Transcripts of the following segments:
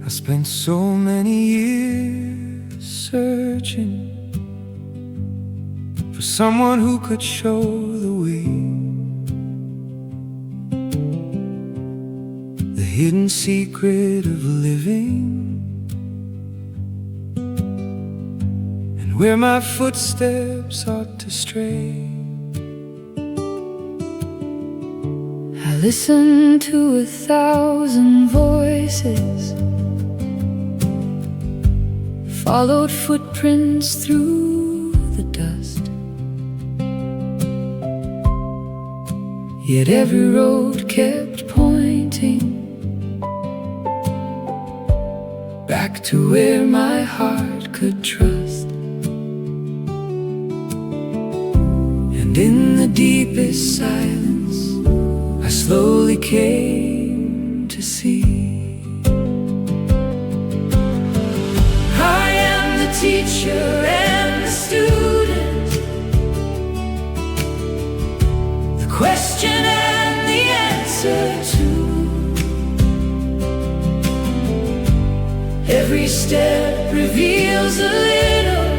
I spent so many years searching for someone who could show the way, the hidden secret of living, and where my footsteps ought to stray. I listened to 1,000 voices, followed footprints through the dust, yet every road kept pointing back to where my heart could trust. And in the deepest silence, I slowly came to see I am the teacher and the student, the question and the answer too. Every step reveals a little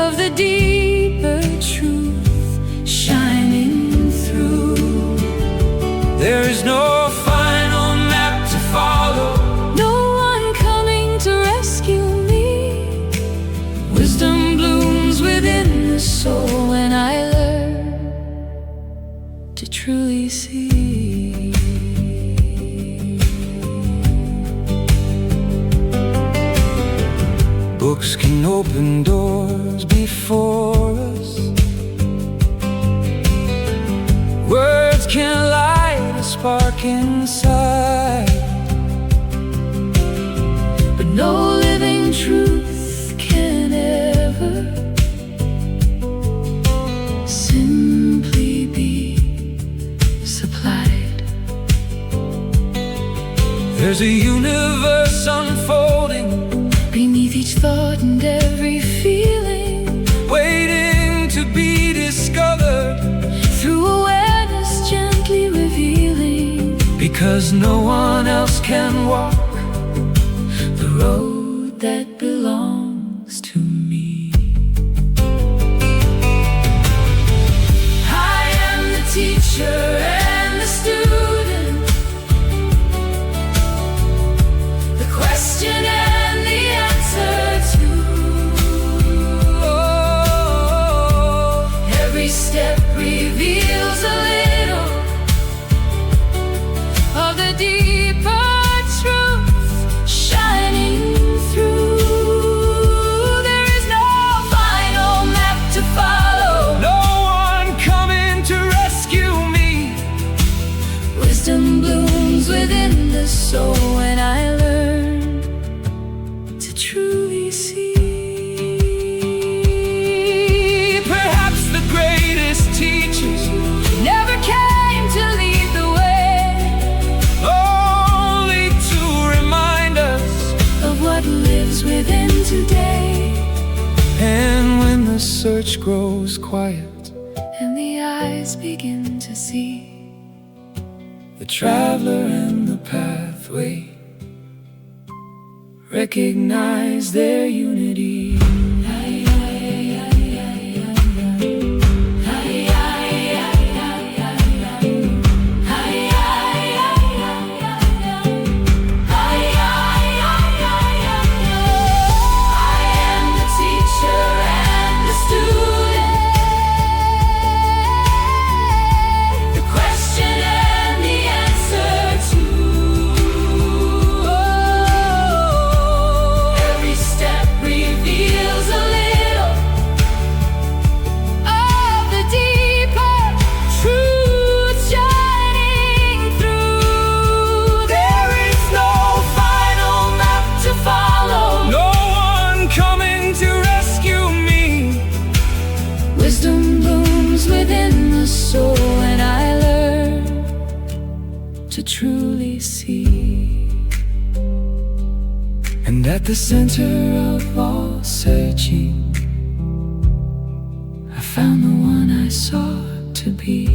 of the deeper truth shining through. There is no final map to follow, no one coming to rescue me. Wisdom blooms within the soul when I learn to truly see. Books can open doors before us, words can light a spark inside, but no living truth can ever simply be supplied. There's a universe unfolding beneath each thought and every feeling, waiting to be discovered through awareness gently revealing. Because no one else can walk the road that belongs to me. I am the teacher and the student, the question and the answer too. Every step reveals a little of the deeper truth shining through. There is no final map to follow, no one coming to rescue me. Wisdom blooms within the soul when I learn to truly see. Perhaps the greatest teachers never came to lead the way, only to remind us of what lives within today. And when the search grows quiet and the eyes begin to see, the traveler and the pathway recognize their unity. So when I learn to truly see, and at the center of all searching, I found the one I sought to be.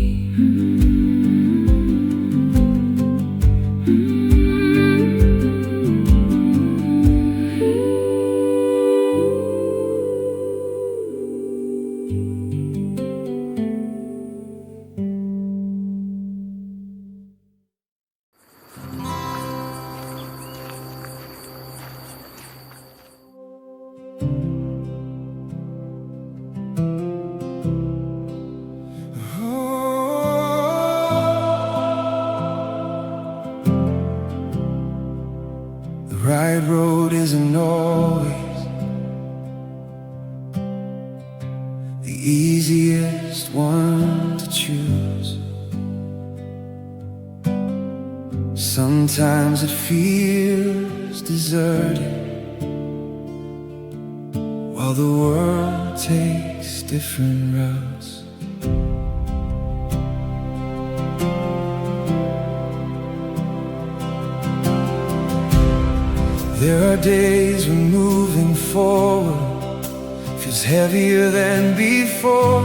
right road isn't always the easiest one to choose. Sometimes it feels deserted, while the world takes different routes. There are days when moving forward feels heavier than before,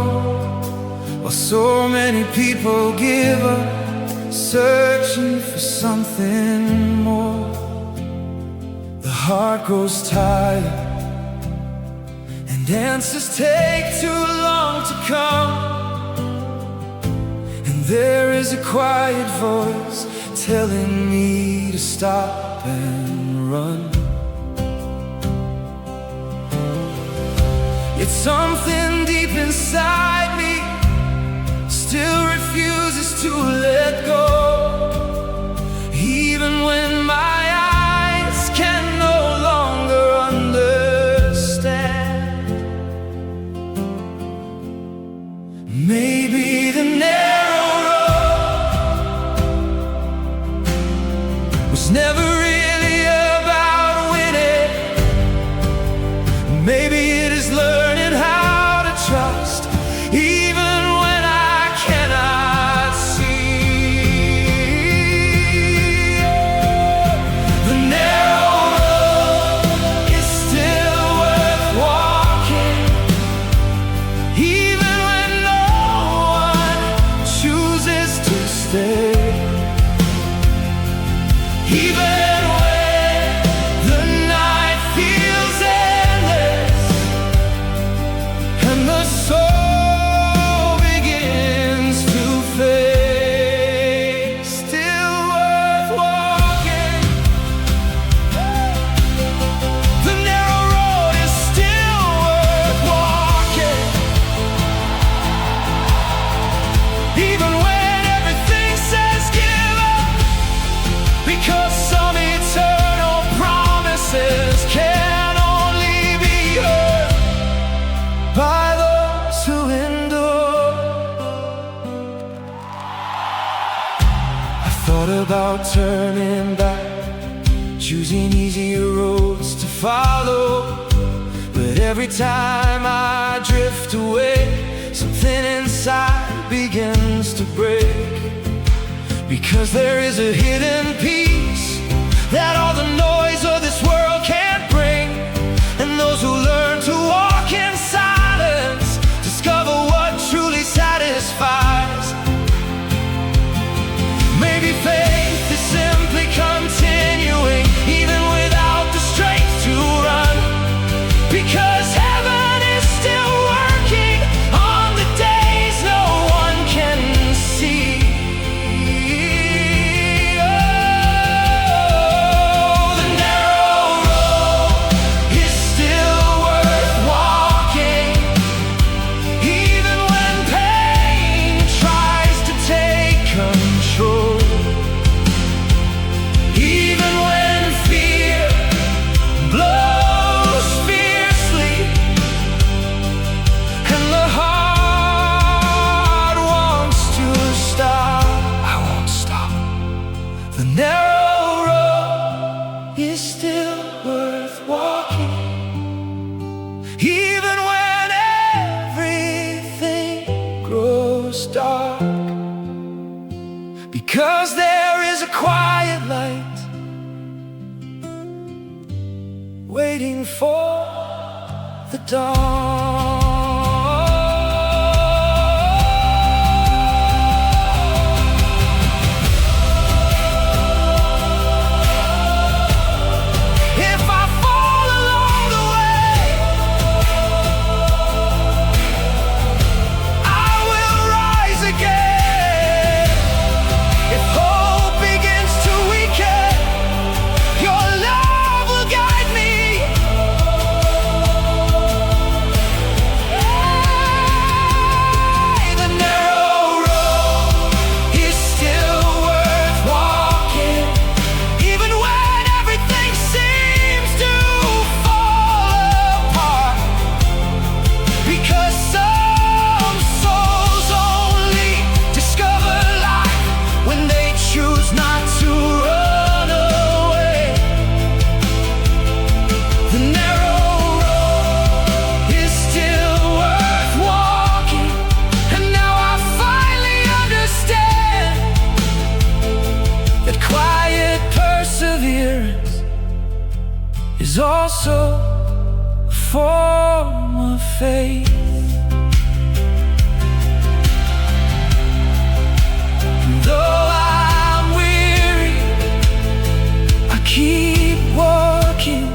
while so many people give up, searching for something more. The heart grows tired, and answers take too long to come. And there is a quiet voice telling me to stop and run. Yet something deep inside me still refuses to let go, even when my eyes can no longer understand. Maybe the narrow road was never really about winning. Maybe it is learning how to trust, even when I cannot see. The narrow road is still worth walking, even when no one chooses to stay. Even when the night feels endless and the soul begins to fade, still worth walking. The narrow road is still worth walking, even when everything says give up, because some eternal promises can only be heard by those who endure. I thought about turning back, choosing easier roads to follow, but every time I drift away, something inside begins to break. Because there is a hidden peace that all the noise of this world can't bring, and those who learn to walk in silence discover what truly satisfies. Maybe faith is simply continuing, even without the strength to run, because heaven is still working on the days no one can see. The narrow road is still worth walking, even when pain tries to take control, even when fear blows fiercely and the heart wants to stop. I won't stop. The narrow road is still worth walking, even when everything grows dark, because there is a quiet light waiting for the dawn. If I fall along the way, I will rise again. If hope begins to weaken, your love will guide me. is also a form of faith. And though I'm weary, I keep walking,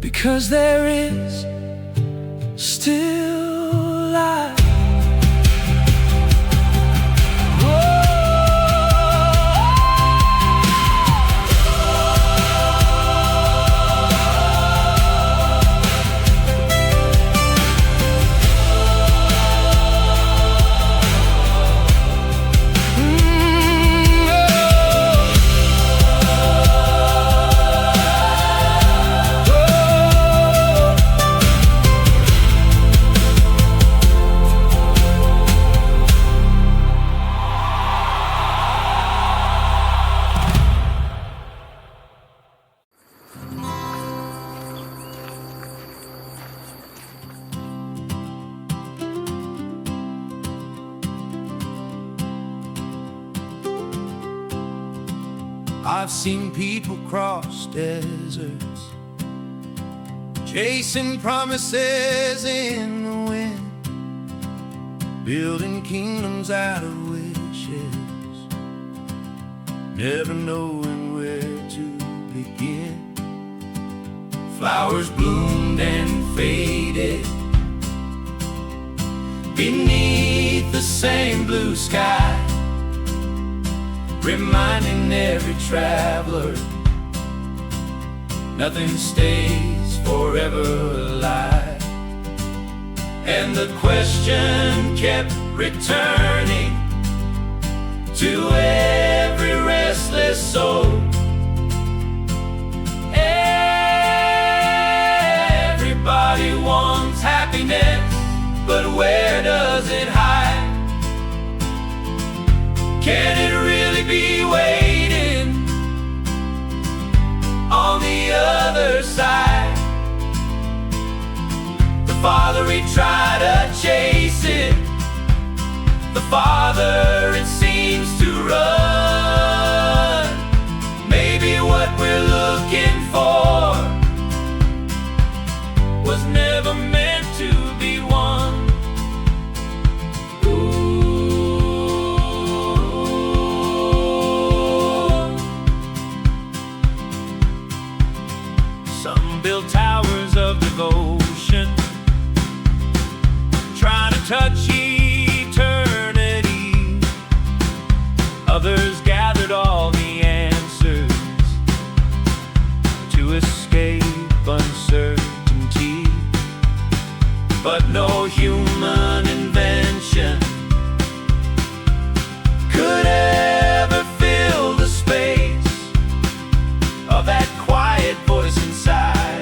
because there is still life. I've seen people cross deserts, chasing promises in the wind, building kingdoms out of wishes, never knowing where to begin. Flowers bloomed and faded beneath the same blue sky, reminding every traveler nothing stays forever alive. And the question kept returning to every restless soul. Everybody wants happiness, but where does it hide? Can it really be waiting on the other side? The farther we try to chase it, the farther it seems to run. Maybe what we're looking for was never meant to be won. Build towers of devotion, trying to touch eternity. Others gathered all the answers to escape uncertainty, but no human invention could ever fill the space of that quiet voice inside,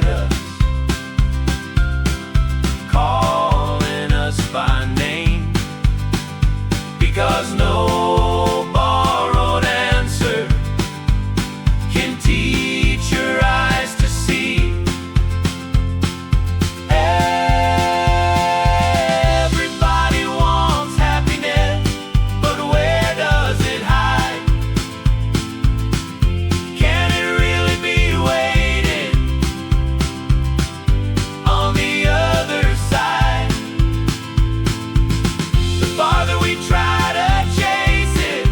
calling us by name, because no borrowed answer can teach your eyes to see. Everybody wants happiness, but where does it hide? Can it really be waiting on the other side? The farther we try to chase it,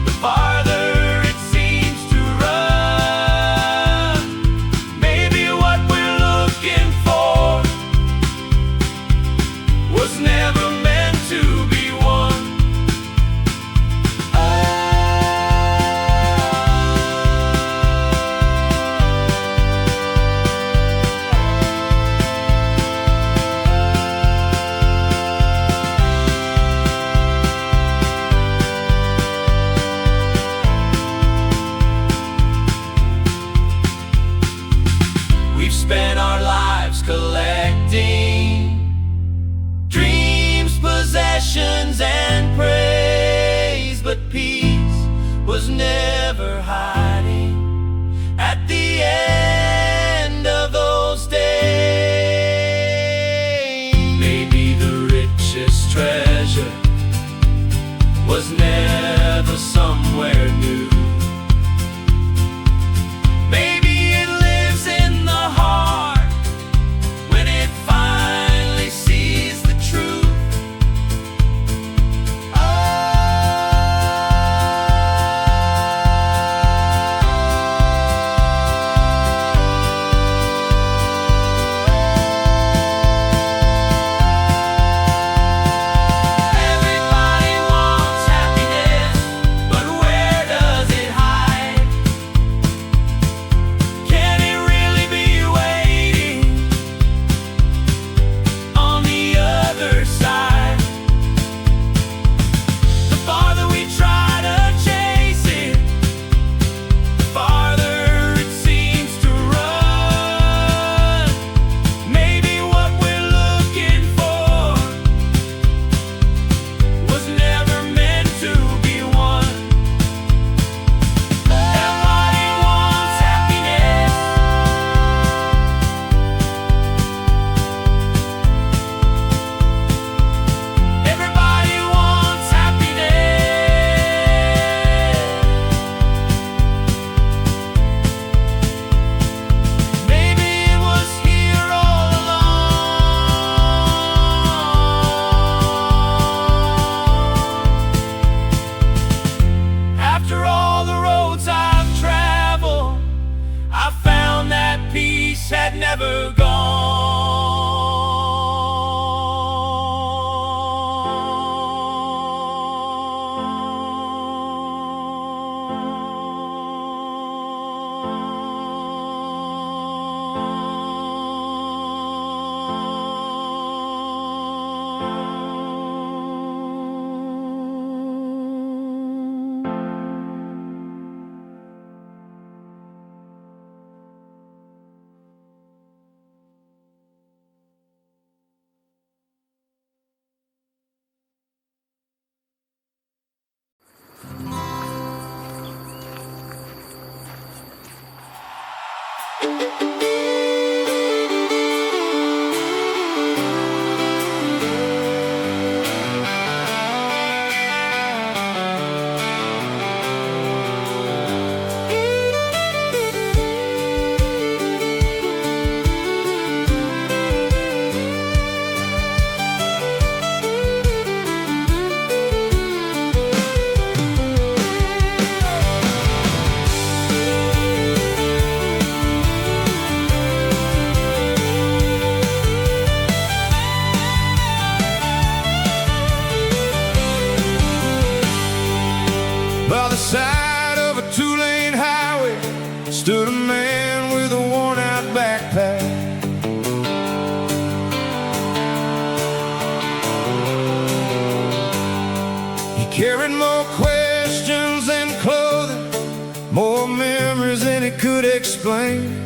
the farther it seems to run. Maybe what we're looking for was never meant to be won. We've spent our lives collecting dreams, possessions, and praise, but peace was never hiding at the end of those days. Maybe the richest treasure was never somewhere new. Maybe By the side of a two-lane highway stood a man with a worn-out backpack. He carried more questions than clothing, more memories than he could explain.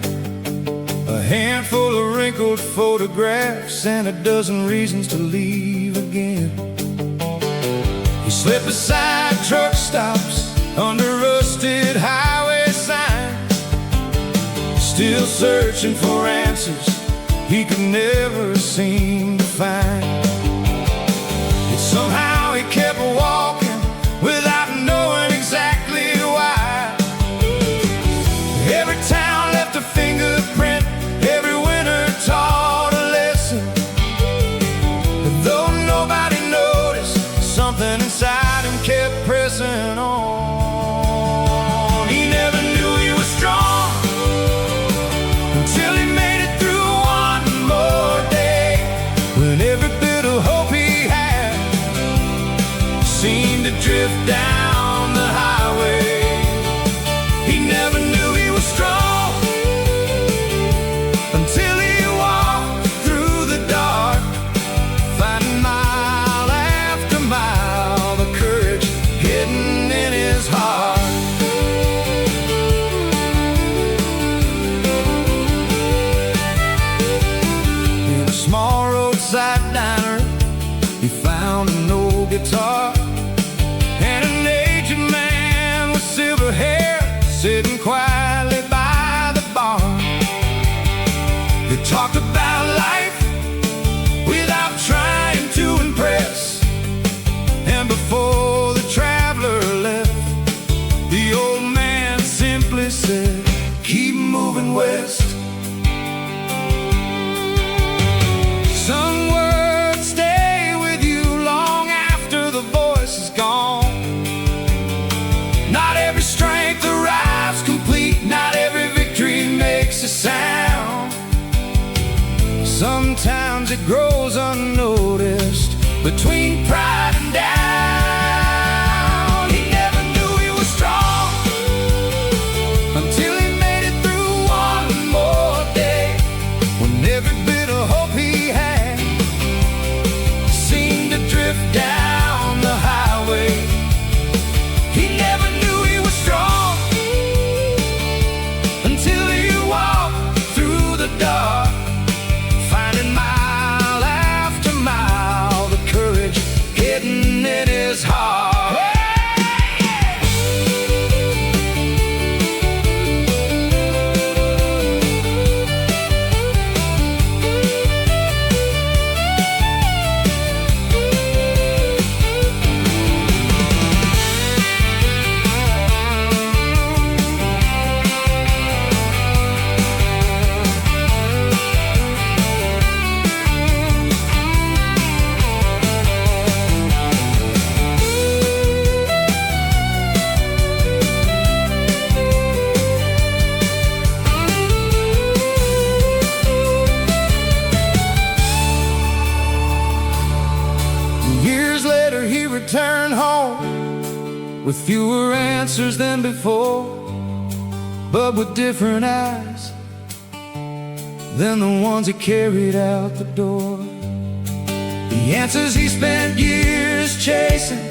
A handful of wrinkled photographs and a dozen reasons to leave again. He slipped beside truck stops, under rusted highway signs, still searching for answers he could never seem to find. Yet somehow he kept walking without knowing exactly why. Every town left a fingerprint, every winter taught a lesson. But though nobody noticed, something inside him kept pressing on. He never knew he was strong until he made it through one more day, when every bit of hope he had seemed to drift down the highway. He never knew he was strong until he walked through the dark, finding mile after mile the courage hidden in his heart. In a small roadside diner, he found an old guitar and an aged man with silver hair sitting quietly by the bar. They talked about life without trying to impress, and before the traveler left, the old man simply said, "Keep moving west." Some words stay with you long after the voice is gone. Not every strength arrives complete, not every victory makes a sound. Sometimes it grows unnoticed between pride and doubt. He never knew he was strong until he made it through one more day, when every bit of hope he had seemed to drift down the highway. He never knew he was strong until he walked through the dark, finding mile after mile the courage hidden in his heart. Years later he returned home with fewer answers than before, but with different eyes than the ones he carried out the door. The answers he spent years chasing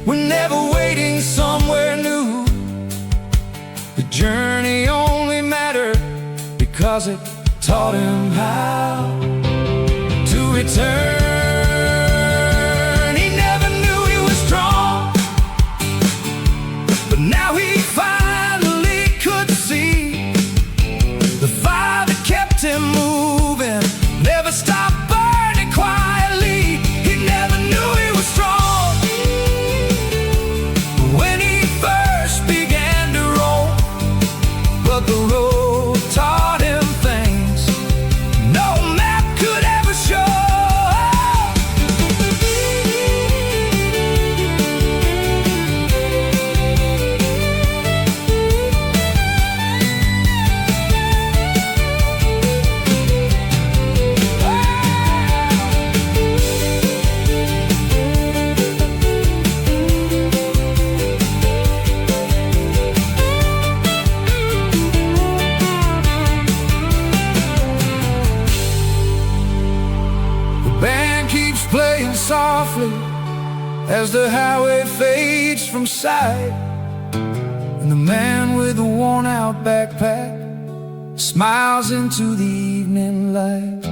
were never waiting somewhere new. The journey only mattered because it taught him how to return. Now he finally could see the fire softly as the highway fades from sight, and the man with the worn-out backpack smiles into the evening light.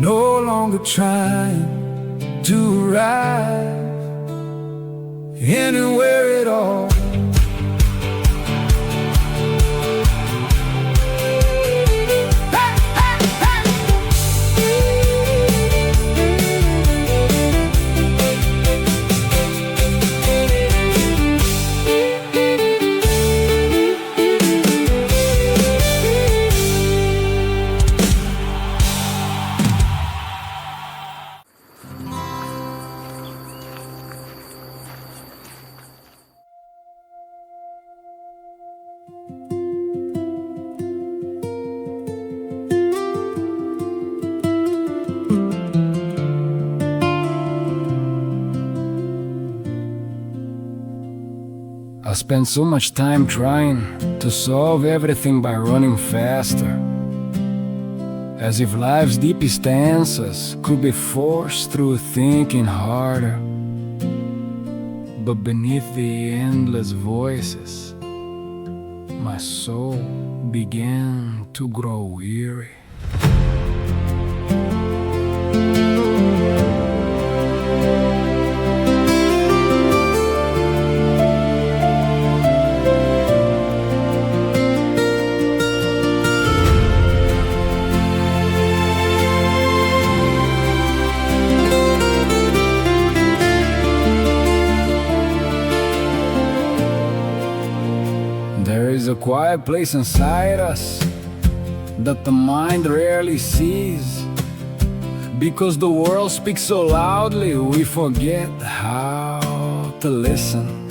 No longer trying to arrive anywhere at all. I spend so much time trying to solve everything by running faster, as if life's deepest answers could be forced through thinking harder. But beneath the endless voices, my soul began to grow weary. There is a quiet place inside us that the mind rarely sees, because the world speaks so loudly we forget how to listen.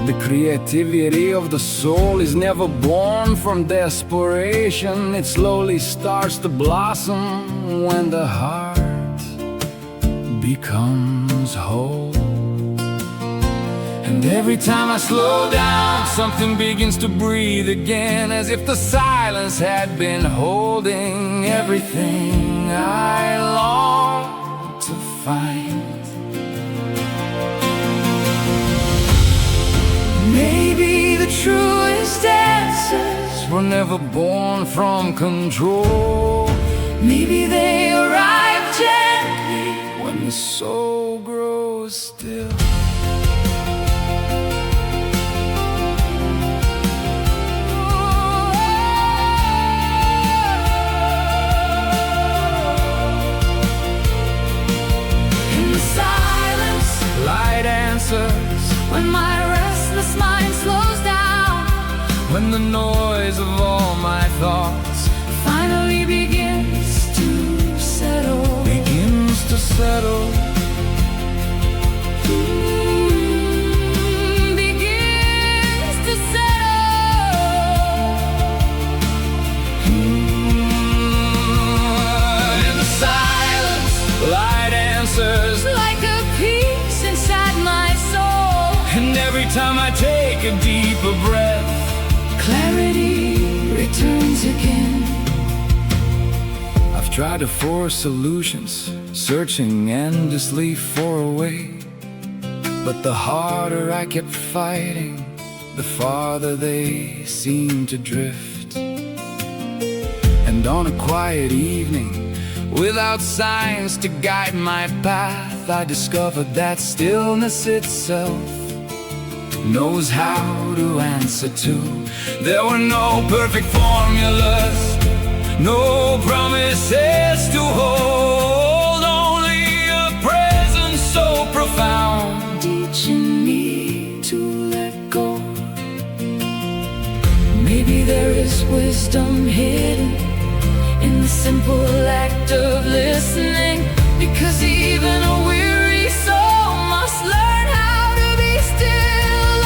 The creativity of the soul is never born from desperation. It slowly starts to blossom when the heart becomes whole. And every time I slow down, something begins to breathe again, as if the silence had been holding everything I long to find. Maybe the truest answers were never born from control. Maybe they arrive gently when the soul grows still. When my restless mind slows down, when the noise of all my thoughts finally begins to settle, begins to In the silence, light answers like a peace inside my soul. And every time I take a deeper breath, clarity returns again. I've tried to force solutions, searching endlessly for a way, but the harder I kept fighting, the farther they seemed to drift. And on a quiet evening, without signs to guide my path, I discovered that stillness itself knows how to answer to. There were no perfect formulas, no promises to hold, only a presence so profound, teaching me to let go. Maybe there is wisdom hidden in the simple act of listening, because even a weary soul must learn how to be still.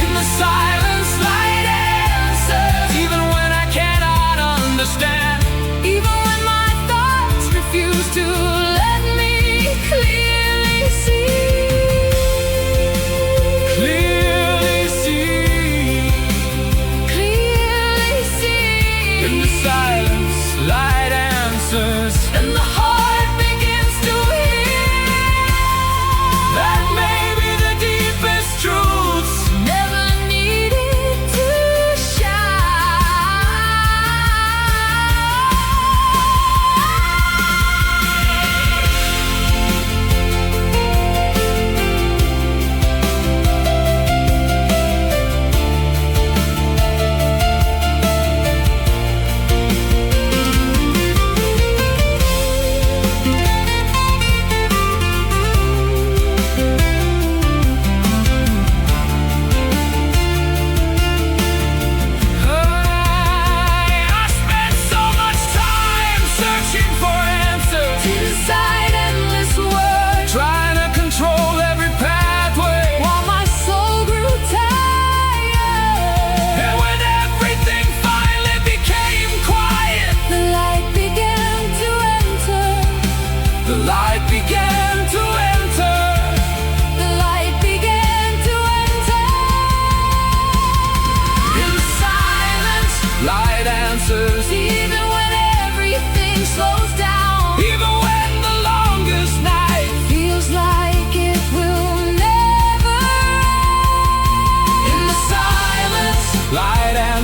In the silence, light answers, even when I cannot understand, even when my thoughts refuse to let me clearly see. Clearly see. Clearly see. In the silence, light answers.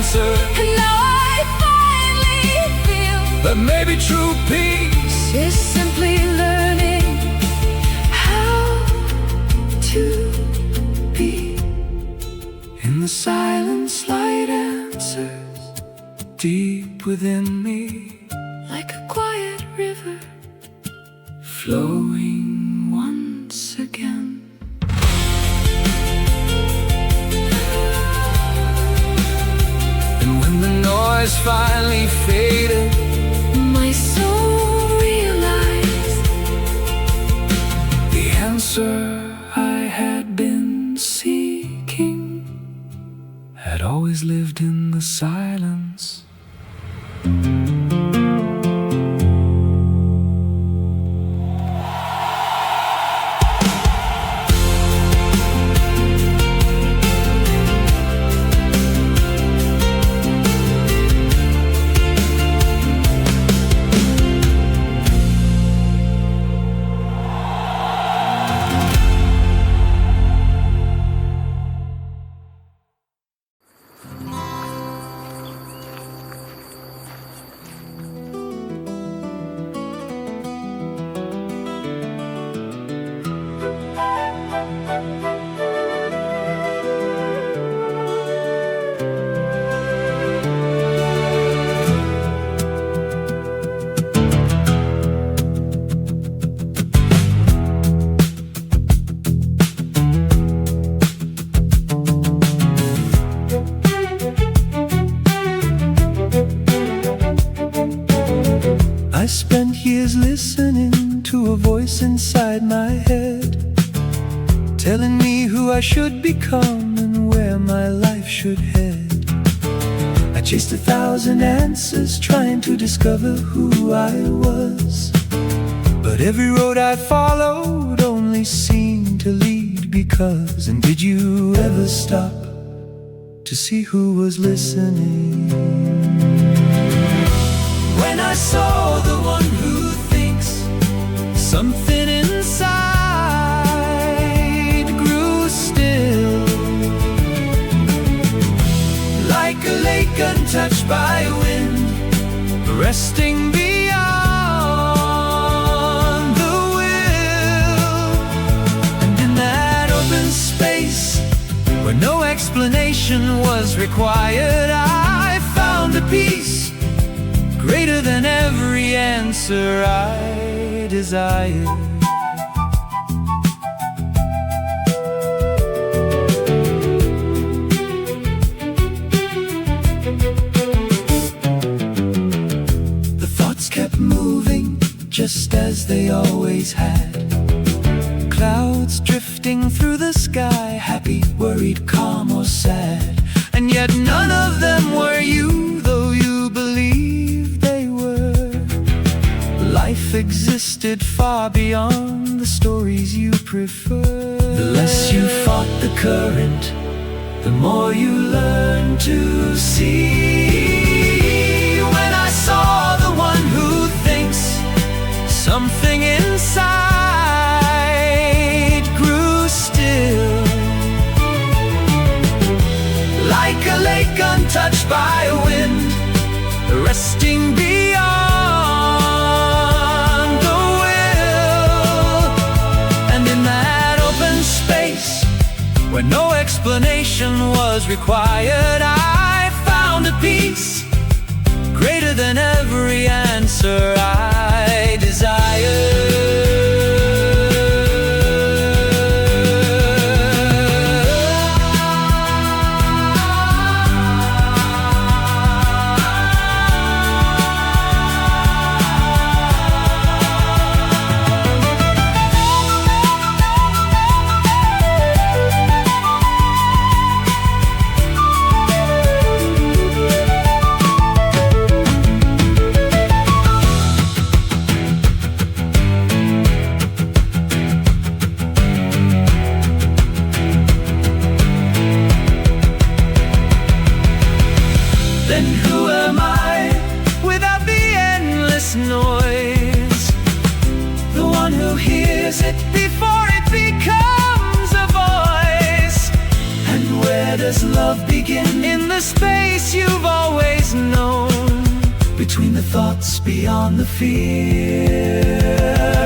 answer. And now I finally feel But maybe true peace is simply learning how to be. in the silence, light answers deep within me, Like a quiet river flowing once again. And when the noise finally faded, my soul realized the answer I had been seeking had always lived in the silence. I spent years listening to a voice inside my head, telling me who I should become and where my life should head. I chased 1,000 answers trying to discover who I was, but every road I followed only seemed to lead because. And did you ever stop to see who was listening? When I saw the one who thinks, something inside grew still, like a lake untouched by wind, resting beyond the will. And in that open space, where no explanation was required, I found a peace greater than every answer I desired. The thoughts kept moving just as they always had, clouds drifting through the sky, happy, worried, calm, or sad. And yet none of them were you, though you believed they were. Life existed far beyond the stories you prefer. The less you fought the current, the more you learned to see. When I saw the one who thinks, something inside grew still, like a lake untouched by wind, resting beyond the will. And in that open space, where no explanation was required, I found a peace greater than every answer I desired. Then who am I without the endless noise? The one who hears it before it becomes a voice. And where Where does love begin? In the space you've always known, between the thoughts beyond the fear,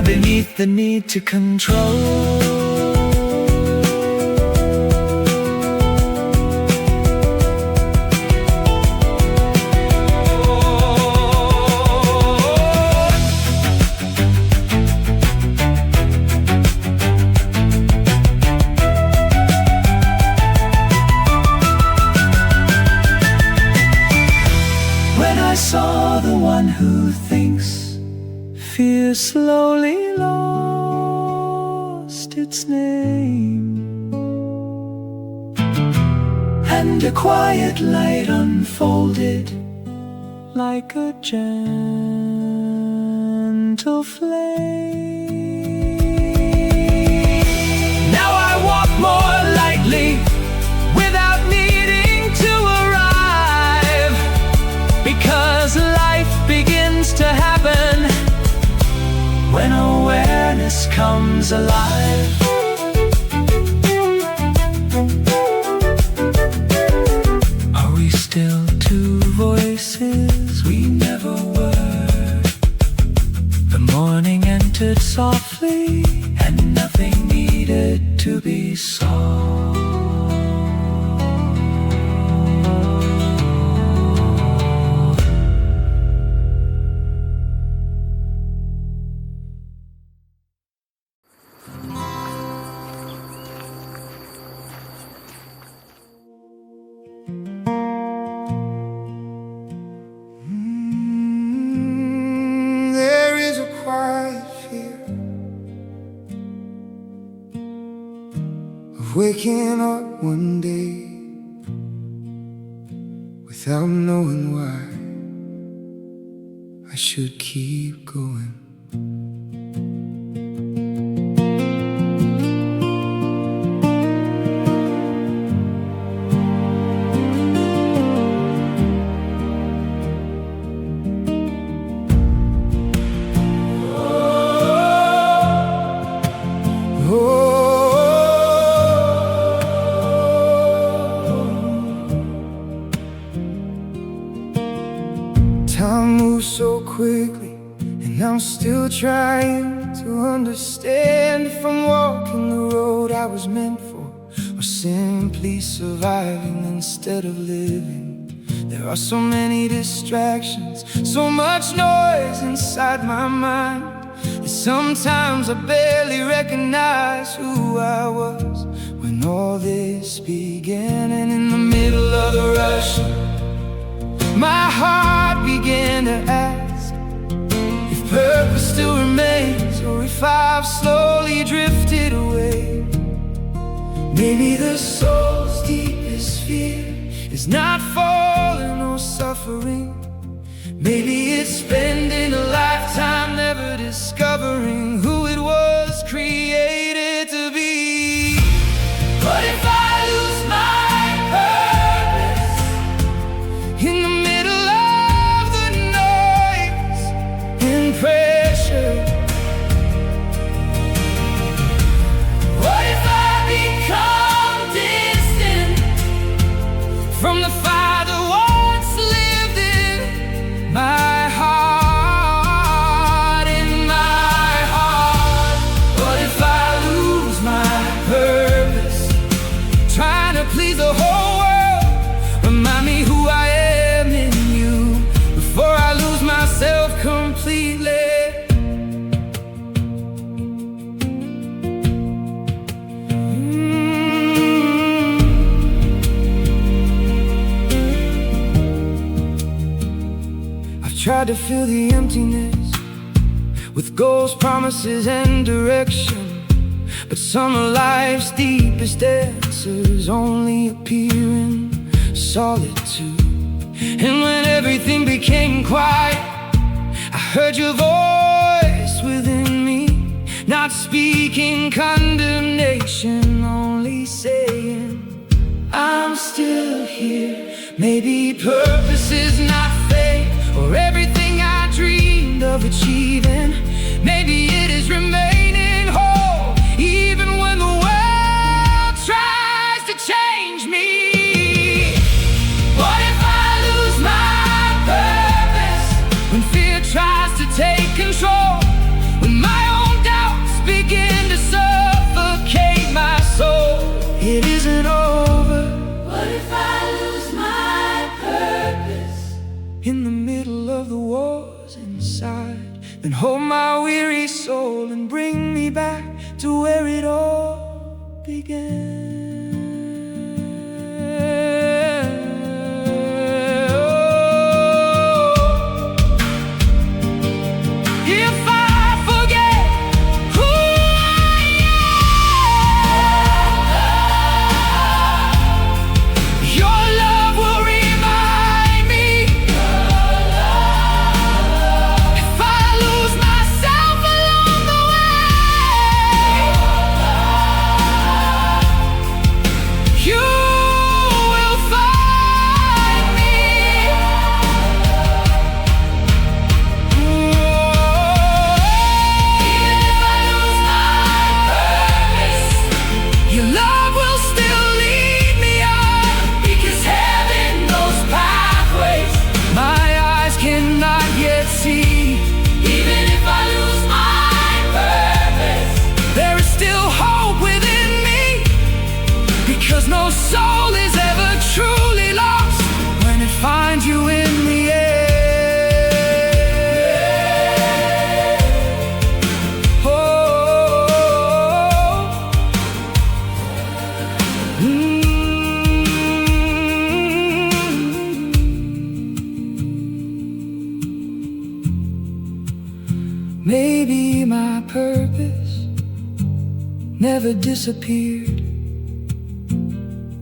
beneath the need to control. I saw the one who thinks, fear slowly lost its name, and a quiet light unfolded like a gentle flame. Now I walk more lightly, without needing to arrive, because life begins to happen when awareness comes alive. Are we still two voices? We never were. The morning entered softly, and nothing needed to be solved. There is a quiet fear of waking up one day without knowing why I should keep going. Time moves so quickly, and I'm still trying to understand if I'm walking the road I was meant for, or simply surviving instead of living. There are so many distractions, so much noise inside my mind, that sometimes I barely recognize who I was when all this began. And in the middle of the rush, my heart began to ask if purpose still remains, or if I've slowly drifted away. Maybe the soul's deepest fear is not falling or suffering. Maybe it's spending a lifetime never discovering who it was created to be. But if I lose my purpose in the middle of the noise and pressure, what if I become distant from the fire that once lived in my heart, in my heart? What if I lose my purpose, trying to please the whole world? Remind me who I am in you before I lose myself completely. I've tried to fill the emptiness with goals, promises, and direction, but some of life's deepest answers only appear in solitude. And when everything became quiet, I heard your voice within me, not speaking condemnation, only saying, I'm still here. Maybe purpose is not fate, or everything I dreamed of achieving. Maybe it is remaining whole, even when the world tries to change me. if I lose my purpose in the middle of the wars inside, then hold my weary soul and bring me back to where it all began. No soul is ever truly lost when it finds you in the air. Oh, Maybe my purpose never disappeared.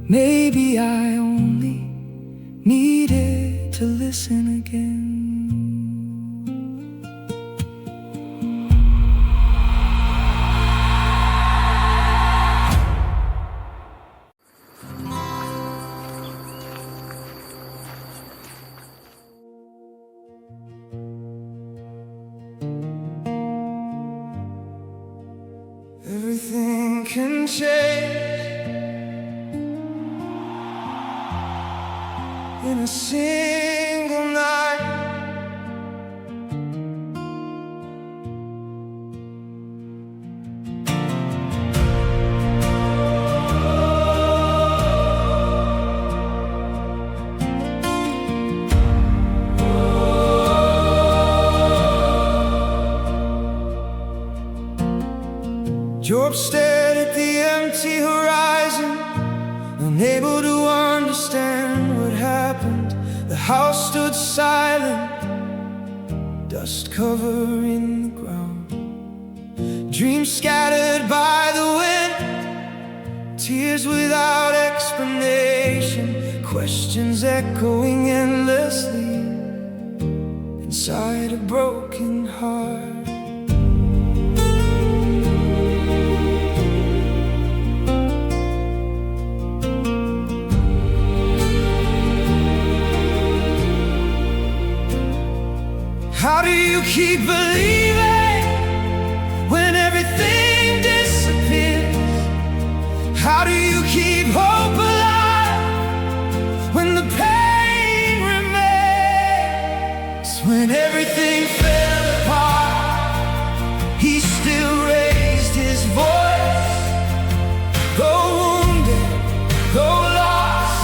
Maybe I only needed to listen again. Everything can change in a single night. Job stared at the empty horizon, unable to understand what happened. The house stood silent, dust covering the ground. Dreams scattered by the wind, tears without explanation, questions echoing endlessly inside a broken heart. How do you keep believing when everything disappears? How do you keep hope alive when the pain remains? When everything fell apart, he still raised his voice. Though wounded, though lost,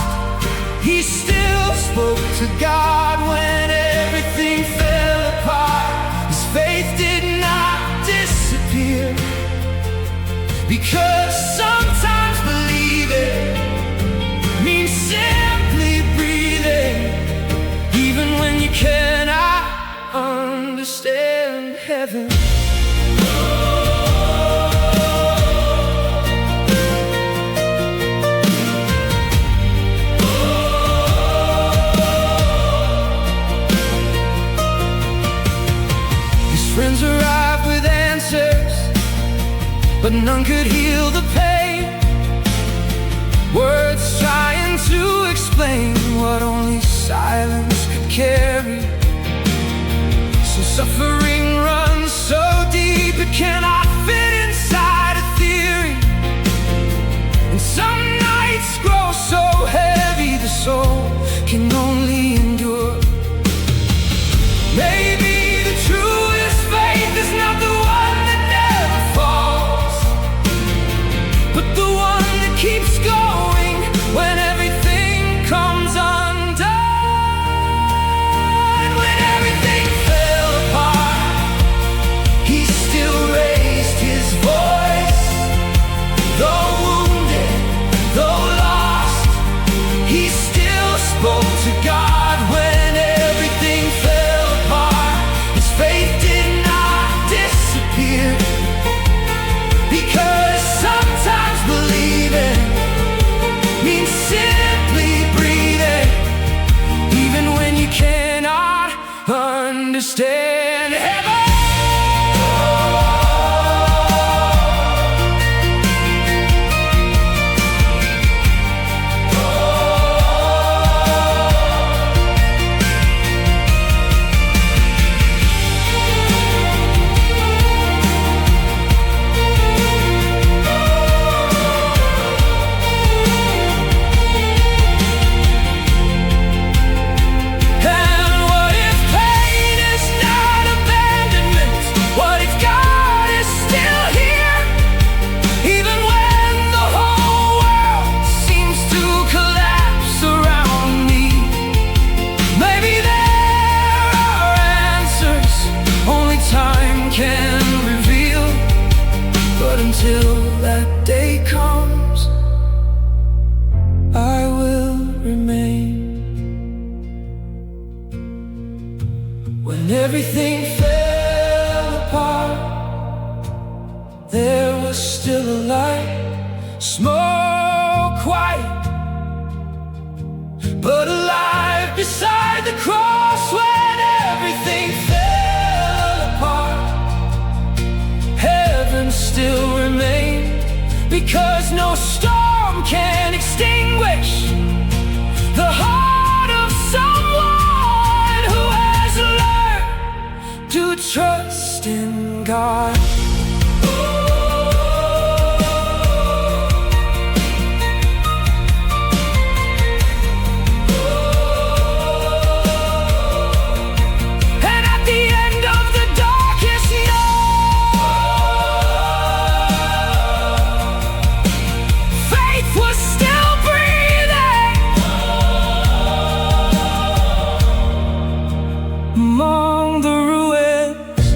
he still spoke to God when everything fell apart. His faith did not disappear, because sometimes believing means simply breathing, even when you cannot understand heaven. Friends arrived with answers, but none could heal the pain. Words trying to explain what only silence could carry. So suffering runs so deep it cannot fit inside a theory. And some nights grow so heavy the soul can only endure. Maybe the truest faith is not the one that never falls, understand heaven. Until that day comes, I will remain. When everything fell apart, there was still a light, small, quiet, but alive beside the cross. When everything fell apart, heaven still remains, because no storm can extinguish the heart of someone who has learned to trust in God. Among the ruins,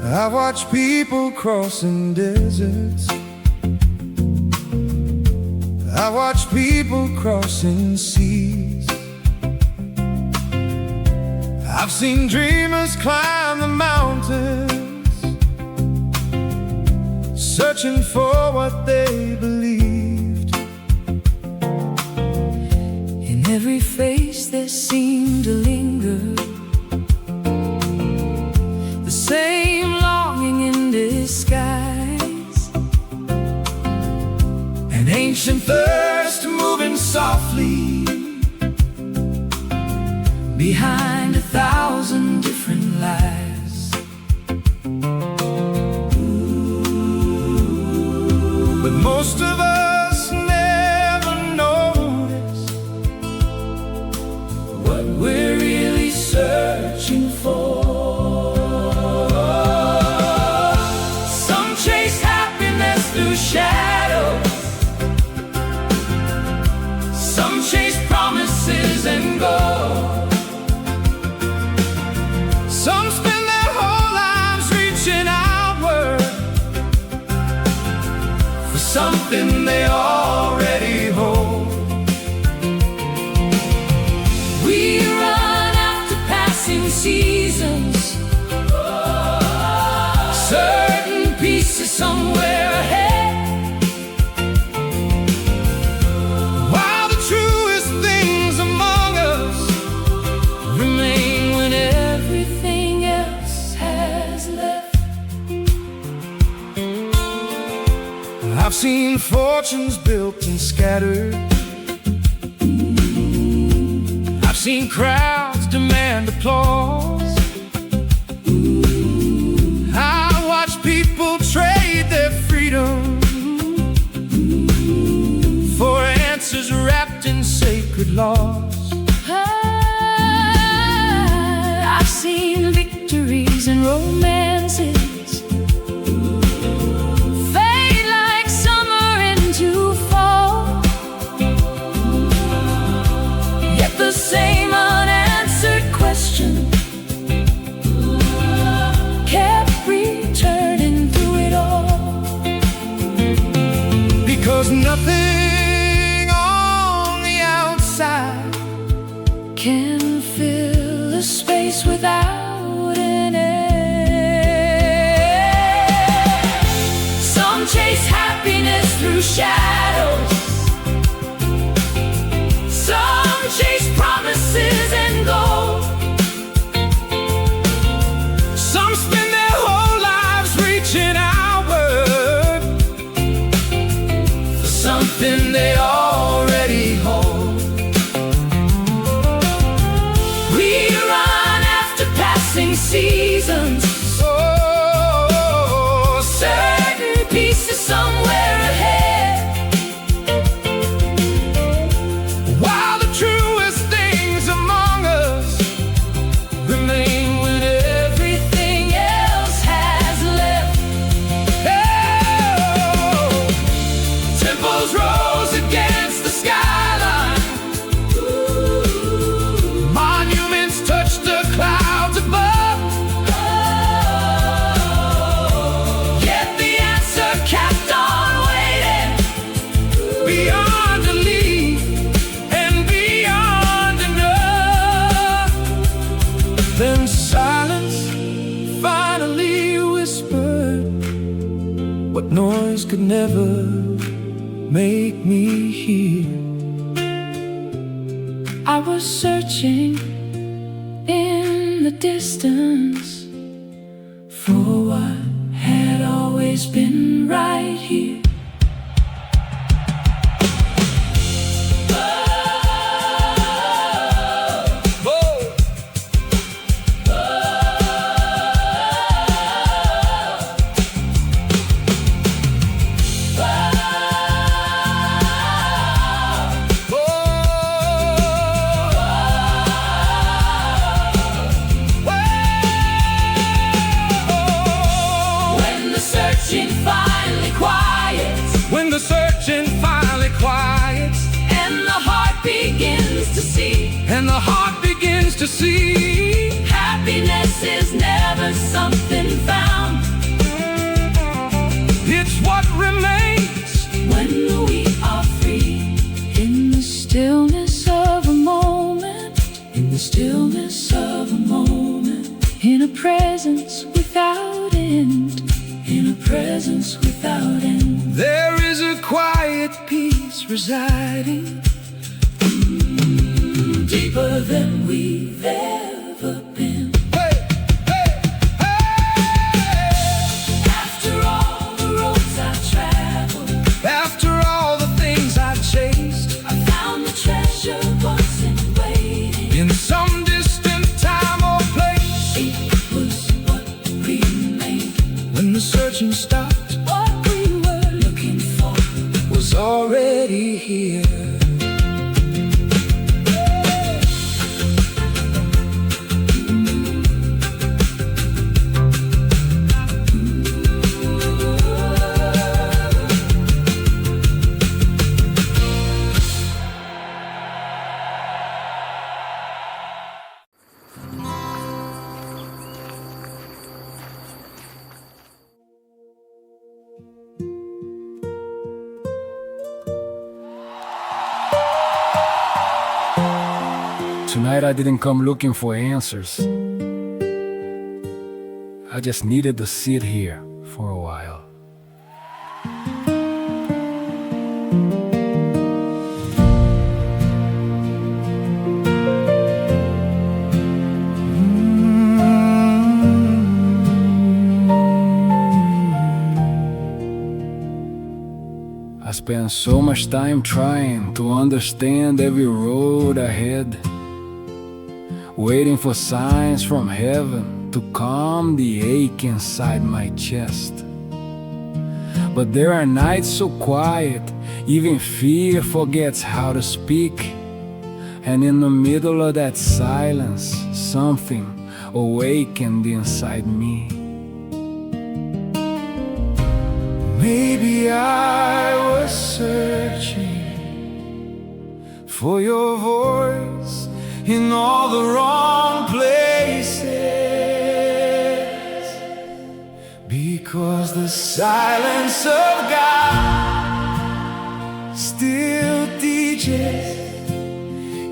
I've watched people crossing deserts. I've watched people crossing seas. I've seen dreamers climb the mountains, searching for what they believed. in every face there seemed to linger the same longing in disguise, an ancient thirst moving softly behind 1,000 different lies. but most of us never notice What we're really searching for. Some chase happiness through shadows, some chase promises and gold. Some spend their whole lives reaching outward For something they already hold. We run after passing seasons, certain pieces somewhere ahead, while the truest things among us remain when everything else has left. I've seen fortunes built and scattered. I've seen crowds demand applause. I watch people trade their freedom lost. I've seen victories and romances fade like summer into fall, yet the same unanswered question kept returning through it all. Because nothing on the outside Can fill a space without an end. Some chase happiness through shadows, some chase promises and gold. some spend their whole lives reaching outward For something they already hold. We run after passing seasons, oh, certain pieces somewhere ahead, while the truest things among us remain when everything else has left. oh, Temples rose against the skyline, monuments touch the clouds above. yet the answer kept on waiting. Beyond belief and beyond enough. Then silence finally whispered what noise could never make me hear. I was searching in the distance for what had always been right here. When the searching finally quiets, When the searching finally quiets and the heart begins to see, and the heart begins to see, happiness is never something found. it's what remains When we are free, in the stillness of a moment, in the stillness of a moment, in a presence without end, in a presence without end. There is a quiet peace residing Deeper than we've ever been. hey, hey, hey. After all the roads I've traveled, After all the things I've chased I found the treasure wasn't waiting. in some distant time or place, It was what remained. when the searching stopped, What we were looking for was already here. Tonight I didn't come looking for answers. I just needed to sit here for a while. I spent so much time trying to understand every road ahead, waiting for signs from heaven to calm the ache inside my chest. But there are nights so quiet, even fear forgets how to speak. And in the middle of that silence, something awakened inside me. Maybe I was searching for your voice in all the wrong places, because the silence of God still teaches,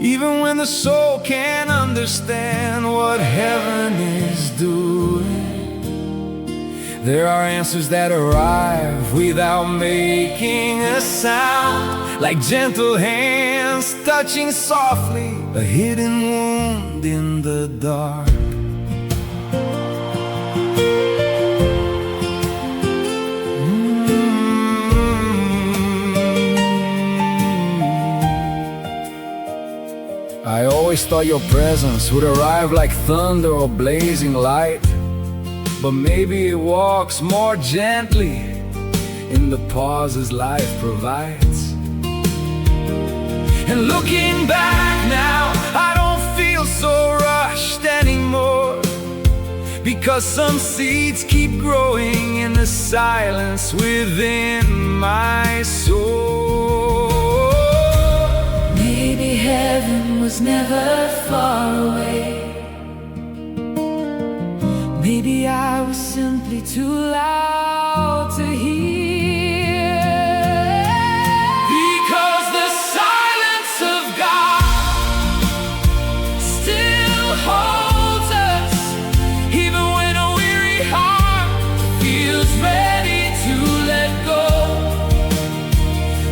even when the soul can't understand what heaven is doing. There are answers that arrive without making a sound, like gentle hands touching softly a hidden wound in the dark. I always thought your presence would arrive like thunder or blazing light, but maybe it walks more gently in the pauses life provides. And looking back now, I don't feel so rushed anymore, because some seeds keep growing in the silence within my soul. Maybe heaven was never far away. Maybe I was simply too loud to hear, because the silence of God still holds us, even when a weary heart feels ready to let go.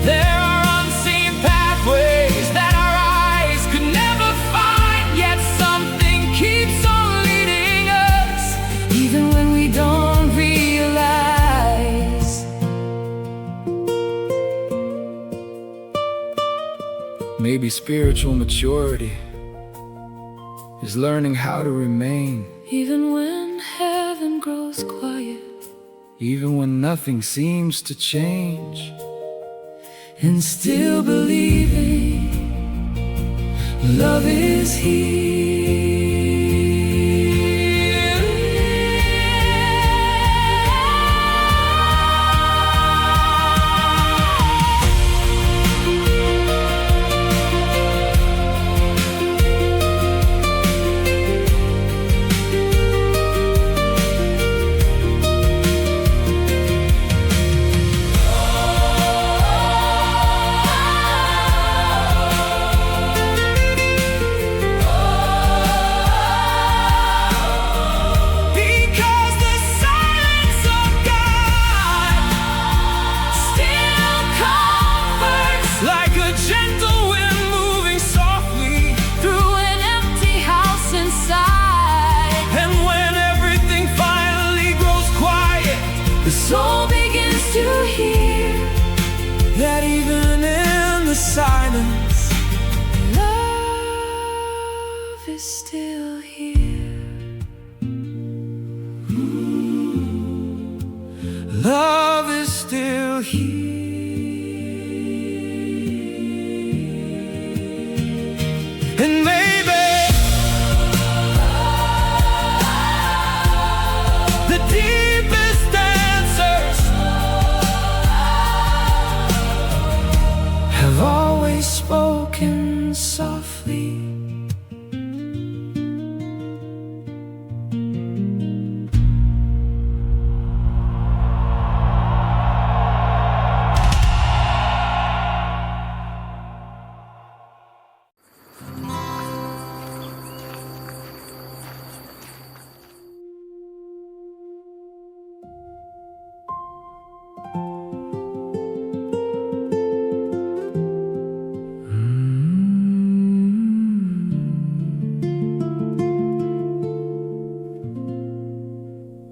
There are unseen pathways that our eyes could never find, yet something keeps on leading us, even when we don't realize. Maybe spiritual maturity is learning how to remain, Even when heaven grows quiet, even when nothing seems to change, and still believing love is here. Soul begins to hear that even in the silence, love is still here. love is still here. And maybe the deepest answers have always spoken softly.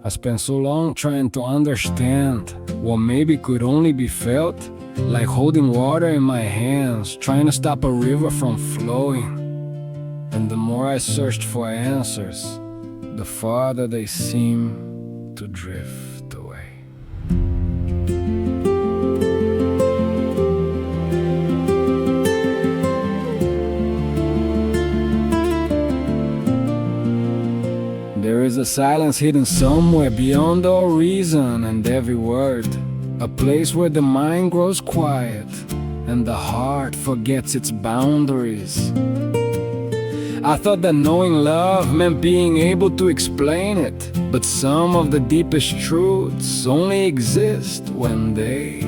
I spent so long trying to understand what maybe could only be felt, like holding water in my hands, trying to stop a river from flowing. And the more I searched for answers, the farther they seemed to drift away. is a silence hidden somewhere beyond all reason and every word. A place where the mind grows quiet and the heart forgets its boundaries. I thought that knowing love meant being able to explain it, but some of the deepest truths only exist when they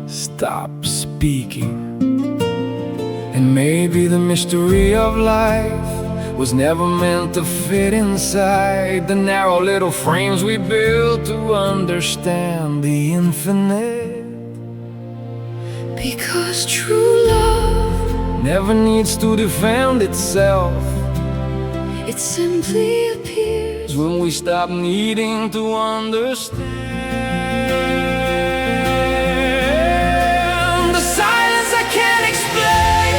stop speaking. And maybe the mystery of life was never meant to fit inside the narrow little frames we built to understand the infinite. Because true love Never needs to defend itself. it simply appears When we stop needing to understand. The silence I can't explain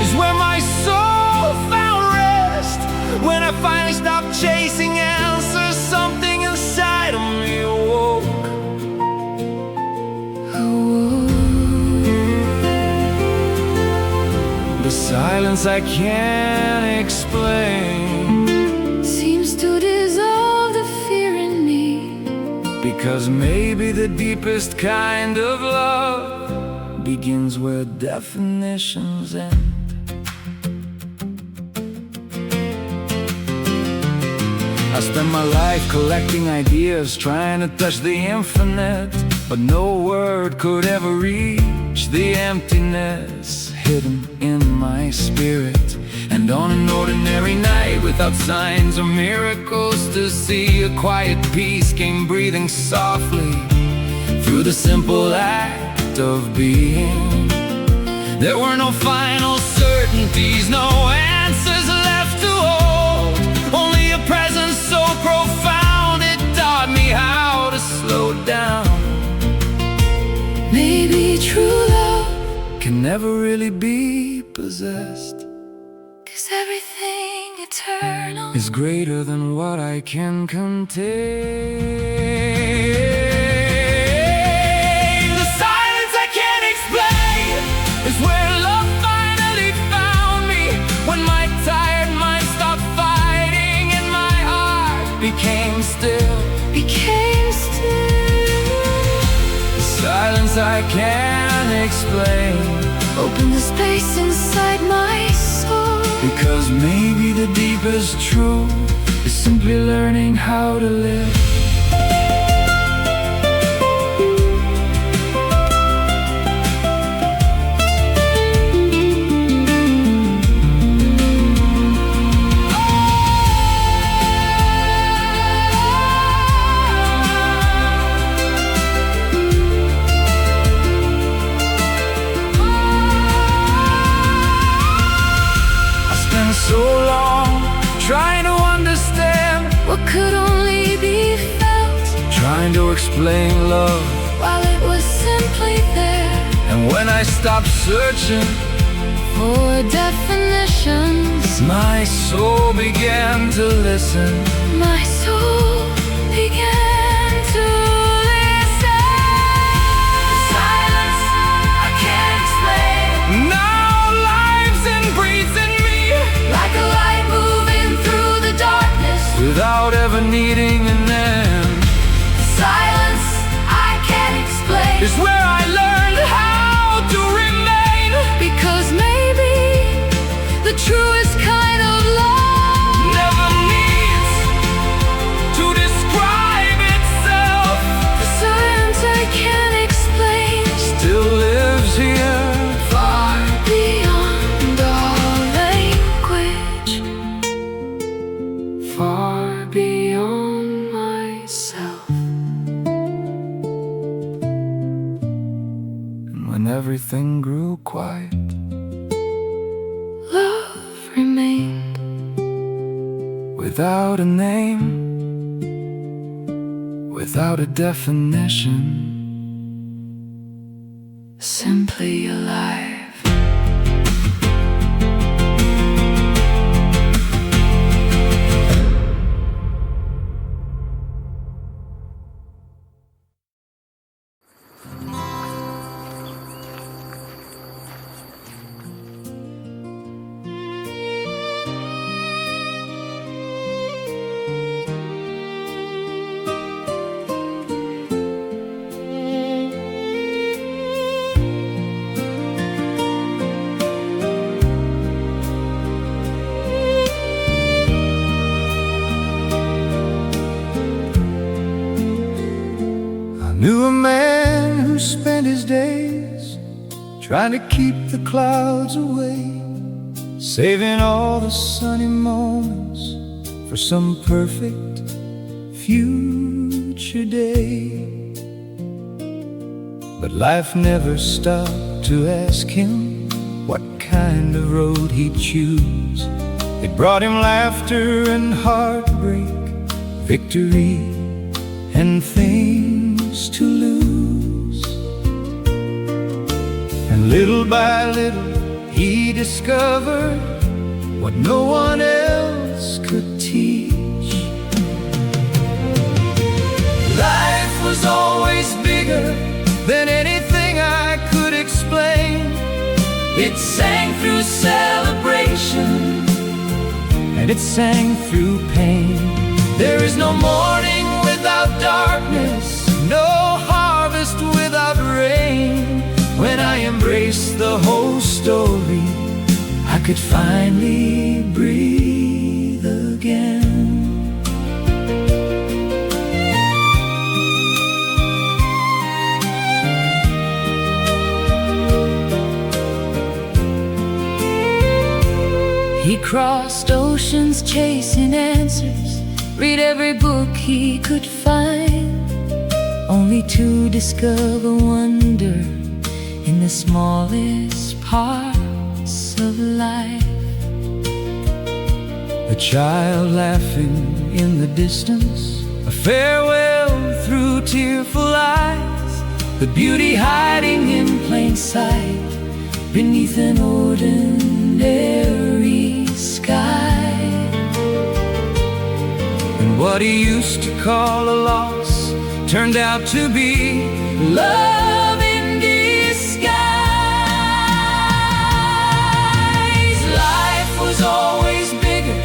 is where my soul found rest. When I finally stopped chasing answers, something inside of me awoke. The silence I can't explain, seems to dissolve the fear in me. because maybe the deepest kind of love begins where definitions end. I spent my life collecting ideas, trying to touch the infinite, but no word could ever reach the emptiness hidden in my spirit. And on an ordinary night, without signs or miracles to see, a quiet peace came breathing softly through the simple act of being. There were no final certainties, no answers left to hold, only a presence so profound it taught me how to slow down. Maybe true love, Can never really be possessed, 'cause everything eternal is greater than what I can contain. The silence I can't explain is where love finally found me. When my tired mind stopped fighting and my heart became still. became still. The silence I can't explain, Open the space inside my soul. because maybe the deepest truth is simply learning how to live. So long trying to understand, What could only be felt trying to explain love. while it was simply there. And when I stopped searching, For definitions, my soul began to listen. my soul began to listen. Silence I can't explain, Now lives and breathes in me, like a light moving through the darkness. without ever needing an end. Silence I can't explain, Is where I learned how to remain. because maybe the truest kind of love Never needs to describe itself. the silence I can't explain, Still lives here, far beyond all language, far beyond myself. And when everything grew quiet, Love remained, without a name, without a definition, simply alive. knew a man who spent his days trying to keep the clouds away, saving all the sunny moments for some perfect future day. But life never stopped to ask him what kind of road he'd choose. It brought him laughter and heartbreak, victory and things to lose. And little by little he discovered what no one else could teach. Life was always bigger than anything I could explain. It sang through celebration, and it sang through pain. There is no morning without darkness, no harvest without rain. When I embraced the whole story, I could finally breathe again. He crossed oceans chasing answers, read every book he could find, only to discover wonder in the smallest parts of life. A child laughing in the distance, a farewell through tearful eyes, the beauty hiding in plain sight beneath an ordinary sky. And what he used to call a loss turned out to be love in disguise. Life was always bigger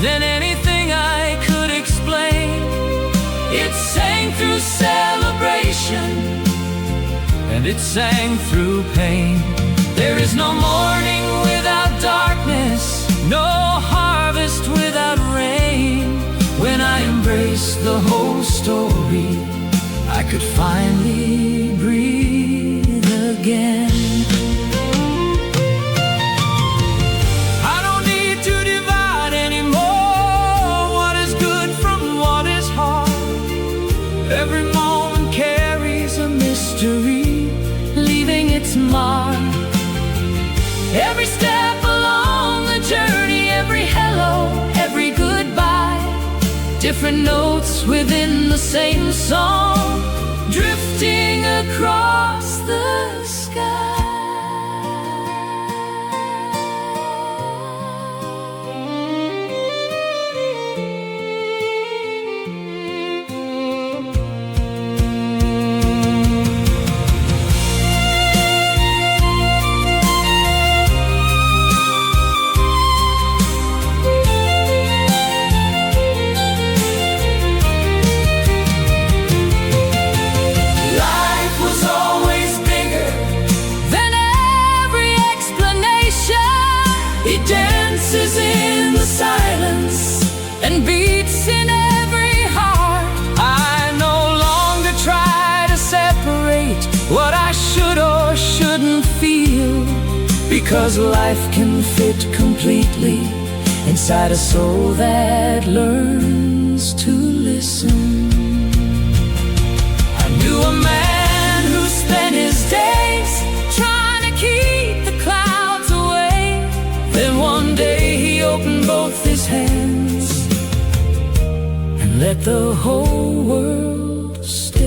than anything I could explain. It sang through celebration, and it sang through pain. There is no morning without darkness, no harvest without rain. When I embraced the whole story, I could finally breathe again. I don't need to divide anymore what is good from what is hard. Every moment carries a mystery, leaving its mark. Every step along the journey, every hello, every goodbye, different notes within the same song, drifting across the sky. It dances in the silence and beats in every heart. I no longer try to separate what I should or shouldn't feel, because life can fit completely inside a soul that learns to listen. I knew a man who spent his days trying to keep the clouds away. Then one day he opened both his hands and let the whole world stay.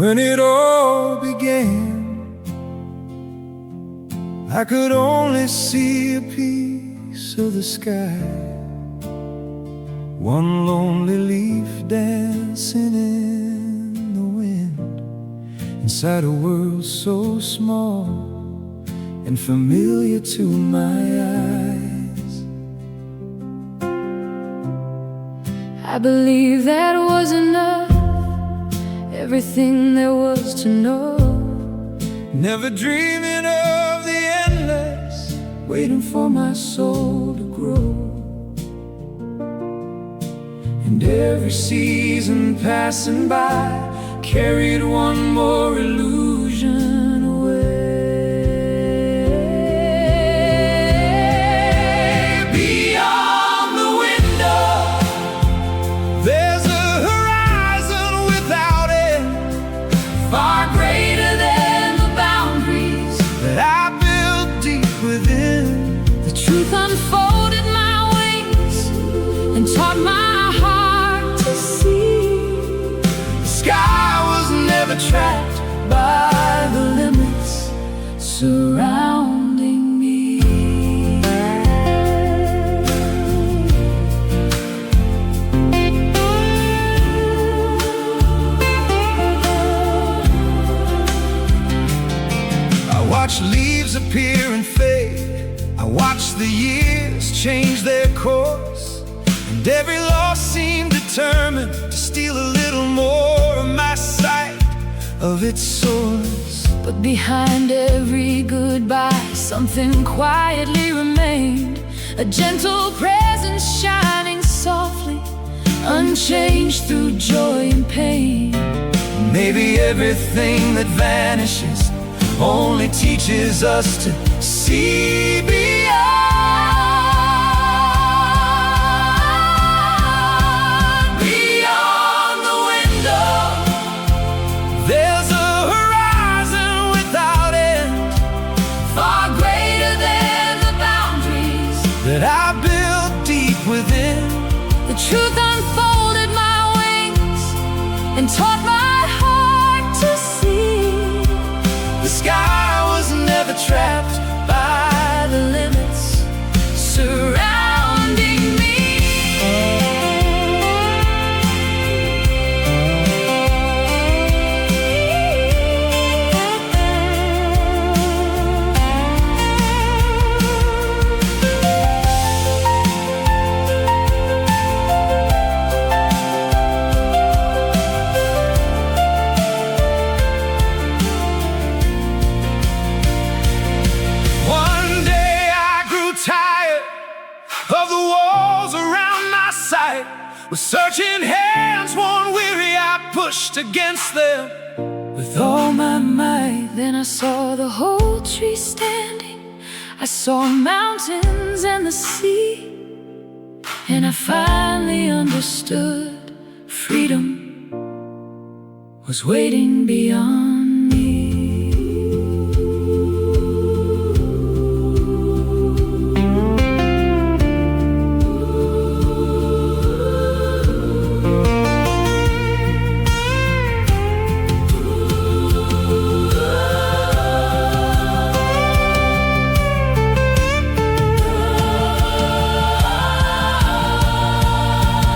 when it all began, I could only see a piece of the sky, one lonely leaf dancing in the wind, inside a world so small and familiar to my eyes. I believe that was enough, everything there was to know. Never dreaming of the endless, waiting for my soul to grow. And every season passing by carried one more illusion away. Beyond the window, there's a horizon without end, far greater than the boundaries that I built deep within. The truth unfolded my wings and taught my heart to see. The sky was never trapped by the limits surrounding me. I watch leaves appear and fade, I watch the years change their course, and every loss seemed determined to steal a little more of my sight of its source. But behind every goodbye, something quietly remained, a gentle presence shining softly, unchanged through joy and pain. Maybe everything that vanishes only teaches us to see beyond. beyond the window. There's a horizon without end, Far greater than the boundaries that I built deep within. The truth unfolded my wings and taught my heart to see. The sky was never trapped by the limits Surrounding me. One day I grew tired of the walls around my sight. With searching hands, worn weary, I pushed against them with all my might. Then I saw the whole tree standing, I saw mountains and the sea, and I finally understood freedom was waiting beyond me.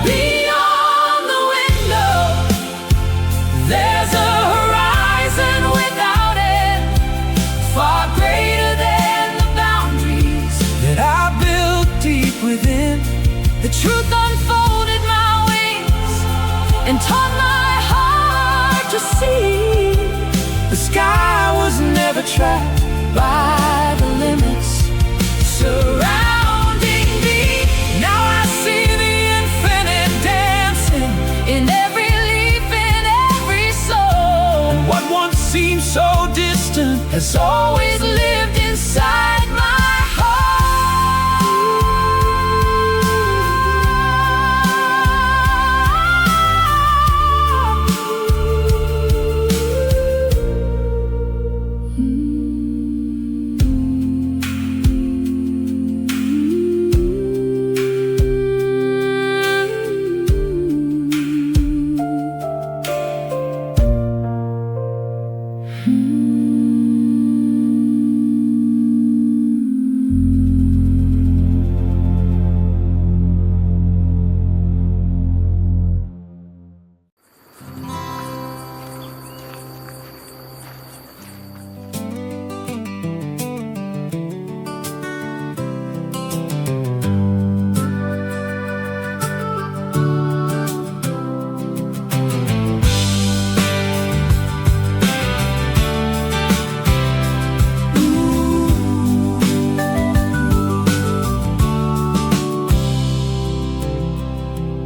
beyond the window. There's a horizon without end, far greater than the boundaries that I built deep within. The truth unfolded my wings and taught my heart to see. The sky was never trapped by the limits surrounding me. Now I see the infinite dancing In every leaf, in every soul, what once seemed so distant has always lived inside my heart.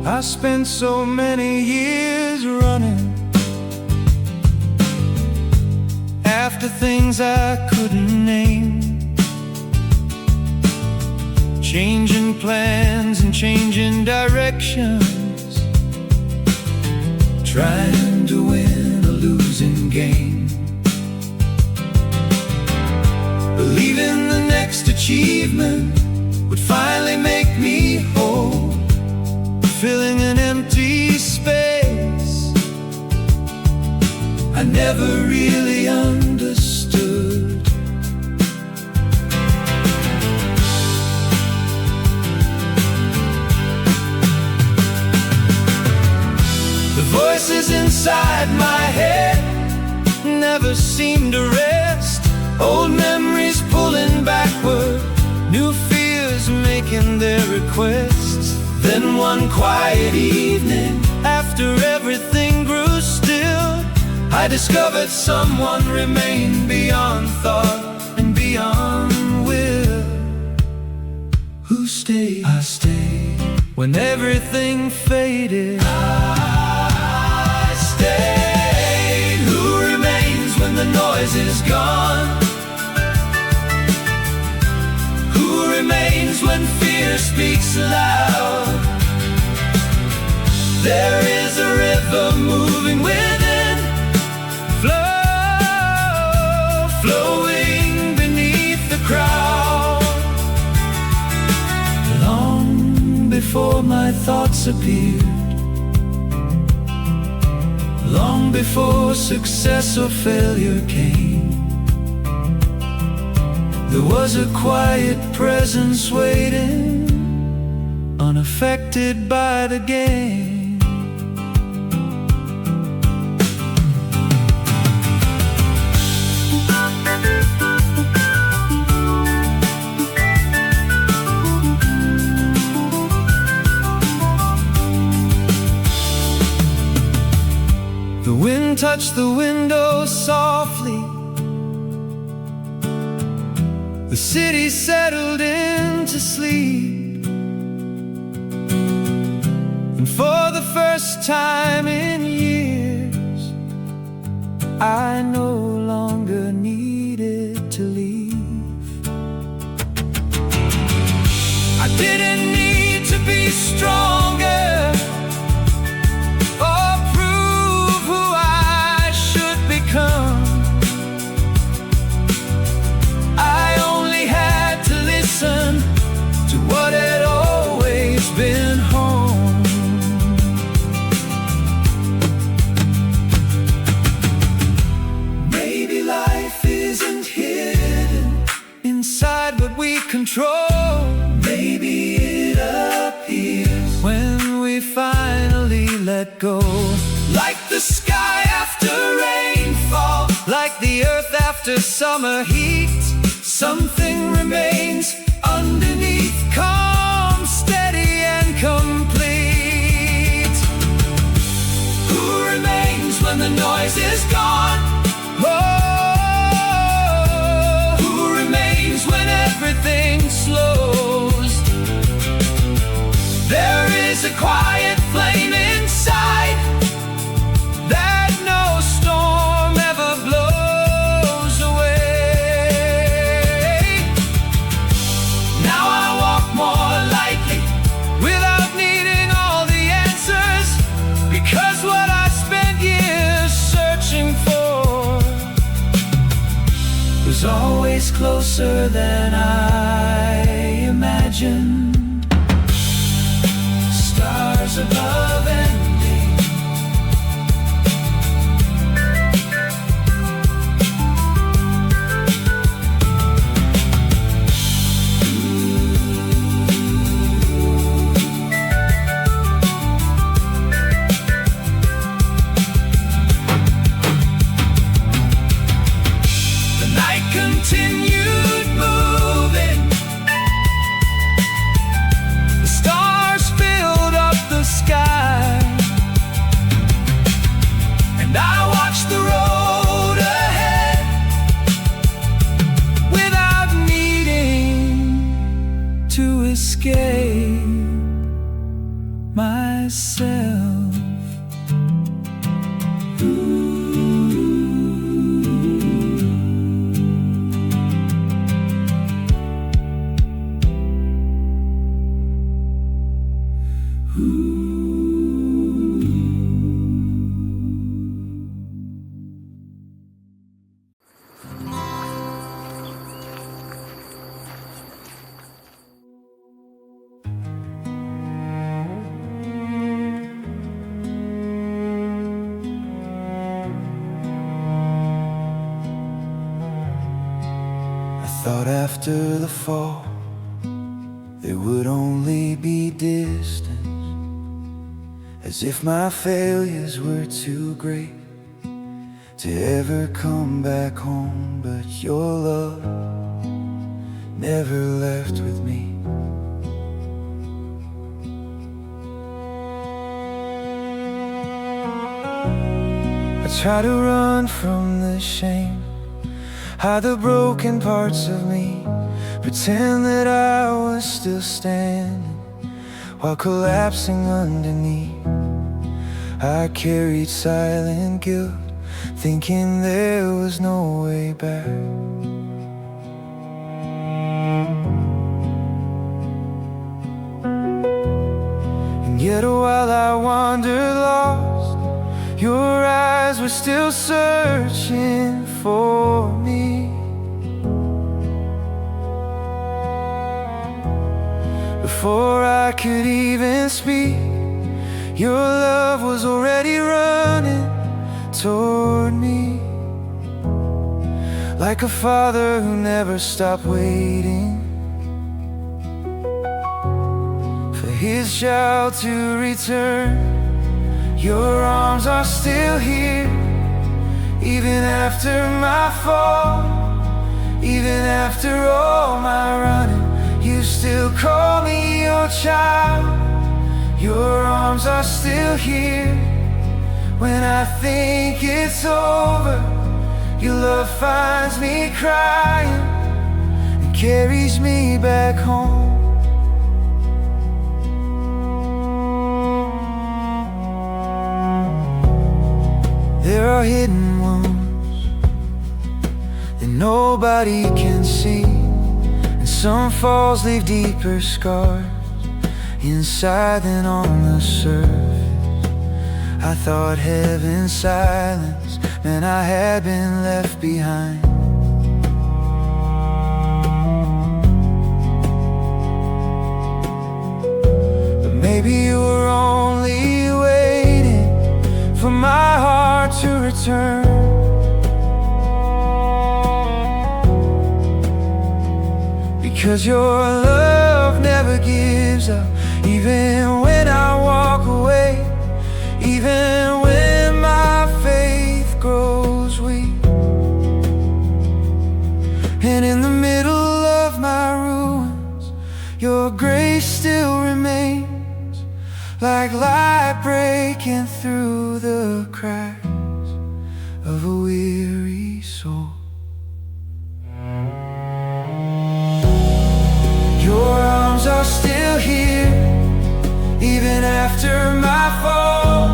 I spent so many years running after things I couldn't name, changing plans and changing directions, trying to win a losing game, believing the next achievement would finally make me whole, filling an empty space I never really understood. The voices inside my head never seem to rest, old memories pulling backward, new fears making their requests. Then one quiet evening, after everything grew still, I discovered someone remained beyond thought and beyond will. Who stayed? I stayed. When everything faded, I stayed. Who remains when the noise is gone? Who remains when fear speaks loud? There is a river moving within, flowing beneath the crowd. Long before my thoughts appeared, long before success or failure came, there was a quiet presence waiting, unaffected by the game. The wind touched the window softly, the city settled into sleep, and for the first time in years, I no longer needed to leave. I didn't need to be stronger or prove who I should become. I only had to listen to what had always been home. Maybe life isn't hidden inside what we control. Maybe it appears when we finally let go. Like the sky after rainfall, like the earth after summer heat, something remains underneath, calm, steady and complete. Who remains when the noise is gone? Oh, who remains when everything slows? There is a quiet flame inside that no storm ever blows away. Now I walk more lightly without needing all the answers, because what I spent years searching for was always closer than I imagined. Stars above ending, the night continued moving, the stars filled up the sky, and I watched the road ahead without needing to escape. myself. Thought after the fall there would only be distance, as if my failures were too great to ever come back home. But your love never left with me. I try to run from the shame, hide the broken parts of me, pretend that I was still standing while collapsing underneath. I carried silent guilt, thinking there was no way back. And yet while I wandered lost, your eyes were still searching for me. Before I could even speak, your love was already running toward me, like a father who never stopped waiting for his child to return. Your arms are still here, even after my fall, even after all my running. You still call me your child. Your arms are still here. When I think it's over, your love finds me crying and carries me back home. There are hidden wounds that nobody can see, and some falls leave deeper scars inside than on the surface. I thought heaven's silence meant I had been left behind. But maybe you were only waiting for my heart to return. Because your love never gives up, even when I walk away, even when my faith grows weak. And in the middle of my ruins, your grace still remains, like light breaking through the cracks of a weary soul. Your arms are still here, even after my fall,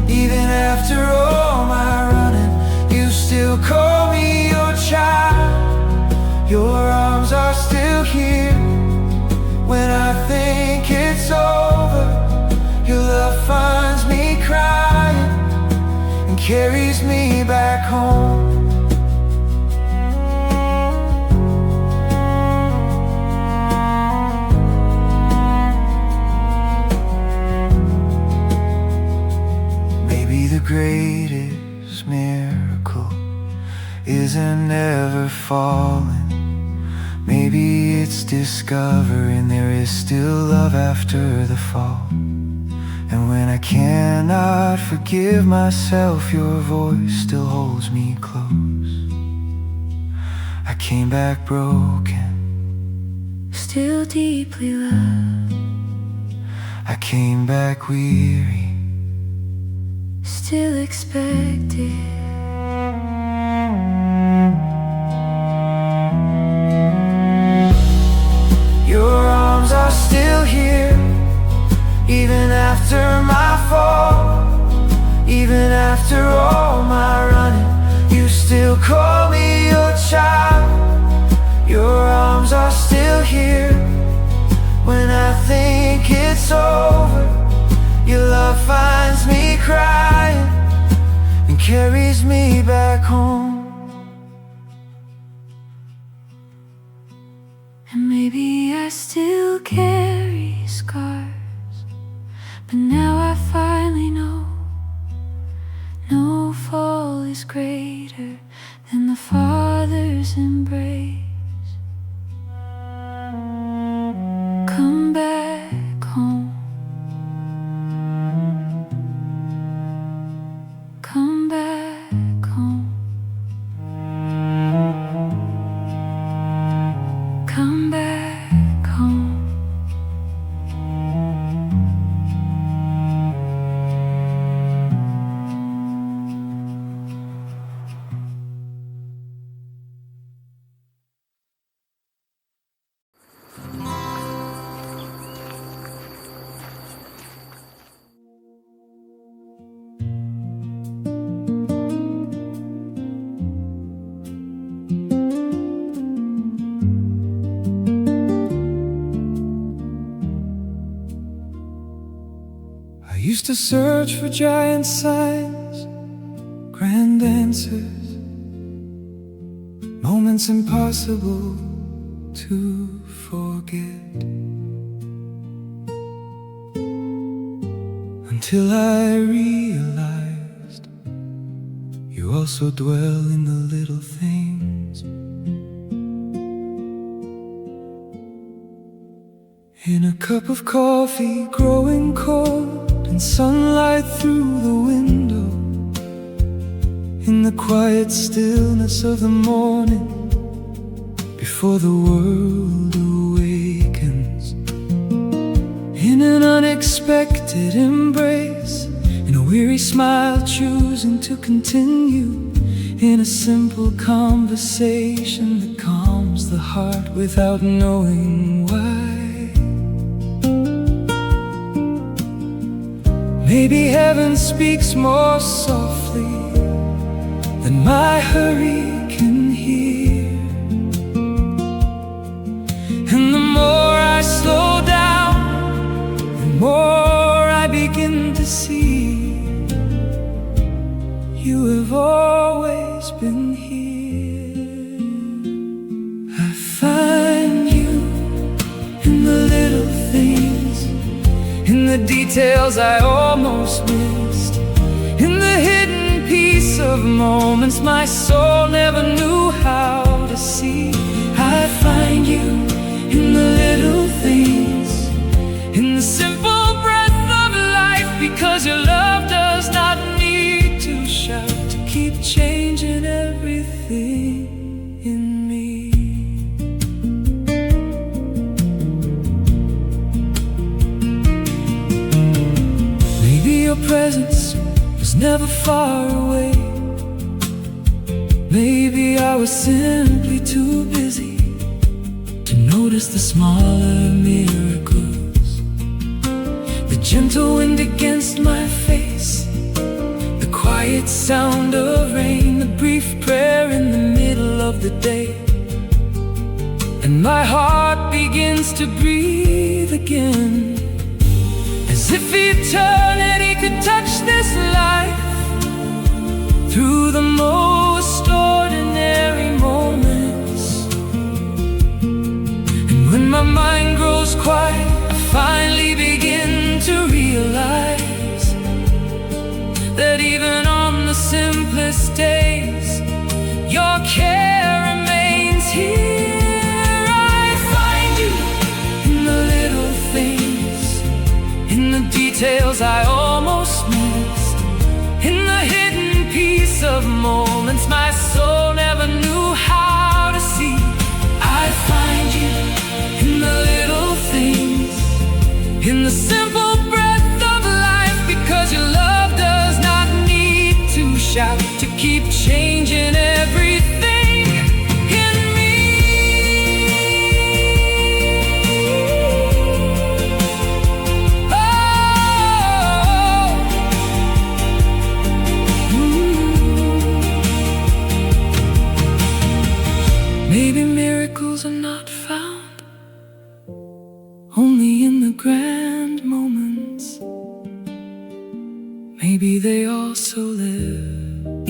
even after all my running. You still call me your child. Your arms are still here. When I think it's over, your love finds me crying and carries me back home. The greatest miracle isn't ever falling. Maybe it's discovering there is still love after the fall. And when I cannot forgive myself, your voice still holds me close. I came back broken, still deeply loved. I came back weary, still expected. Your arms are still here, even after my fall, even after all my running, you still call me your child. Your arms are still here when I think it's over. Your love finds me crying and carries me back home. And maybe I still carry scars, but now I finally know no fall is greater than the Father's embrace. Come back home. Come back home. Come back home. I used to search for giant signs, grand answers, moments impossible to forget, until I realized you also dwell in the little things. In a cup of coffee growing cold, and sunlight through the window, in the quiet stillness of the morning, before the world awakens, in an unexpected embrace, in a weary smile choosing to continue, in a simple conversation that calms the heart without knowing why. Maybe heaven speaks more softly than my hurry can hear, and the more I slow down, the more I begin to see you have always been here. I find you in the little things, in the details I almost missed, in the hidden piece of moments my soul never knew how to see. I find you in the little things, in the simple breath of life, because your love does not need to shout to keep changing everything in me. Your presence was never far away. Maybe I was simply too busy to notice the smaller miracles, the gentle wind against my face, the quiet sound of rain, the brief prayer in the middle of the day, and my heart begins to breathe again, as if eternity could touch this life through the most ordinary moments. And when my mind grows quiet, I finally begin to realize that even on the simplest days, your care remains here. I find you in the little things, in the details I almost missed, in the hidden piece of moments my soul never knew how to see. I find you in the little things, in the simple breath of life, because your love does not need to shout to keep changing everything in me. Oh, grand moments, maybe they also live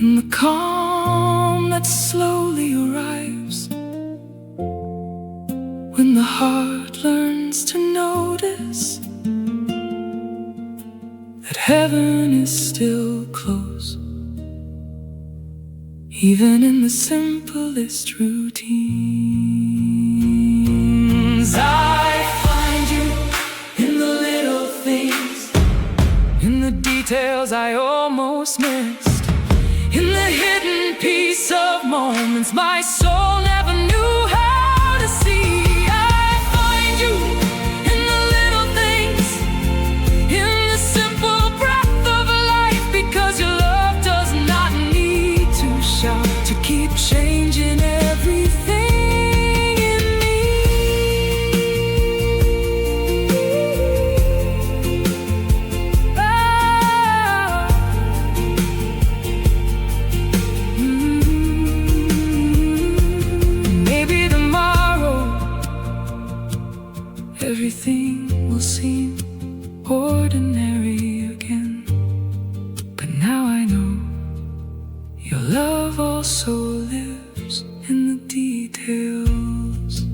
in the calm that slowly arrives when the heart learns to notice that heaven is still close, even in the simplest routines. I find you in the little things, in the details I almost missed, in the hidden peace of moments my soul never knew how to see. I find you in the little things, in the simple breath of life, because your love does not need to shout to keep changing everything in me. Maybe tomorrow everything will seem ordinary again, but now I know your love also lives in the details.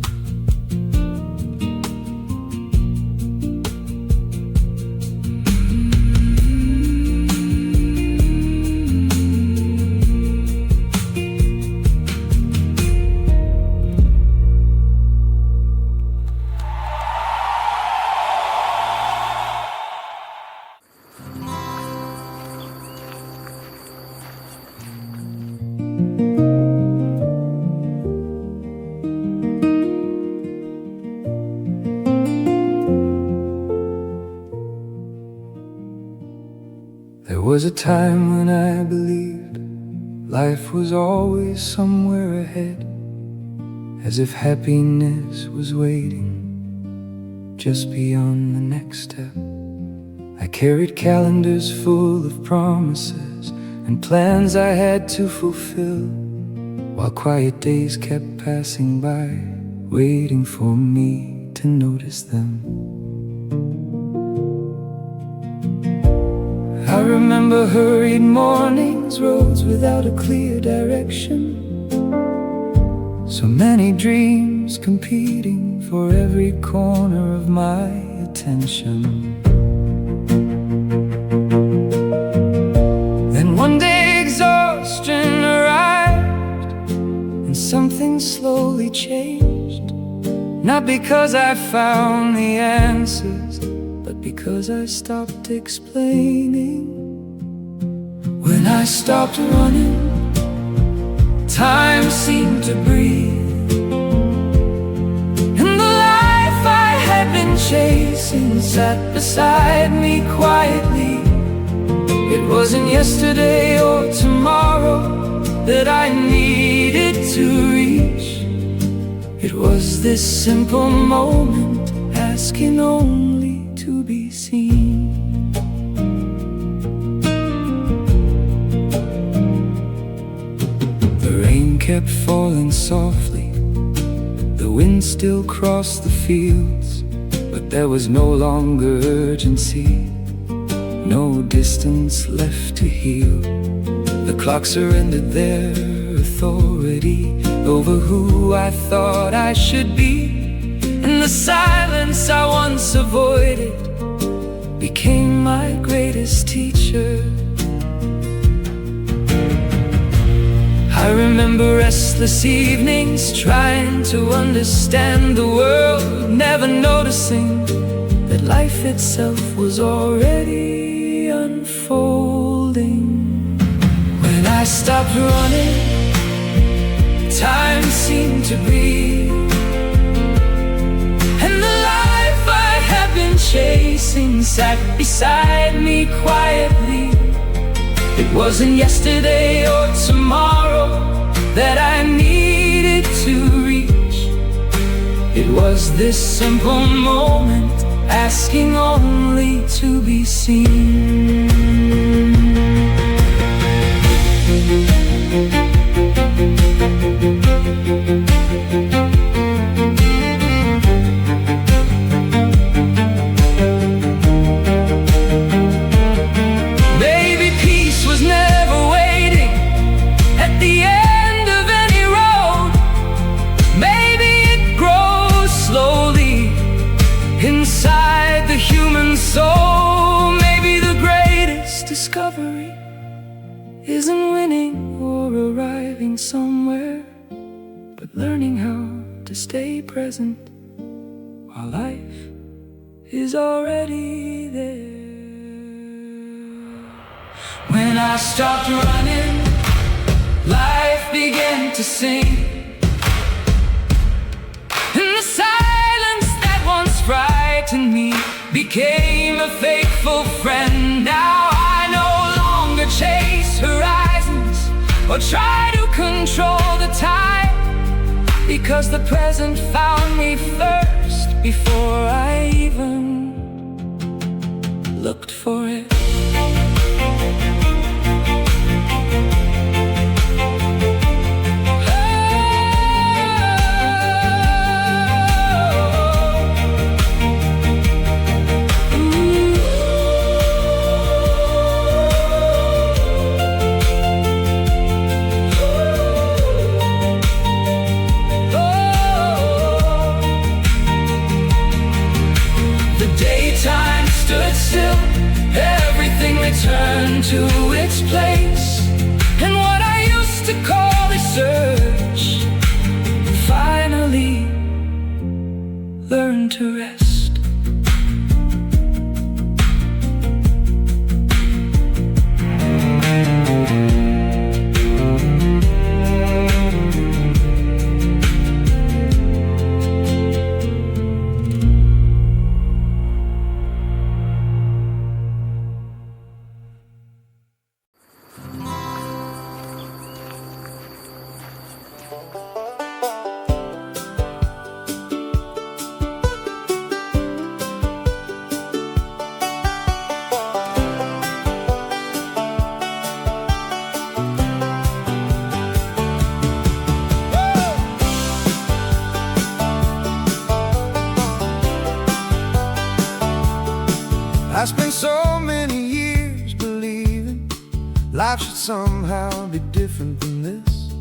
There was a time when I believed life was always somewhere ahead, as if happiness was waiting just beyond the next step. I carried calendars full of promises and plans I had to fulfill, while quiet days kept passing by, waiting for me to notice them. I remember hurried mornings, roads without a clear direction, so many dreams competing for every corner of my attention. Then one day exhaustion arrived, and something slowly changed, not because I found the answers, but because I stopped explaining. When I stopped running, time seemed to breathe, and the life I had been chasing sat beside me quietly. It wasn't yesterday or tomorrow that I needed to reach. It was this simple moment, asking only to be seen. The rain kept falling softly, the wind still crossed the fields, but there was no longer urgency, no distance left to heal. The clock surrendered their authority over who I thought I should be, and the silence I once avoided became my greatest teacher. I remember restless evenings, trying to understand the world, never noticing that life itself was already unfolding. When I stopped running, time seemed to breathe, and the life I had been chasing sat beside me quietly. It wasn't yesterday or tomorrow that I needed to reach. It was this simple moment, asking only to be seen. isn't winning or arriving somewhere, but learning how to stay present while life is already there. When I stopped running, life began to sing, and the silence that once frightened me became a faithful friend. Now I no longer chase horizons or try to control the tide, because the present found me first before I even looked for it. Everything returned to its place, and what I used to call a search finally learned to rest. I spent so many years believing life should somehow be different than this,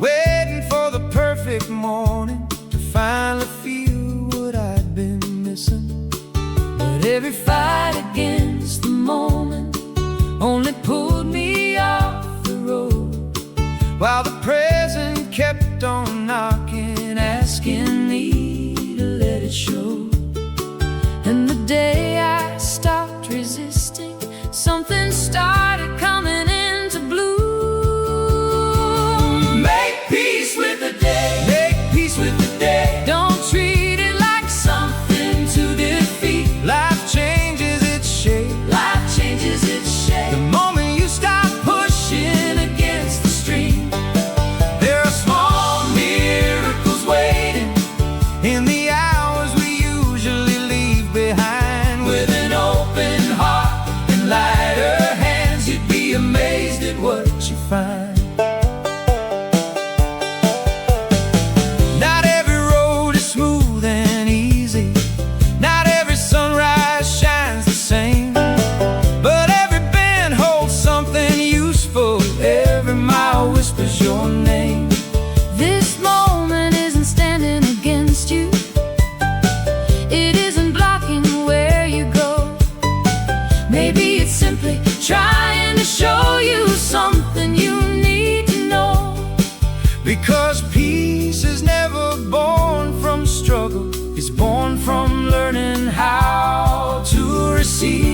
waiting for the perfect morning to finally feel what I'd been missing. But every fight against the moment only pulled me off the road, while the present kept on knocking, asking me to let it show. And the day I stopped resisting, something started coming into bloom. Make peace with the day. Make peace with the day. Don't treat it like something to defeat. Life changes its shape. Life changes its shape. The moment you stop pushing against the stream, there are small miracles waiting in the hours we usually leave behind. With an open heart and lighter hands, you'd be amazed at what you find. Not every road is smooth and easy, not every sunrise shines the same, but every bend holds something useful, every mile whispers your name. This moment isn't standing against you, it isn't blocking where you go. Maybe it's simply trying to show you something you need to know. Because peace is never born from struggle, it's born from learning how to receive.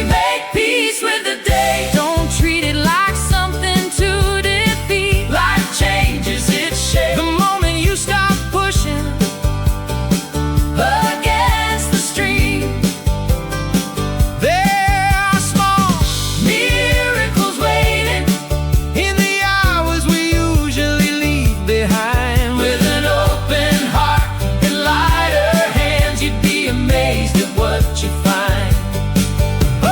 Make peace with the day. Don't treat it like something to defeat. Life changes its shape the moment you stop pushing against the stream. There are small miracles waiting in the hours we usually leave behind. With an open heart and lighter hands, you'd be amazed at what you find. Oh!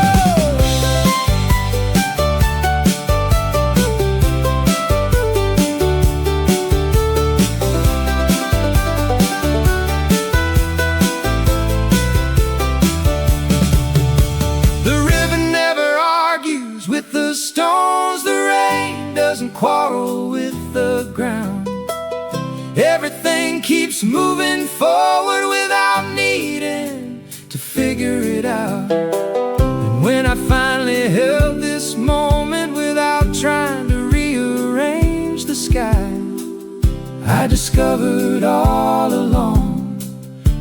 The river never argues with the stones, the rain doesn't quarrel with the ground. Everything keeps moving forward without needing to figure it out. And when I finally held discovered all along,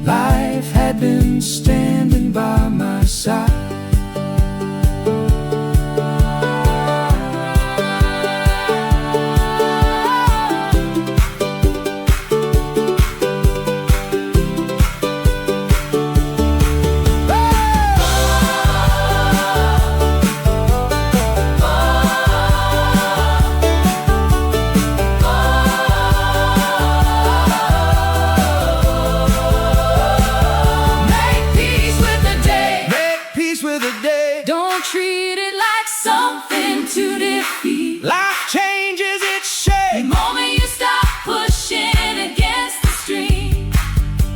life had been standing by my side. Don't treat it like something to defeat. Life changes its shape The moment you stop pushing against the stream,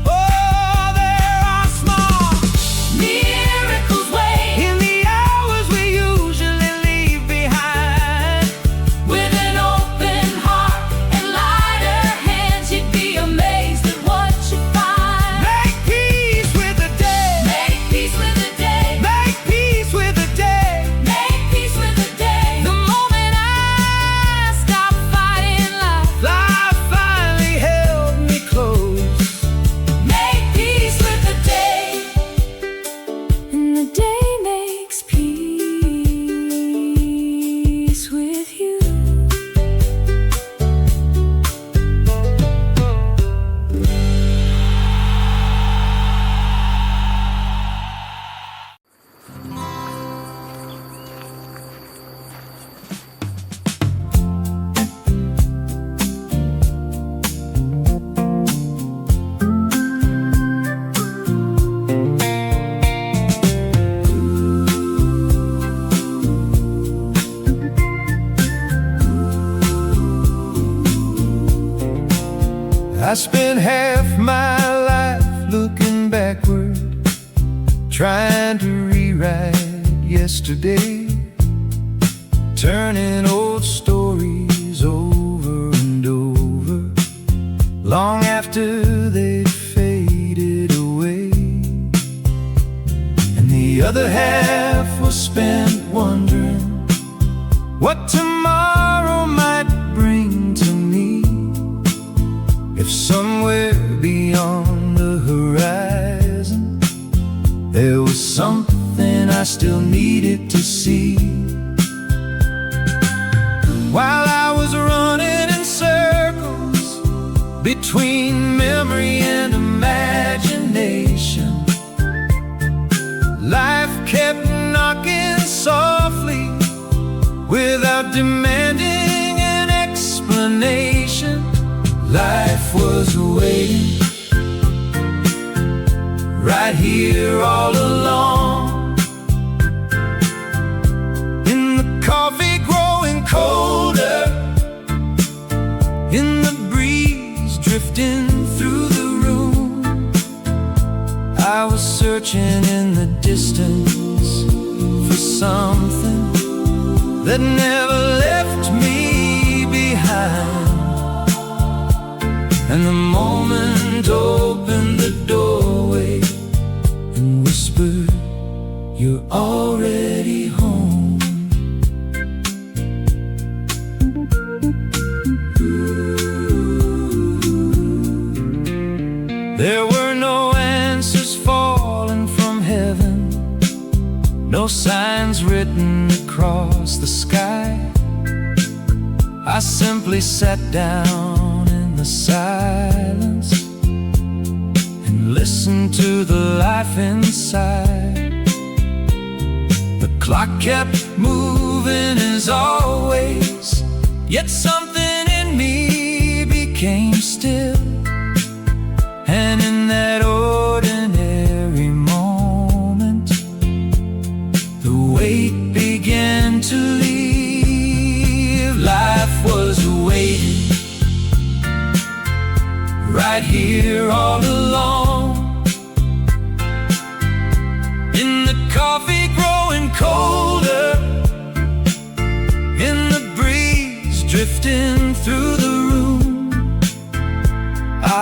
oh, there are small miracles wait. in the hours we usually leave behind. With an open heart and lighter hands, you'd be amazed at what you find. Make peace with the day. Make peace with the day. Make peace with the day. Make peace with the day. The moment I stop fighting life, Life finally held me close. make peace with the day. And the day makes peace with you. I spent half my life looking backward, trying to rewrite yesterday, turning old stories over and over, long after they faded away. And the other half was spent wondering what tomorrow might bring to me. If somewhere beyond the horizon there was something I still needed to see. While I was running in circles between memory and imagination, life kept knocking softly without demanding an explanation. Life was waiting right here all along, in the coffee growing colder, in the breeze drifting through the room. I was searching in the distance for something that never left me behind. And the moment opened the doorway and whispered, "You're already home." There were no answers falling from heaven, no signs written across the sky. I simply sat down in the silence and listened to the life inside. The clock kept moving as always, yet something in me became still. And in that ordinary moment, the weight began to leave. Life was waiting right here all along, in the coffee growing colder, in the breeze drifting through the room.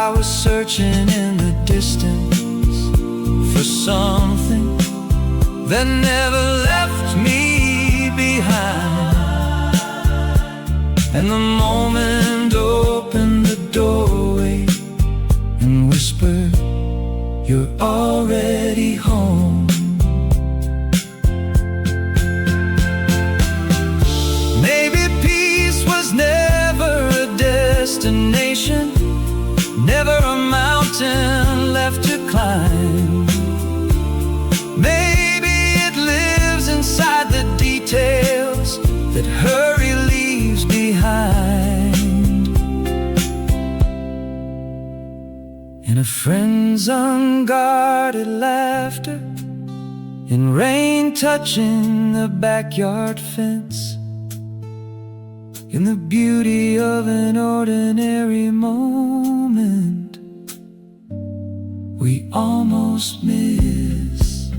I was searching in the distance for something that never left me behind. And the moment opened the doorway whisper, you're already home. Maybe peace was never a destination, never a mountain left to climb. Maybe it lives inside the details that hurry leaves behind. In a friend's unguarded laughter, in rain touching the backyard fence, in the beauty of an ordinary moment we almost miss.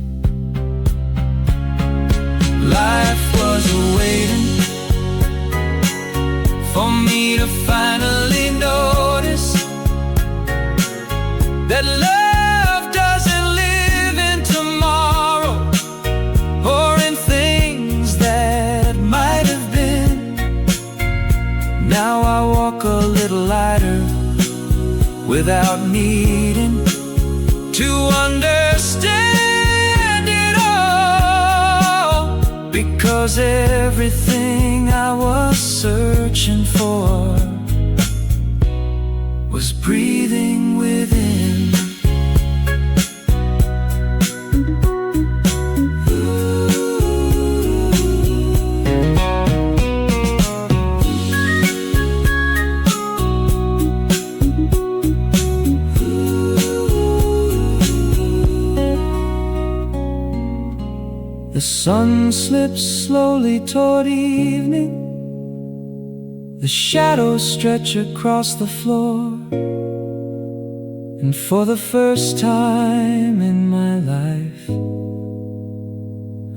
Life was waiting for me to finally notice that love doesn't live in tomorrow or in things that might have been. Now I walk a little lighter without needing to understand it all, because everything I was searching for was breathing within. The sun slips slowly toward evening, the shadows stretch across the floor, and for the first time in my life,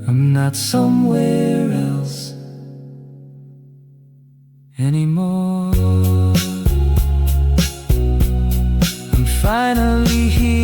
I'm not somewhere else anymore. I'm finally here.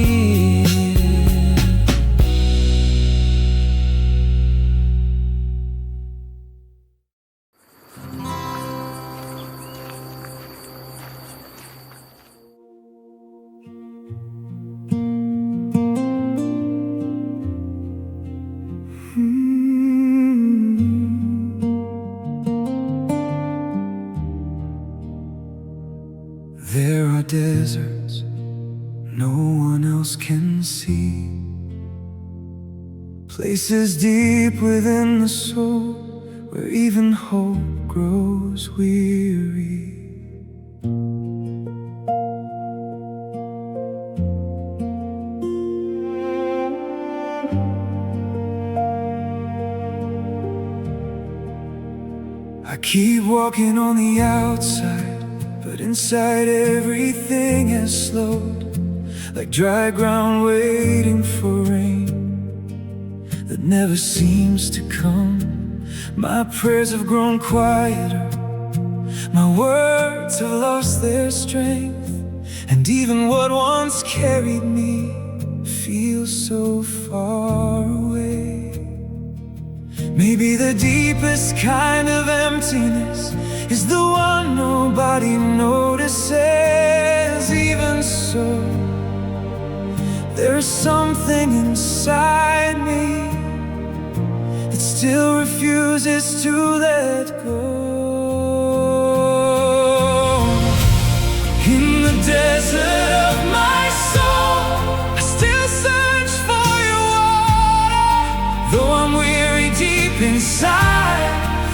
There are deserts no one else can see, places deep within the soul where even hope grows weary. I keep walking on the outside, but inside everything has slowed, like dry ground waiting for rain that never seems to come. My prayers have grown quieter, my words have lost their strength, and even what once carried me feels so far away. Maybe the deepest kind of emptiness is the one nobody notices. Even so, there's something inside me that still refuses to let go. In the desert of my soul, I still search for your water. Though I'm weary deep inside,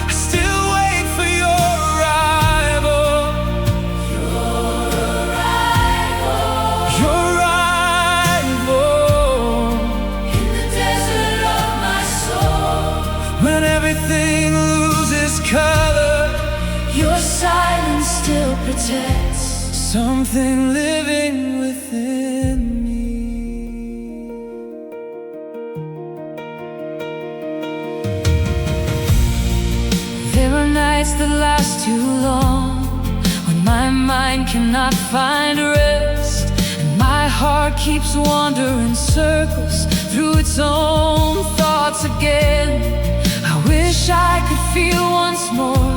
I still wait for your arrival. Your arrival. Your arrival. In the desert of my soul, when everything loses color, your silence still protects something living within me. There are nights that last too long, when my mind cannot find rest, and my heart keeps wandering circles through its own thoughts again. I wish I could feel once more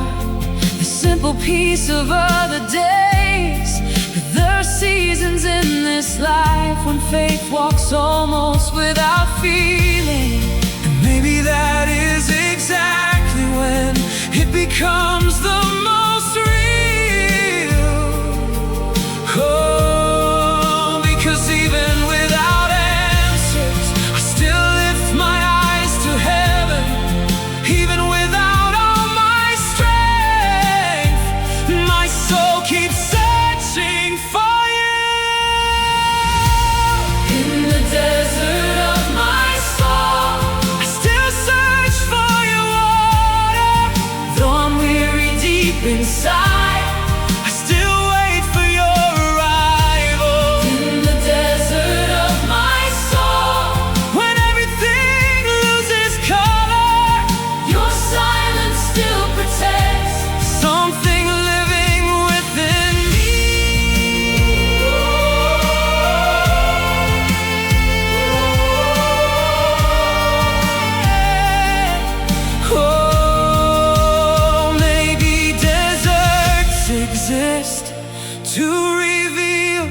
the simple peace of other days, but there's seasons in this life when faith walks almost without feeling. And maybe that is exactly when it becomes the most real. Oh, because even without answers, I still lift my eyes to heaven. Even without all my strength, my soul keeps searching for you. In the desert of my soul, I still search for your water. though I'm weary deep inside, I still wait for your arrival. in the desert of my soul, When everything loses color, your silence still protects something living within me. Oh, maybe deserts exist to reveal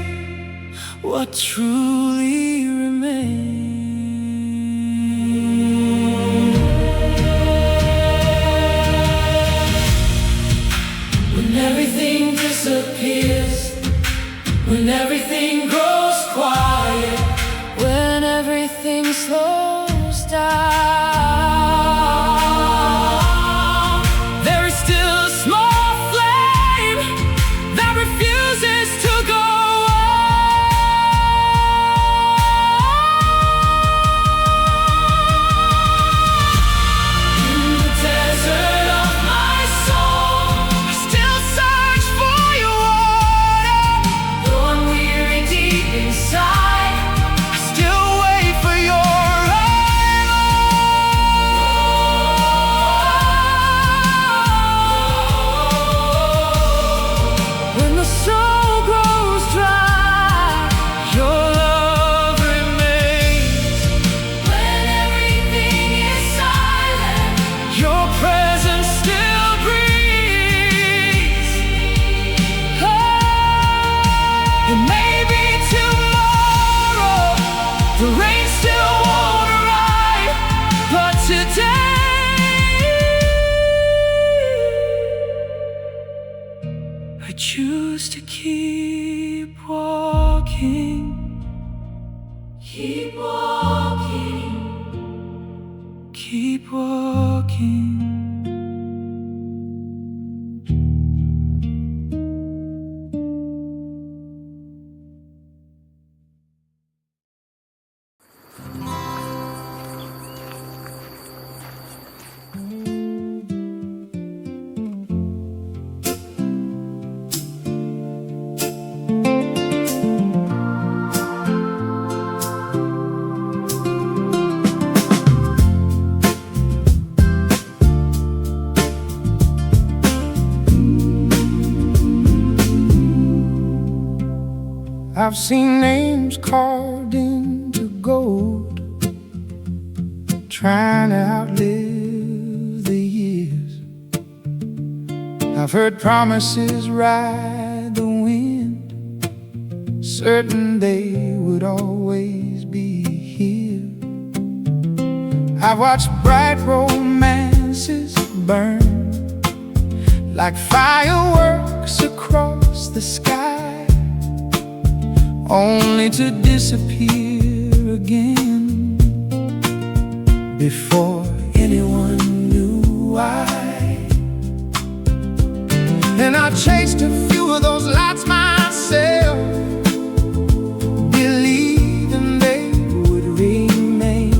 what truly remains. when everything disappears, when everything grows quiet, when everything slows down. There is still a small flame that refuses to go In the desert of my soul, I still search for your water. though I'm weary deep inside, I still wait for your arrival. When the soul grows dry, your love remains. when everything is silent, Your presence still breathes. Oh, and maybe tomorrow the rain still won't arrive, but today I choose to keep walking. keep walking. Keep walking. I've seen names carved into gold, trying to outlive the years. I've heard promises ride the wind, certain they would always be here. I've watched bright romances burn like fireworks across the sky, only to disappear again before anyone knew why. And I chased a few of those lights myself, believing they would remain,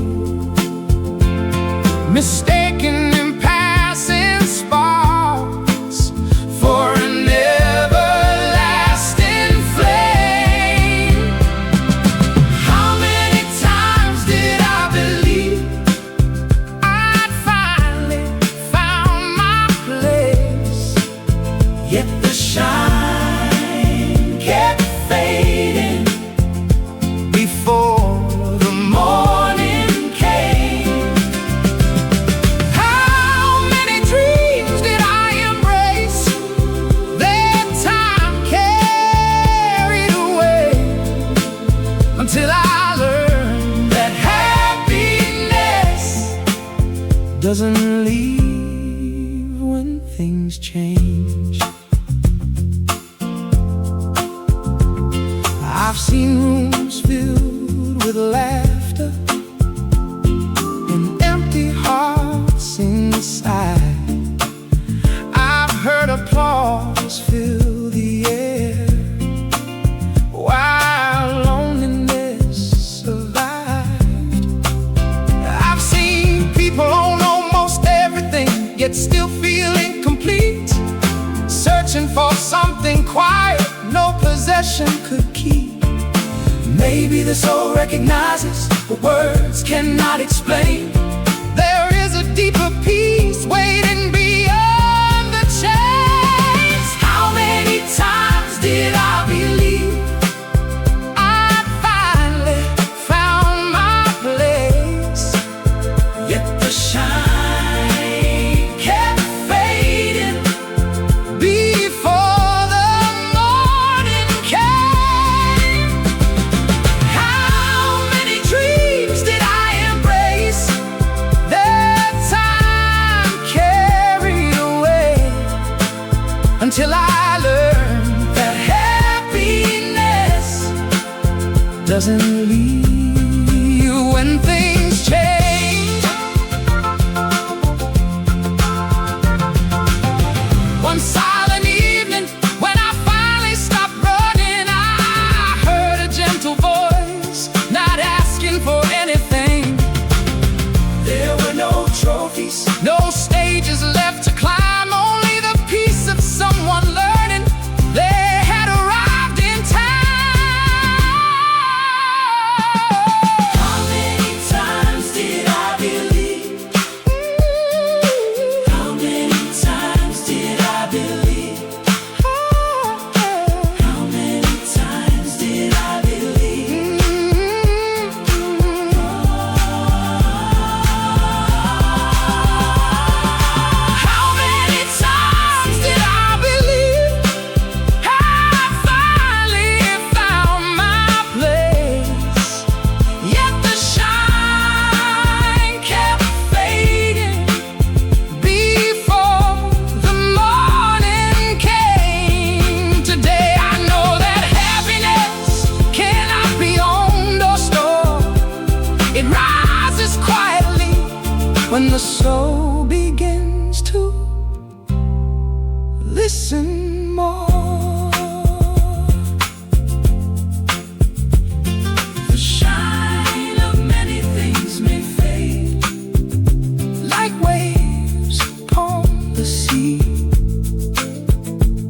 mistaken in passing sparks for an everlasting flame. How many times did I believe I'd finally found my place? Yet the shine until I learn that happiness doesn't leave when things change. I've seen rooms filled with laughter and empty hearts inside. I've heard applause fill the air while loneliness survived. I've seen people own almost everything, yet still feel incomplete, searching for something quiet no possession could keep. Maybe the soul recognizes what words cannot explain. There is a deeper peace waiting beyond the chains. How many times did I believe I'd finally found my place? Yet the shine kept fading before the morning came. How many dreams did I embrace that time carried away, until I learned that happiness doesn't leave when things change. One silent evening, when I finally stopped running, I heard a gentle voice, not asking for anything. There were no trophies, no stages left to climb, only the peace of someone learning they had arrived in time. How many times did I believe? How many times did I believe? How many times did I believe? How many times did I believe I finally found my place? Yet the shine kept fading before the morning came. Today I know that happiness cannot be owned or stored. It rises quietly when the soul begins to listen more. The shine of many things may fade, like waves upon the sea,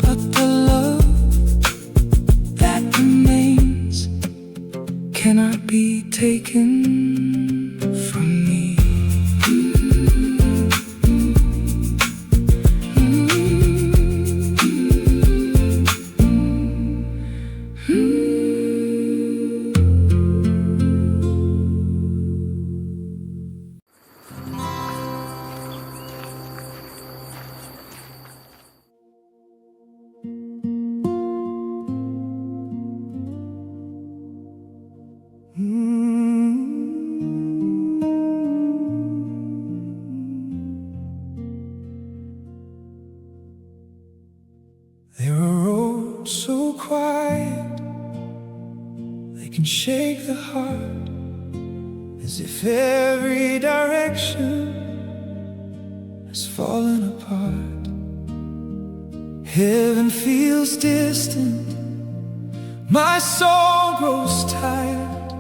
but the love that remains cannot be taken from me. There are roads so quiet, they can shake the heart, as if every direction has fallen apart. Heaven feels distant, my soul grows tired,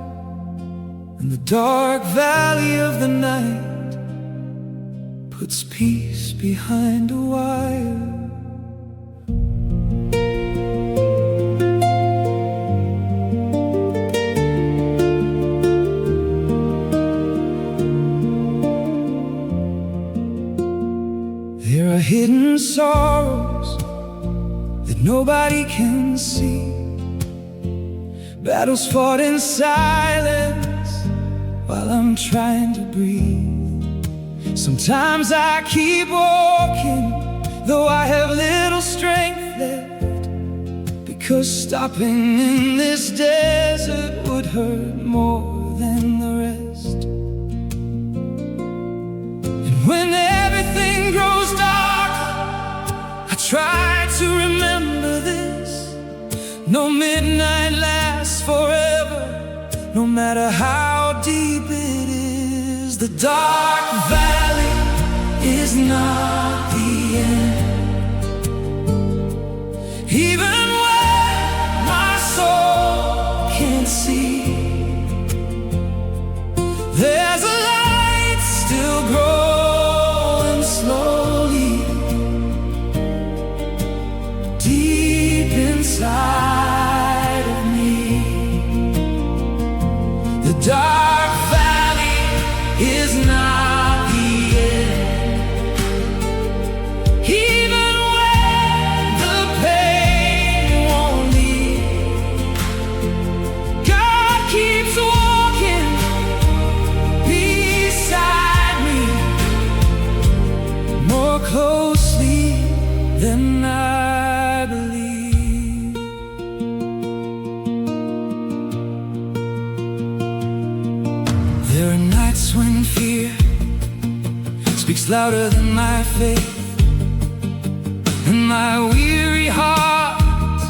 and the dark valley of the night puts peace behind a wire. There are hidden sorrows that nobody can see, battles fought in silence while I'm trying to breathe. Sometimes I keep walking, though I have little strength left, 'cause stopping in this desert would hurt more than the rest. And when everything grows dark, I try to remember this: no midnight lasts forever, no matter how deep it is. The dark valley is not the end. Even when my soul can't see, there's a light still growing slowly deep inside of me. The dark valley is not the end. Even when the pain won't leave, God keeps walking beside me more closely than I believe. There are nights when fear speaks louder than my faith, and my weary heart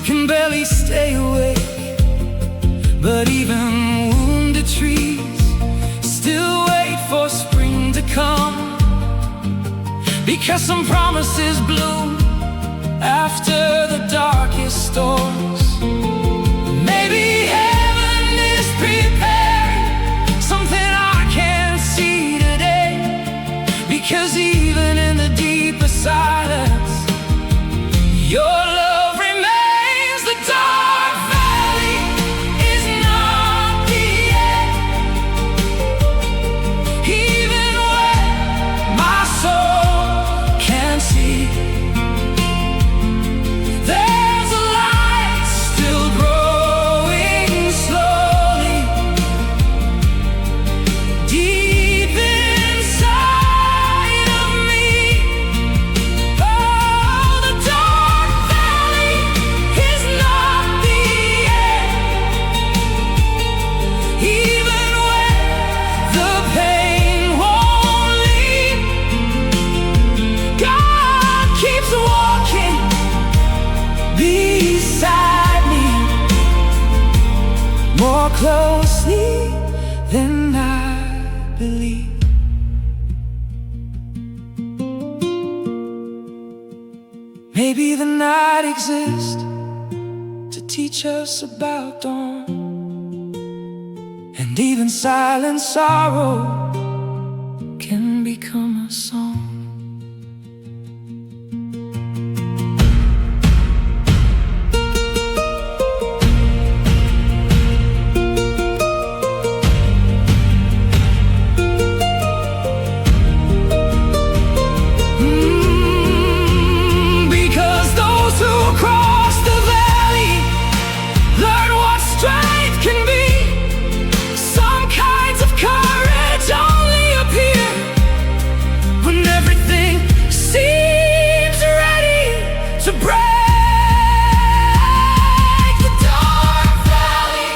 can barely stay awake. But even wounded trees still wait for spring to come, because some promises bloom after the darkest storms. Maybe heaven is preparing something I can't see today, because even in the deepest silence, your love remains. The dark valley is not the end. Even when my soul can't see, there's a light still growing slowly deep inside of me. Oh, the dark valley is not the end. Even when the pain won't leave, God keeps walking beside me more closely than I believe. Maybe the night exists to teach us about dawn, and even silent sorrow can become a song. Because those who cross the valley learn what strength can be. Some kinds of courage only appear when everything seems ready to break. The dark valley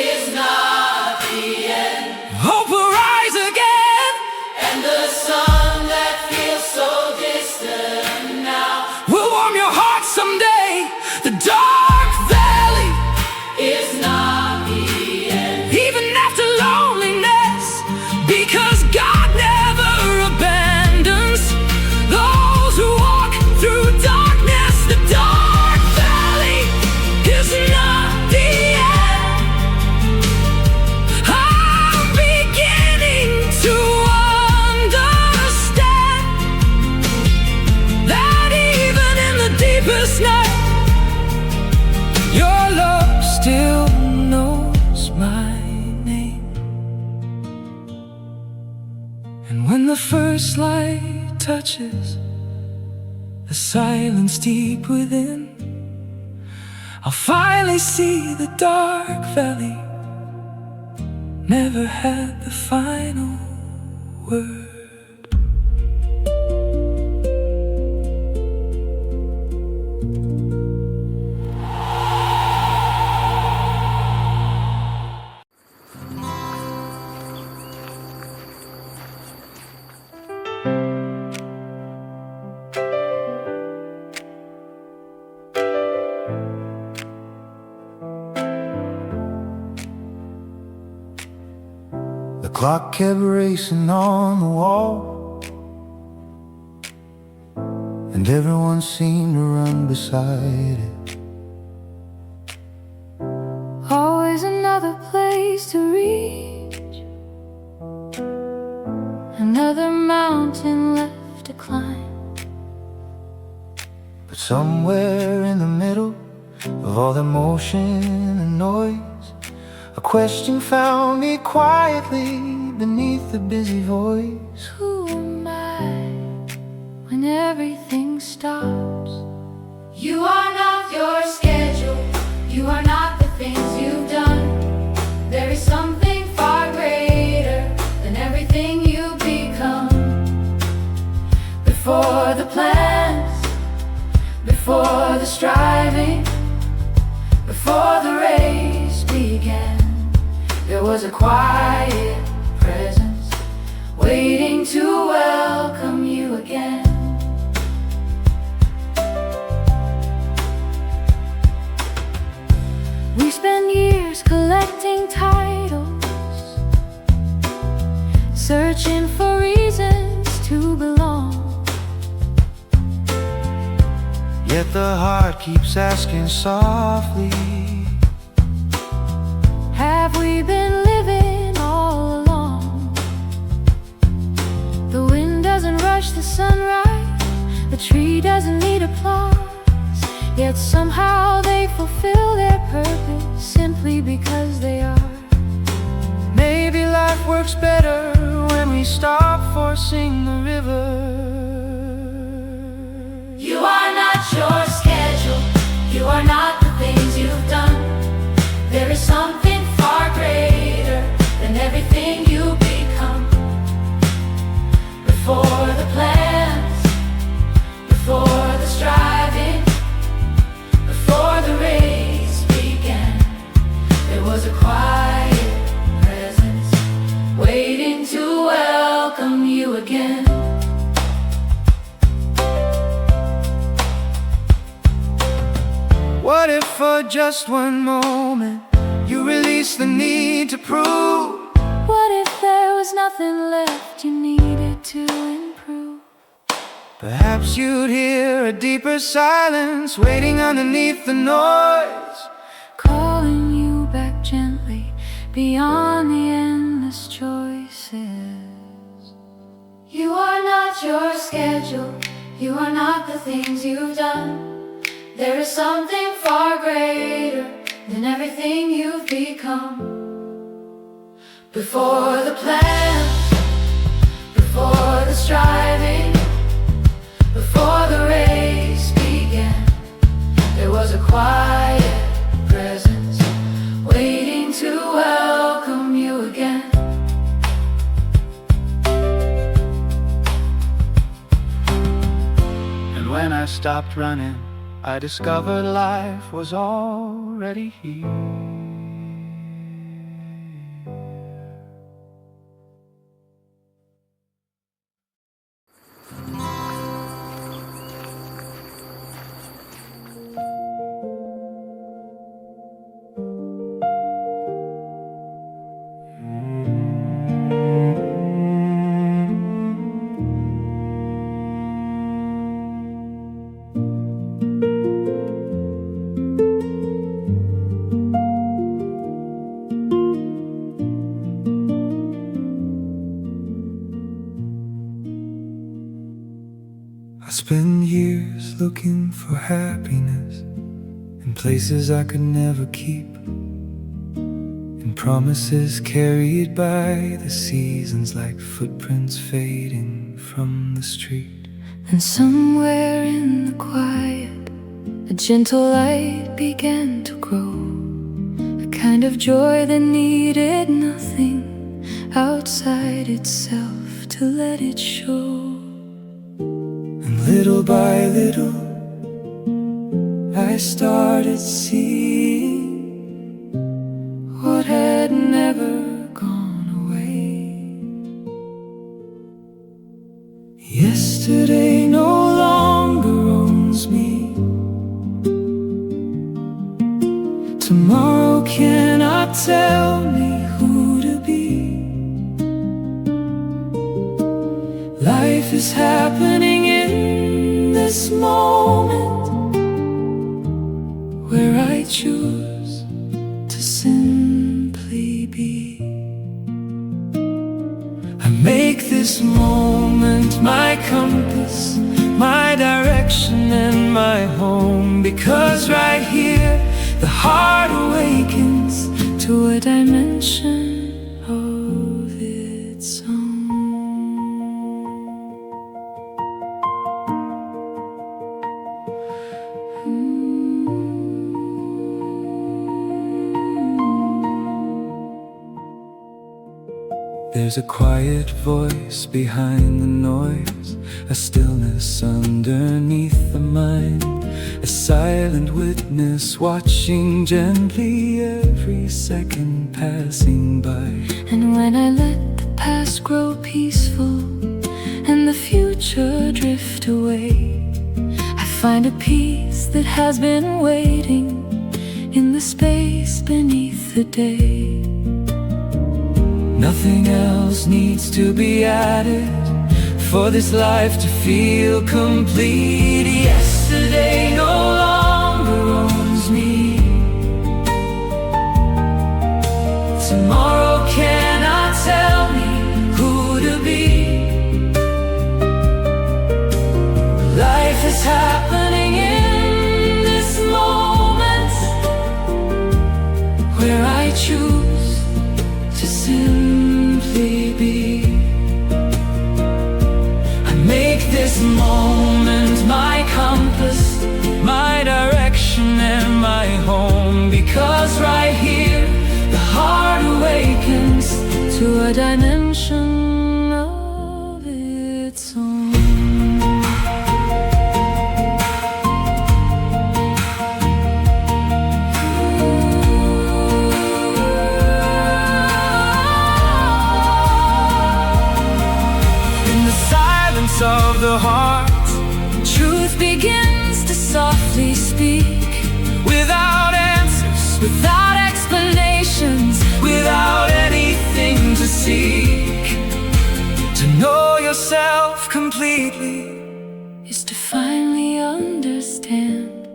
is not the end. Hope will rise again, and the sun that feels so distant now will warm your heart someday. The dark valley is not the end. Even after loneliness, because God never abandons those who walk through darkness. The dark valley is not the end. I'm beginning to understand that even in the deepest night, your love still knows my name. And when the first light touches the silence deep within, I'll finally see the dark valley never had the final word. clock kept racing on the wall, and everyone seemed to run beside it. Always another place to reach, another mountain left to climb. But somewhere in the middle of all the motion and noise, a question found me quietly beneath the busy voice. Who am I when everything stops? You are not your schedule, you are not the things you've done. There is something far greater than everything you become. Before the plans, before the striving, before the race began, there was a quiet presence waiting to welcome you again. We spend years collecting titles, searching for reasons to belong. Yet the heart keeps asking softly, have we been living all along? The wind doesn't rush the sunrise, the tree doesn't need applause, yet somehow they fulfill their purpose simply because they are. maybe life works better when we stop forcing the river. You are not your schedule, you are not the things you've done. There is something far greater than everything you become. Before the plans, before the striving, before the race began, there was a quiet presence waiting to welcome you again. What if for just one moment you release the need to prove? What if there was nothing left you needed to improve? Perhaps you'd hear a deeper silence waiting underneath the noise, Calling you back gently beyond the endless choices. You are not your schedule, you are not the things you've done. There is something far greater than everything you've become. Before the plans, before the striving, before the race began, there was a quiet presence waiting to welcome you again. and when I stopped running, I discovered life was already here. I spent years looking for happiness in places I could never keep, in promises carried by the seasons like footprints fading from the street. And somewhere in the quiet, a gentle light began to grow, a kind of joy that needed nothing outside itself to let it show. And little by little, I started seeing what had never gone away. Yesterday no longer owns me. Tomorrow cannot tell me who to be. is happening in this moment, where I choose to simply be. I make this moment my compass, my direction and my home, because right here the heart awakens to a dimension of its own. There's a quiet voice behind the noise, a stillness underneath the mind, a silent witness watching gently every second passing by. And when I let the past grow peaceful and the future drift away, I find a peace that has been waiting in the space beneath the day. Nothing else needs to be added for this life to feel complete. Yesterday no longer owns me. Tomorrow cannot tell me who to be. Life is happening in this moment, where I choose to simply be. I make this moment my compass, my direction and my home, because right here the heart awakens to a dimension of its own. Of the heart, Truth begins to softly speak, without answers, without explanations, without anything to seek. To know yourself completely is to finally understand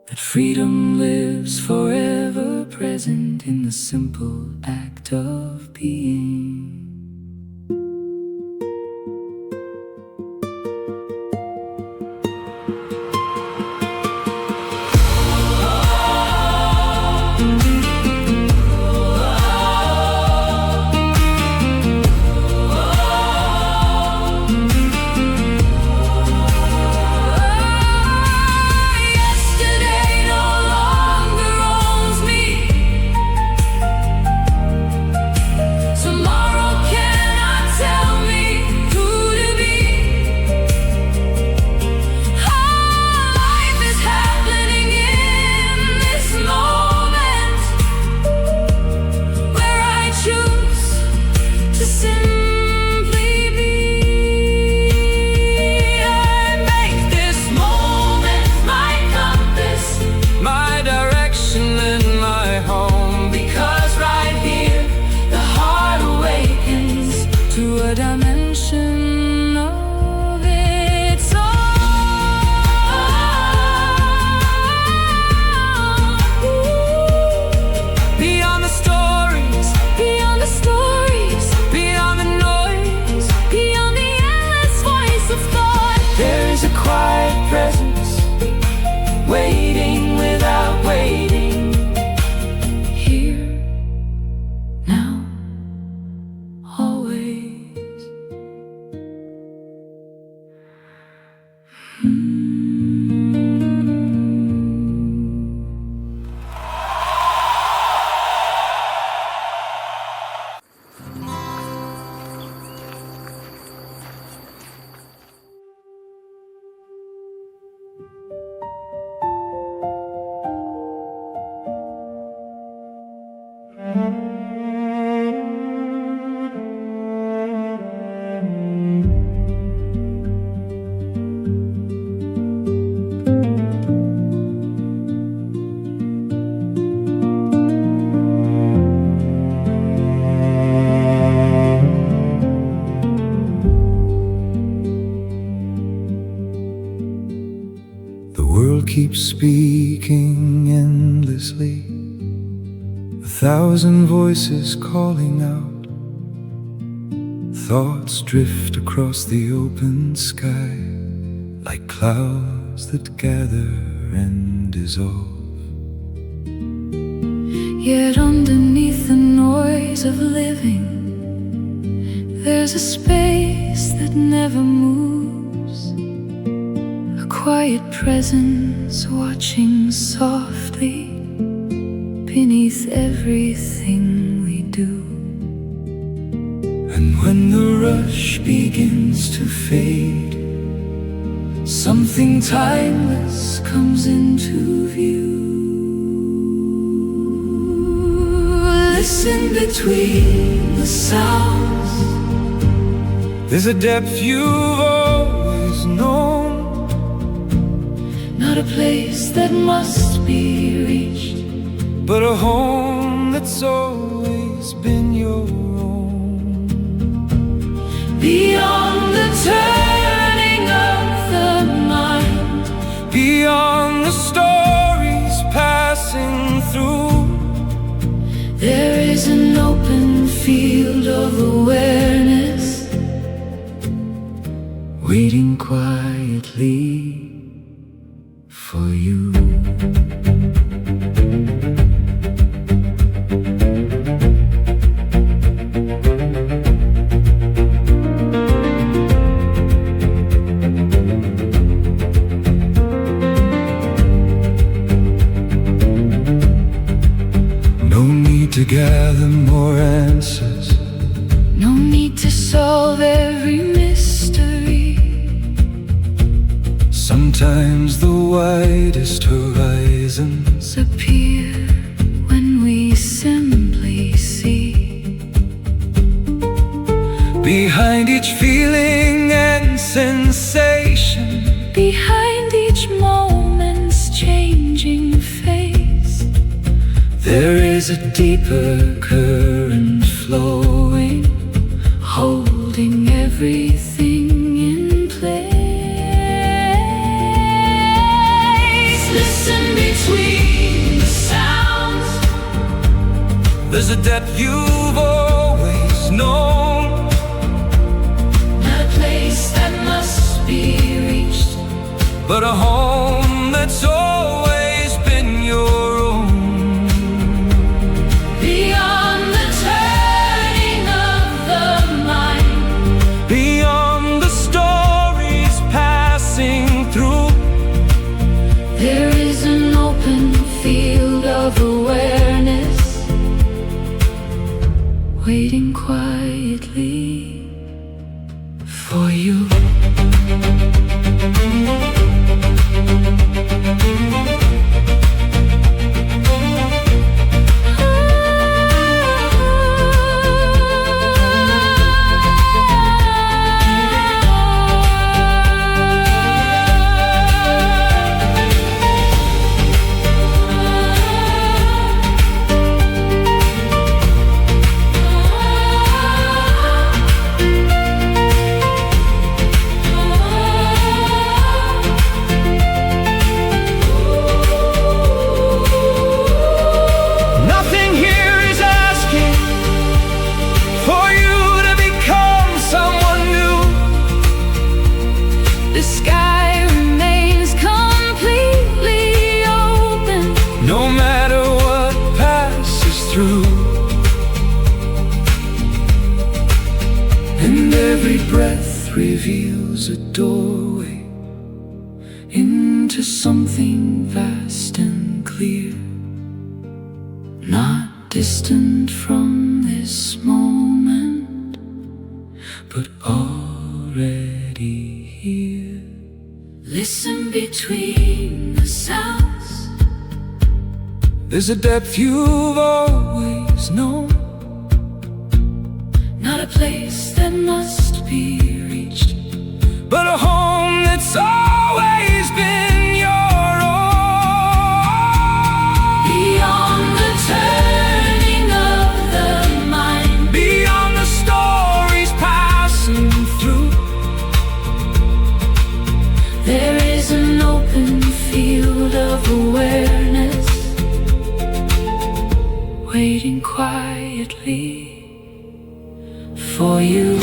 that freedom lives forever present in the simple act of being. Tomorrow keeps speaking endlessly, 1,000 voices calling out. Thoughts drift across the open sky like clouds that gather and dissolve. Yet underneath the noise of living, there's a space that never moves, a quiet presence watching softly beneath everything we do. And when the rush begins to fade, something timeless comes into view. Listen between the sounds. There's a depth you've always known, Not a place that must be reached, but a home that's always been your own. beyond the turning of the mind, Beyond the stories passing through, there is an open field of awareness, Waiting quietly for you. No need to gather more answers, no need to solve every mystery. sometimes the widest horizons Appear when we simply see. behind each feeling and sensation. Behind each moment's changing face, There is a deeper current flowing, holding everything in place. Listen between the sounds. there's a depth you've always known, Not a place that must be reached, but a home that's always been your own. beyond the turning of the mind, Beyond the stories passing through, there is an open field of awareness, waiting quietly for you. nothing here is asking for you to become someone new. The sky remains completely open, No matter what passes through, and every breath reveals a doorway into something vast and clear, not distant from this moment, but already here. listen between the sounds. There's a depth you've always known, Not a place that must be reached, but a home that's always been your own. beyond the turning of the mind, Beyond the stories passing through, there is an open field quietly for you.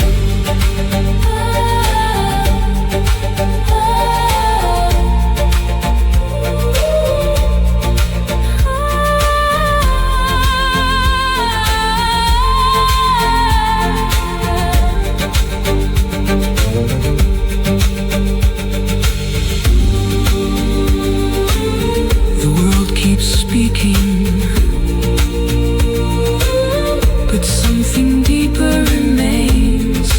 The world keeps speaking, but something deeper remains.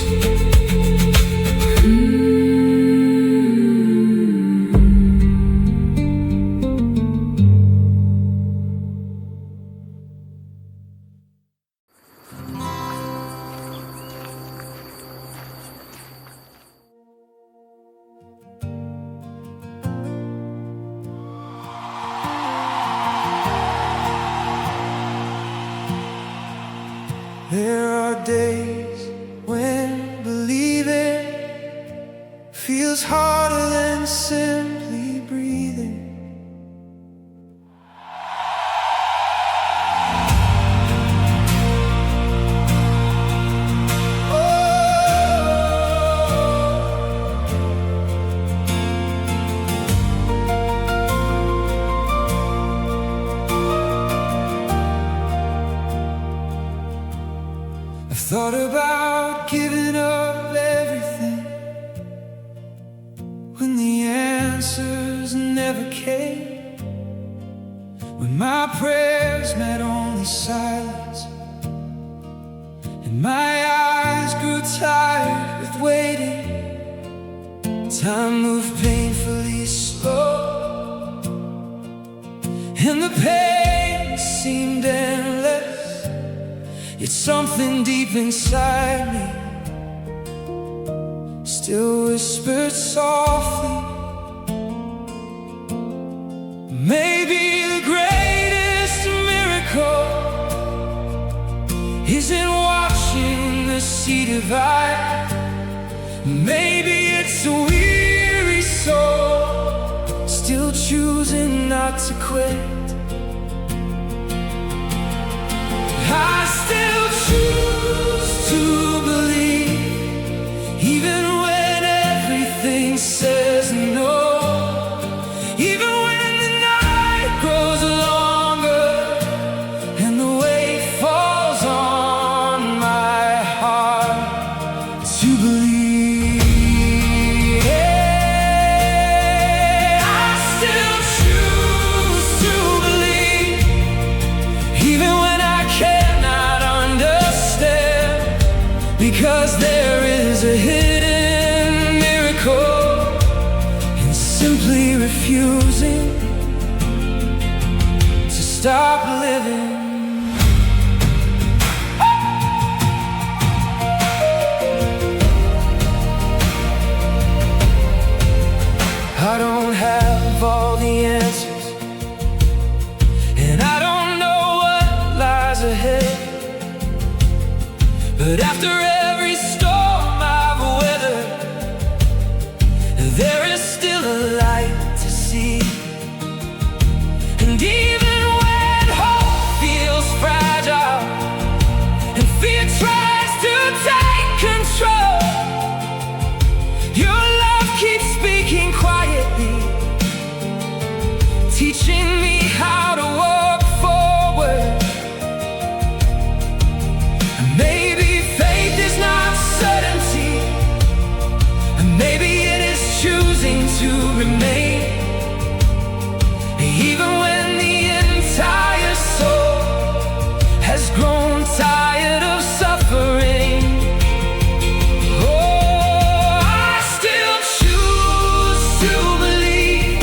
There are days when believing feels harder than simply breathing. I've thought about giving up everything when the answers never came, when my prayers met only silence and my eyes grew tired with waiting. Time moved painfully slow and the pain seemed endless. Yet something deep inside me still whispered softly, maybe the greatest miracle isn't watching the sea divide. Maybe it's a weary soul still choosing not to quit. I still choose to believe, even when everything says no, even when the night grows longer and the weight falls on my heart to believe. I still choose to believe, even when I cannot understand, because there is a hidden miracle in simply refusing to stop living. I don't have all the answers, and I don't know what lies ahead, but after every storm I've weathered, there is still a light to see. And even when hope feels fragile and fear tries to take control, your love keeps speaking quietly, teaching me how to walk forward. Maybe faith is not certainty, and maybe it is choosing to remain, even when the entire soul has grown tired of suffering. Oh, I still choose to believe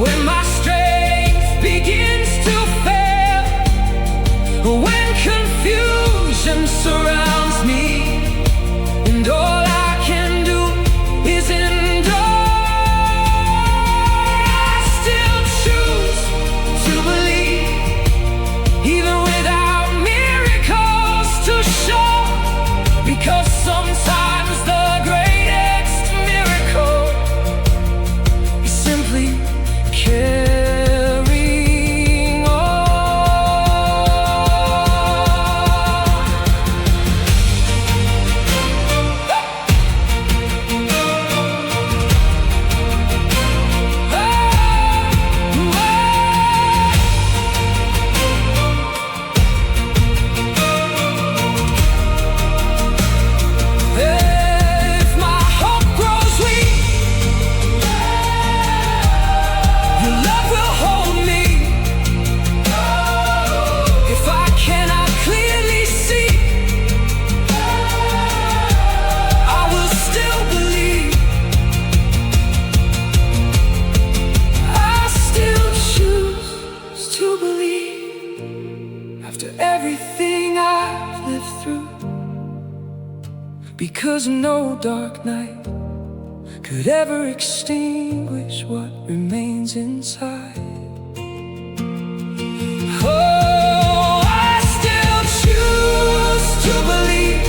when my strength begins to fail, when confusion surrounds me, and all I can do is endure. because no dark night could ever extinguish what remains inside. Oh, I still choose to believe,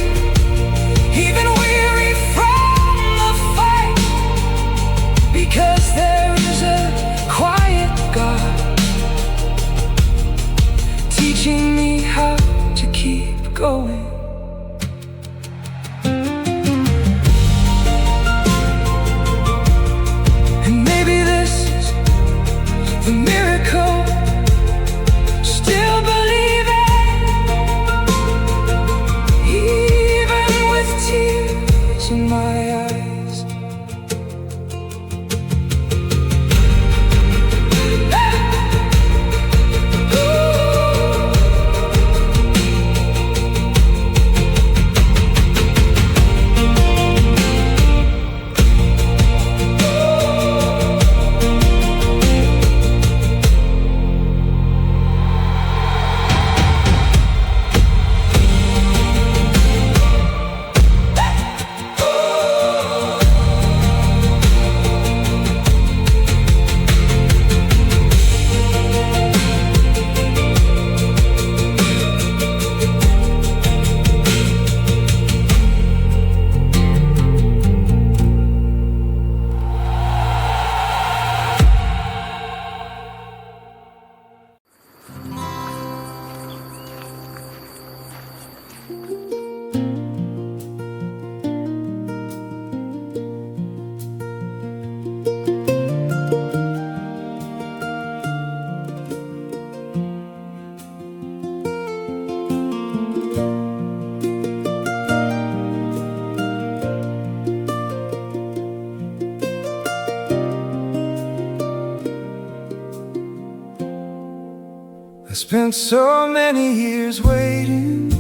even weary from the fight, because there is a quiet God teaching me how to keep going. And maybe this is the miracle, still believing, even with tears in my eyes. I spent so many years waiting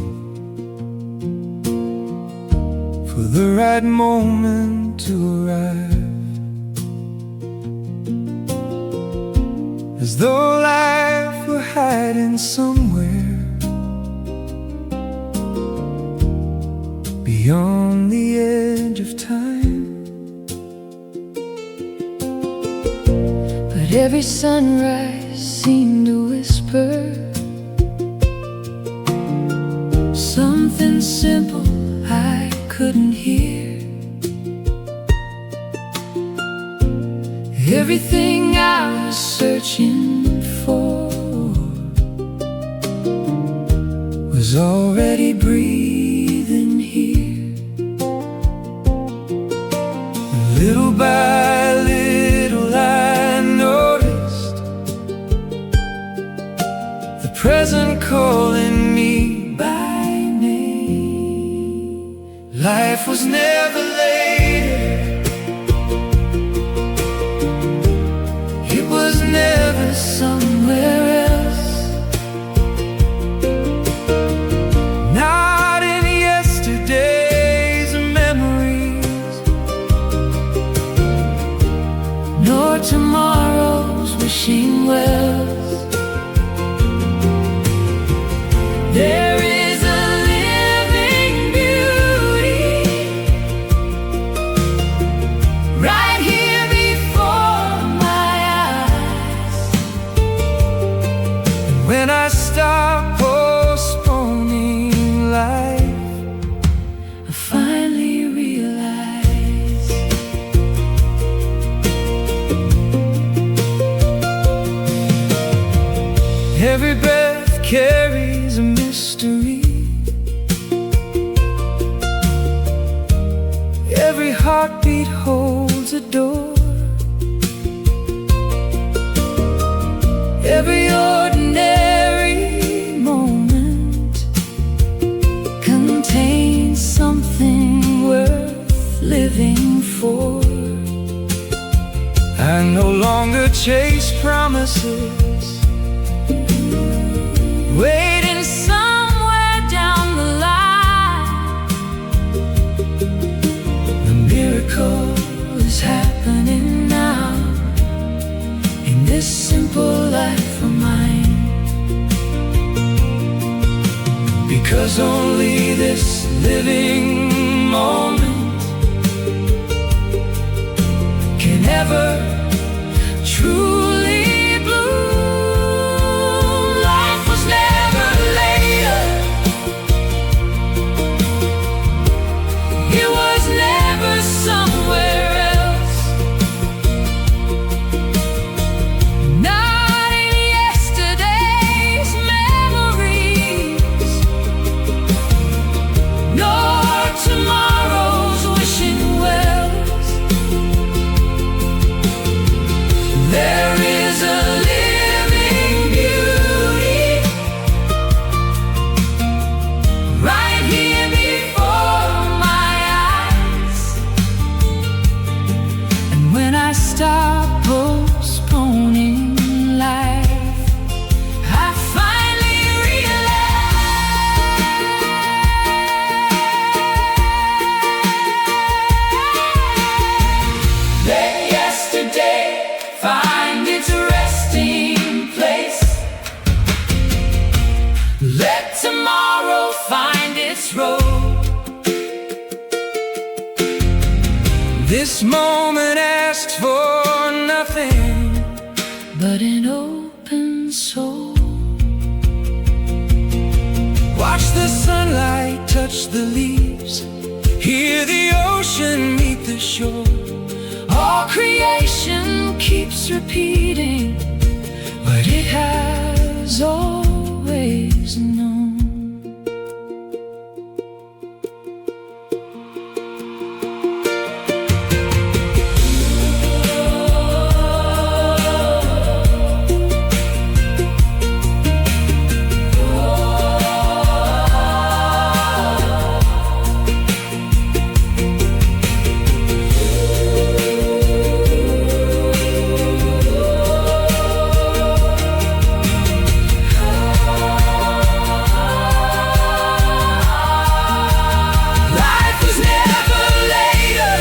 for the right moment to arrive, as though life were hiding somewhere beyond the edge of time. But every sunrise seemed to whisper something simple I couldn't hear. Everything I was searching for was already breathing here. Little by little I noticed the present calling me by name. Life was never later, it was never somewhere else, not in yesterday's memories, nor tomorrow's wishing wells. There is a living beauty right here before my eyes. And when I stop postponing life, I finally realize every breath carries a mystery. Every heartbeat holds a door. Every ordinary moment contains something worth living for. I no longer chase promises, waiting somewhere down the line. The miracle is happening now in this simple life of mine, because only this living moment never truly bloom. Life was never later. It was never somewhere else. Not in yesterday's memories, nor tomorrow's wishing wells. There is a living beauty right here before my eyes. And when I stop postponing life, I finally realize. Let yesterday find its resting place. Let tomorrow find its road. This moment asks for nothing But an open soul. Watch the sunlight touch the leaves, hear the ocean meet the shore. All creation keeps repeating what it has always known. Life was never later.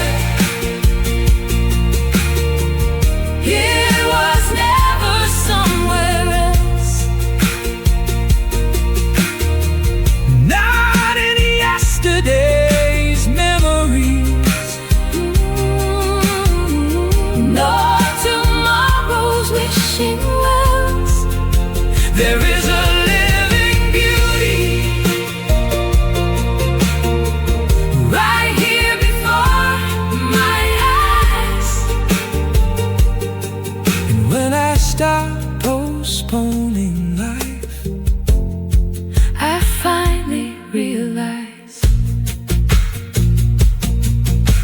It was never somewhere else. Not in yesterday's memories, Nor tomorrow's wishing wells. there is a living beauty Right here before my eyes. and when I stop postponing life, I finally realize.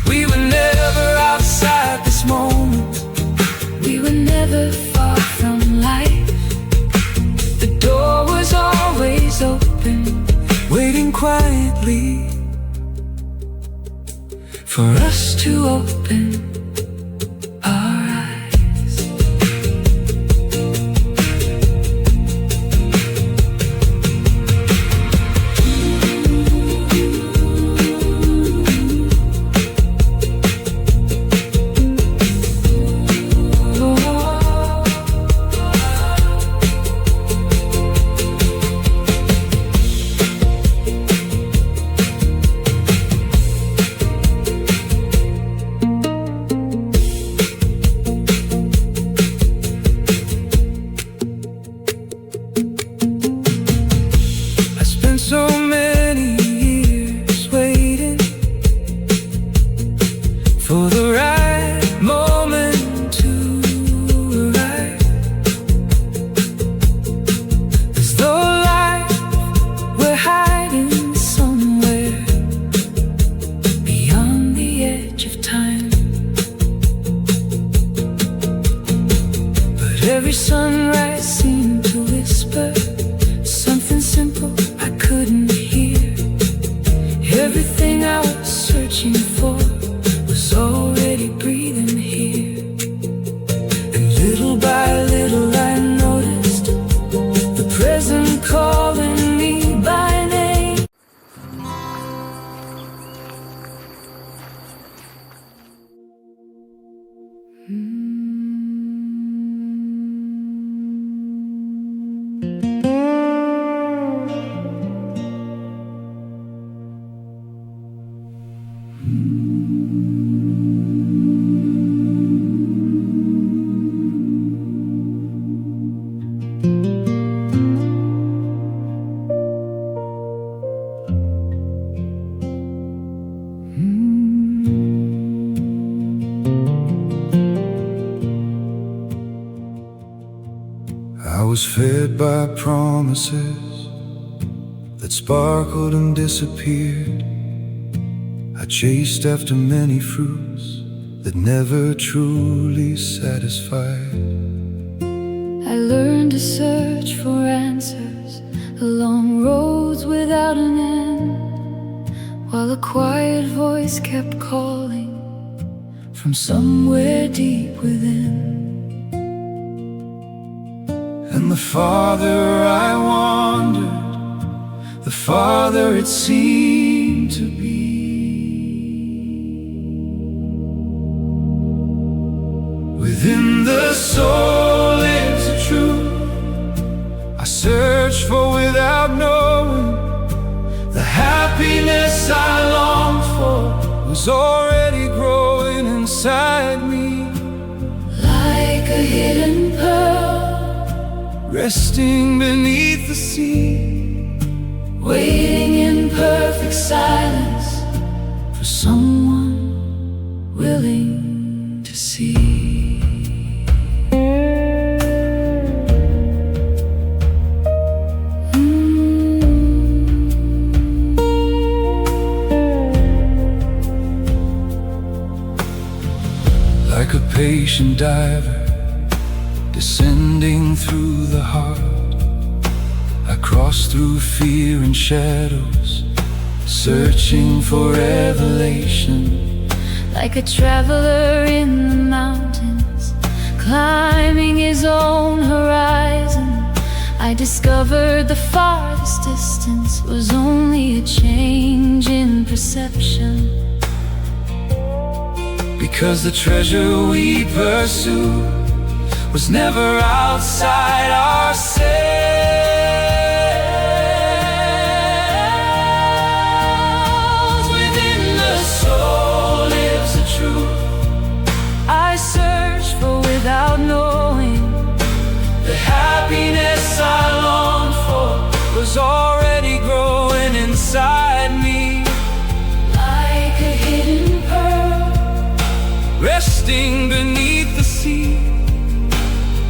we were never outside this moment. We were never far from life. The door was always open, waiting quietly for us to open our eyes. was fed by promises that sparkled and disappeared. I chased after many fruits that never truly satisfied. I learned to search for answers along roads without an end, while a quiet voice kept calling from somewhere deep within. And the farther I wandered, the farther it seemed to be. Within the soul lives a truth I search for without knowing. The happiness I longed for was already growing inside me, Like a hidden pearl, resting beneath the sea, waiting in perfect silence for someone willing to see. like a patient diver descending through the heart. I cross through fear and shadows, searching for revelation. Like a traveler in the mountains, climbing his own horizon, I discovered the farthest distance was only a change in perception. Because the treasure we pursue was never outside ourselves. Within the soul lives a truth I searched for without knowing. the happiness I longed for was already growing inside me, Like a hidden pearl, resting beneath the sea,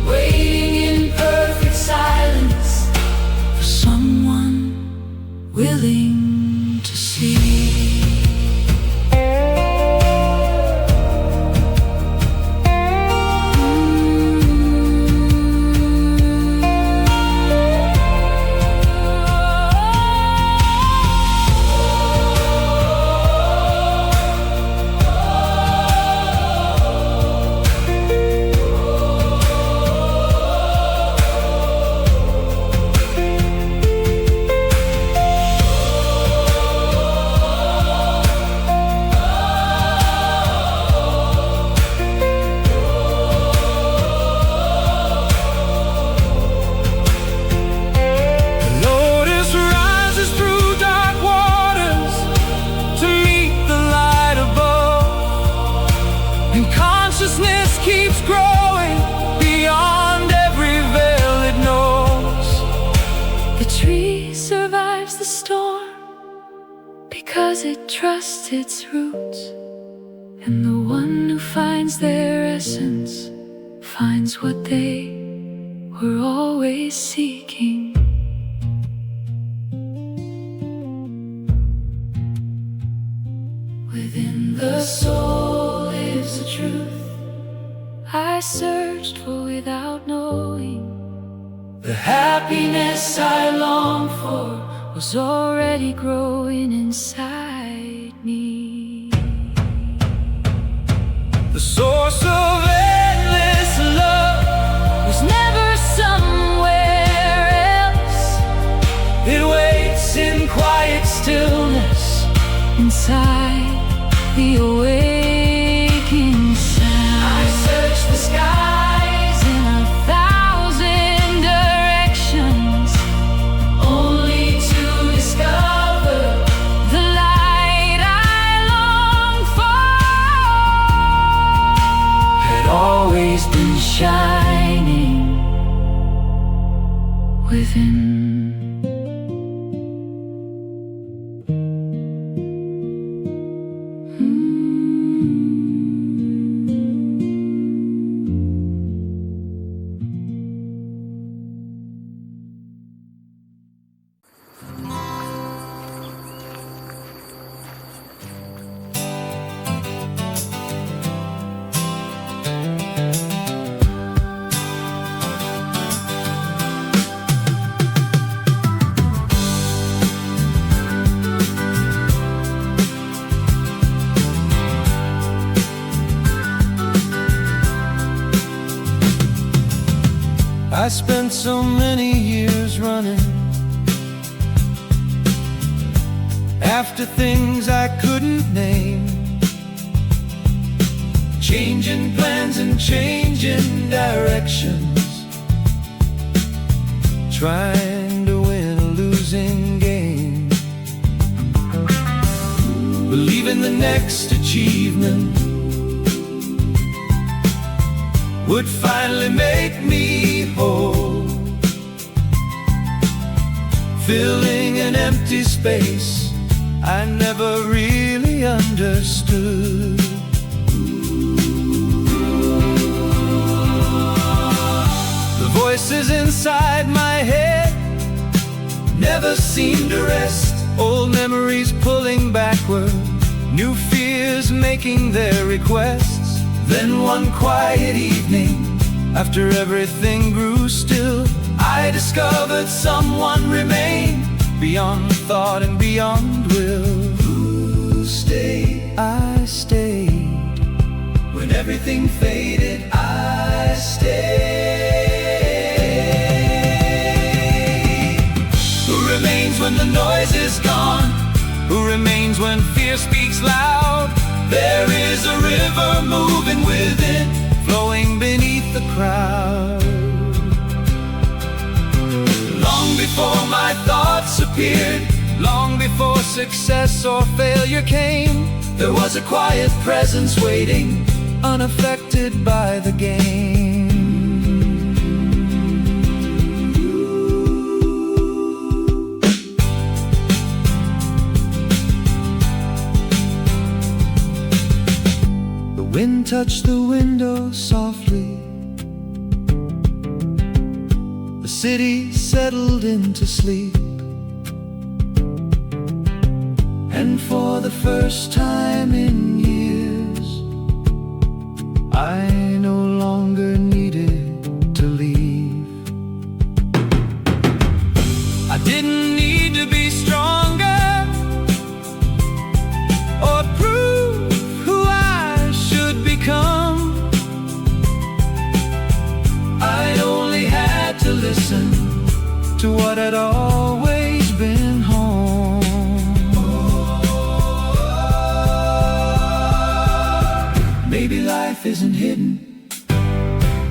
waiting in perfect silence for someone willing to see. Consciousness keeps growing beyond every veil it knows. The tree survives the storm because it trusts its roots, and the one who finds their essence finds what they were always seeking. Within the soul lives a truth I searched for without knowing. The happiness I long for Was already growing inside me. the source of endless love Was never somewhere else. it waits in quiet stillness Inside the awakening sound, I search the skies in 1,000 directions, only to discover the light I long for had always been shining within. I spent so many years running after things I couldn't name, changing plans and changing directions, trying to win a losing game, believing the next achievement would finally make me whole, filling an empty space I never really understood. The voices inside my head never seem to rest, old memories pulling backward, new fears making their requests. Then one quiet evening, after everything grew still, I discovered someone remained beyond thought and beyond will. Who stayed? I stayed. When everything faded, I stayed. Who remains when the noise is gone? Who remains when fear speaks loud? There is a river moving within, flowing beneath the crowd. Long before my thoughts appeared, long before success or failure came, there was a quiet presence waiting, unaffected by the game. The wind touched the window softly. The city settled into sleep, and for the first time in years, I no longer needed to leave. I didn't need to be stronger or prove who I should become. I only had to listen to what had always been home. Maybe life isn't hidden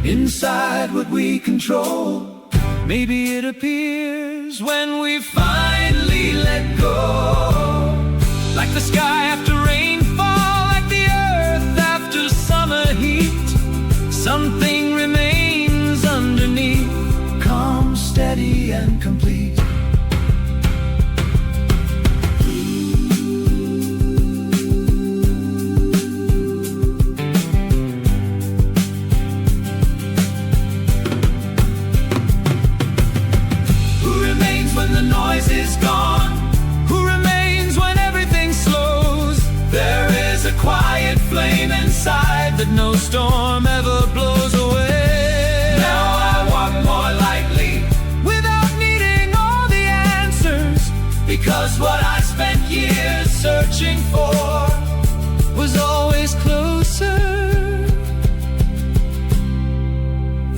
inside what we control. Maybe it appears when we finally let go. Like the sky after rainfall, like the earth after summer heat, something remains underneath, calm, steady, and complete. Who remains when the noise is gone? Who remains when everything slows? There is a quiet flame inside that no storm ever blows away. Now I walk more lightly, without needing all the answers, because what I spent years searching for was always closer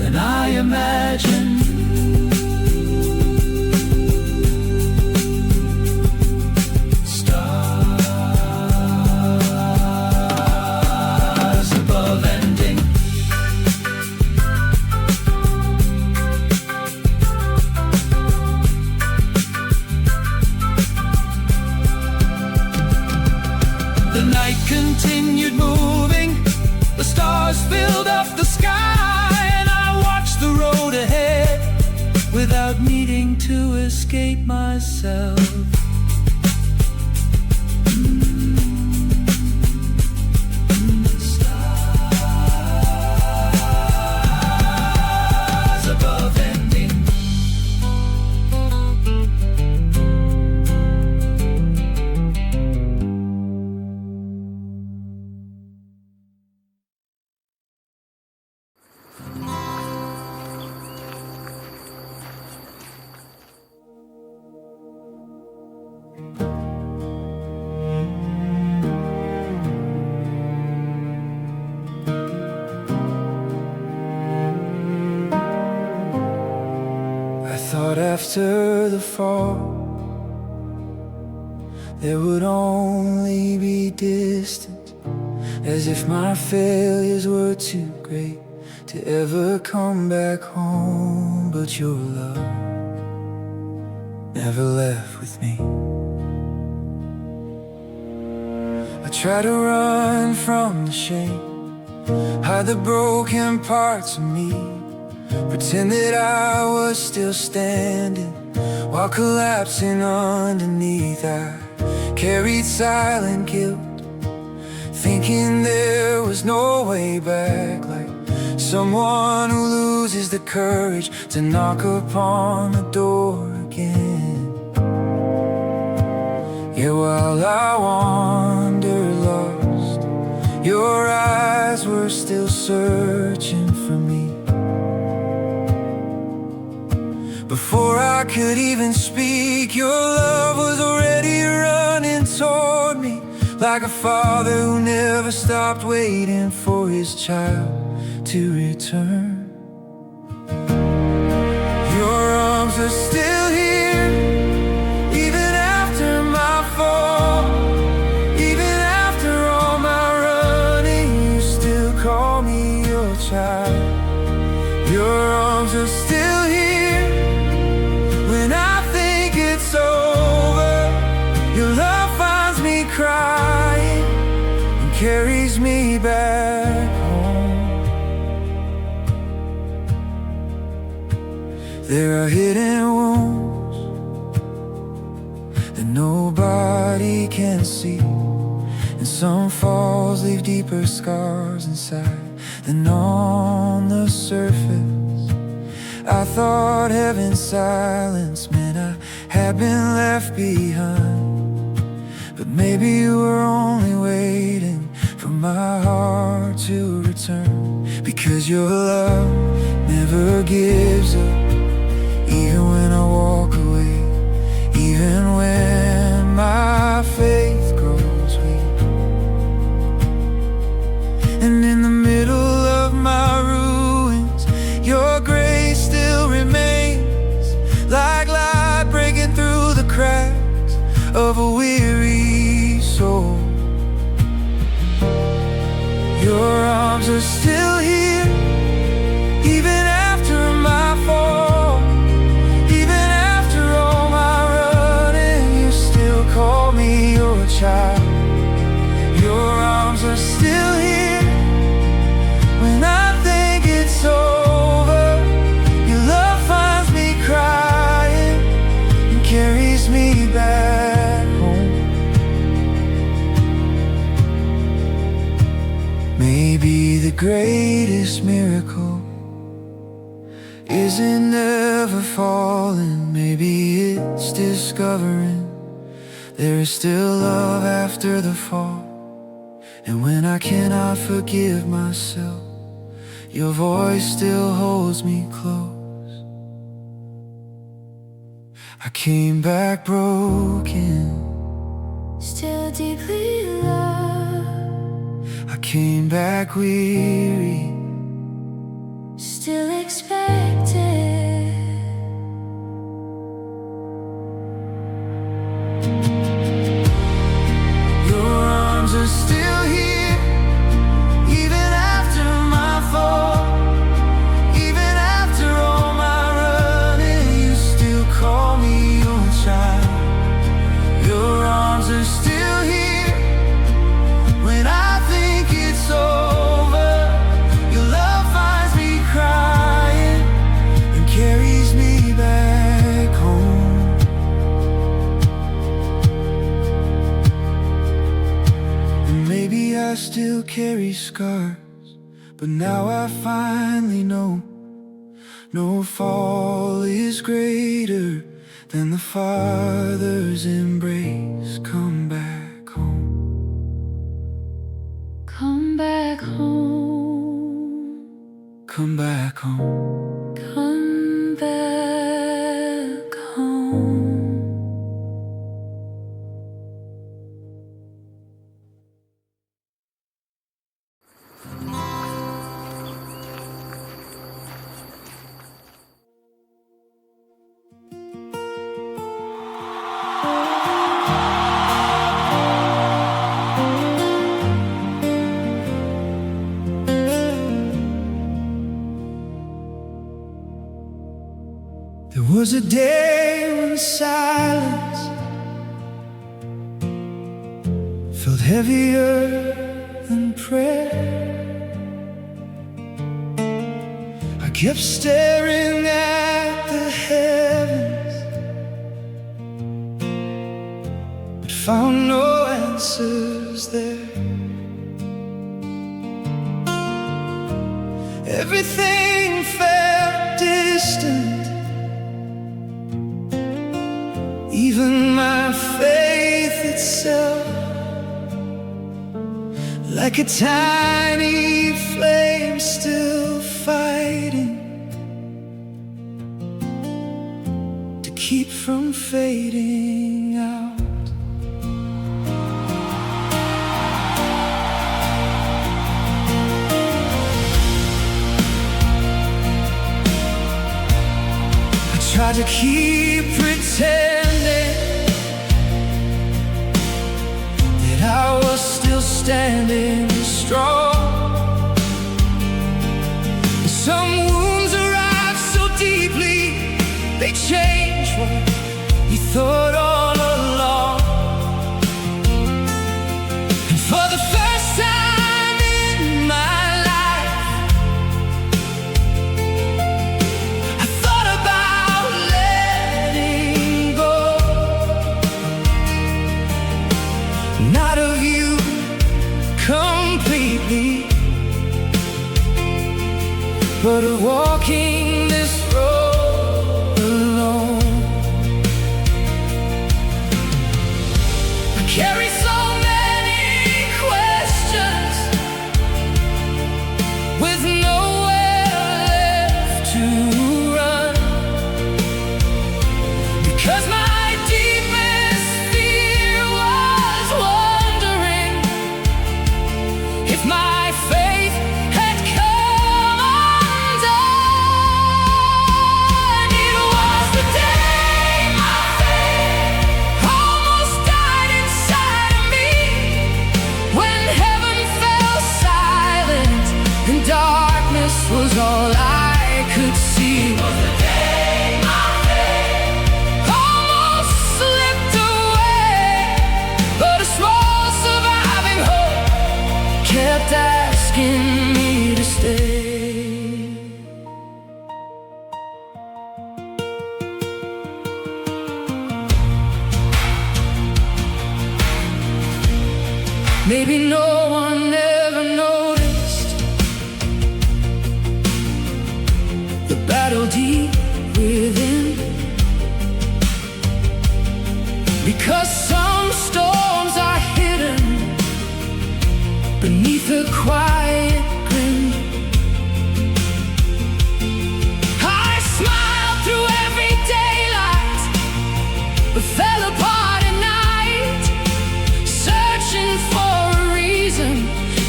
than I imagined. Stars above ending, the night continued moving, the stars filled up the sky, and I watched the road ahead without needing to escape myself. Stars above ending, after the fall, there would only be distance, as if my failures were too great to ever come back home. But your love never left with me. I try to run from the shame, hide the broken parts of me, pretend that I was still standing while collapsing underneath. I carried silent guilt, thinking there was no way back, like someone who loses the courage to knock upon the door again. Yeah, while I wandered lost, your eyes were still searching for me. Before I could even speak, your love was already running toward me, like a father who never stopped waiting for his child to return. Your arms are still here, even after my fall, even after all my running, you still call me your child. Your arms are still here when I think it's over. Your love finds me crying and carries me back home. There are hidden wounds that nobody can see, and some falls leave deeper scars inside than on the surface. I thought heaven's silence meant I had been left behind, but maybe you were only waiting for my heart to return. Because your love never gives up, even when I walk away, even when my faith grows weak. And in the middle of my ruins, your grace still remains, like light breaking through the cracks of a weary soul. Your arms are still here, even after my fall, even after all my running, you still call me your child. Your arms are still here when I think it's over. Your love finds me crying and carries me back home. Maybe the greatest miracle isn't ever falling. Maybe it's discovering there is still love after the fall. And when I cannot forgive myself, your voice still holds me close. I came back broken, Still deeply loved, I came back weary, still expected. your arms are still here, even after my fall, even after all my running, you still call me your child. Your arms are still here when I think it's over. Your love finds me crying and carries me back home. And maybe I still carry scars, but now I finally know no fall is greater than the Father's embrace. Come back home. Come back home. Come back home. Come back home. was a day when silence felt heavier than prayer. I kept staring at the heavens, but found no answers there. Everything felt distant, even my faith itself, like a tiny flame still fighting to keep from fading out. Tried to keep pretending that I was still standing strong. Some wounds arrived so deeply, they changed what you thought all along. And for the first time in my life, I thought about letting go. Not of you completely, but of walking this road alone. I carry so many questions with nowhere left to run, because my deepest fear was wondering if my faith had come undone. It was the day my faith almost died inside of me, when heaven fell silent and darkness was all I could see. It was the day my faith almost slipped away, but a small surviving hope kept asking me to stay. Maybe no one ever noticed the battle deep within, because some storms are hidden beneath a quiet grin. I smiled through every daylight, but fell apart at night, searching for a reason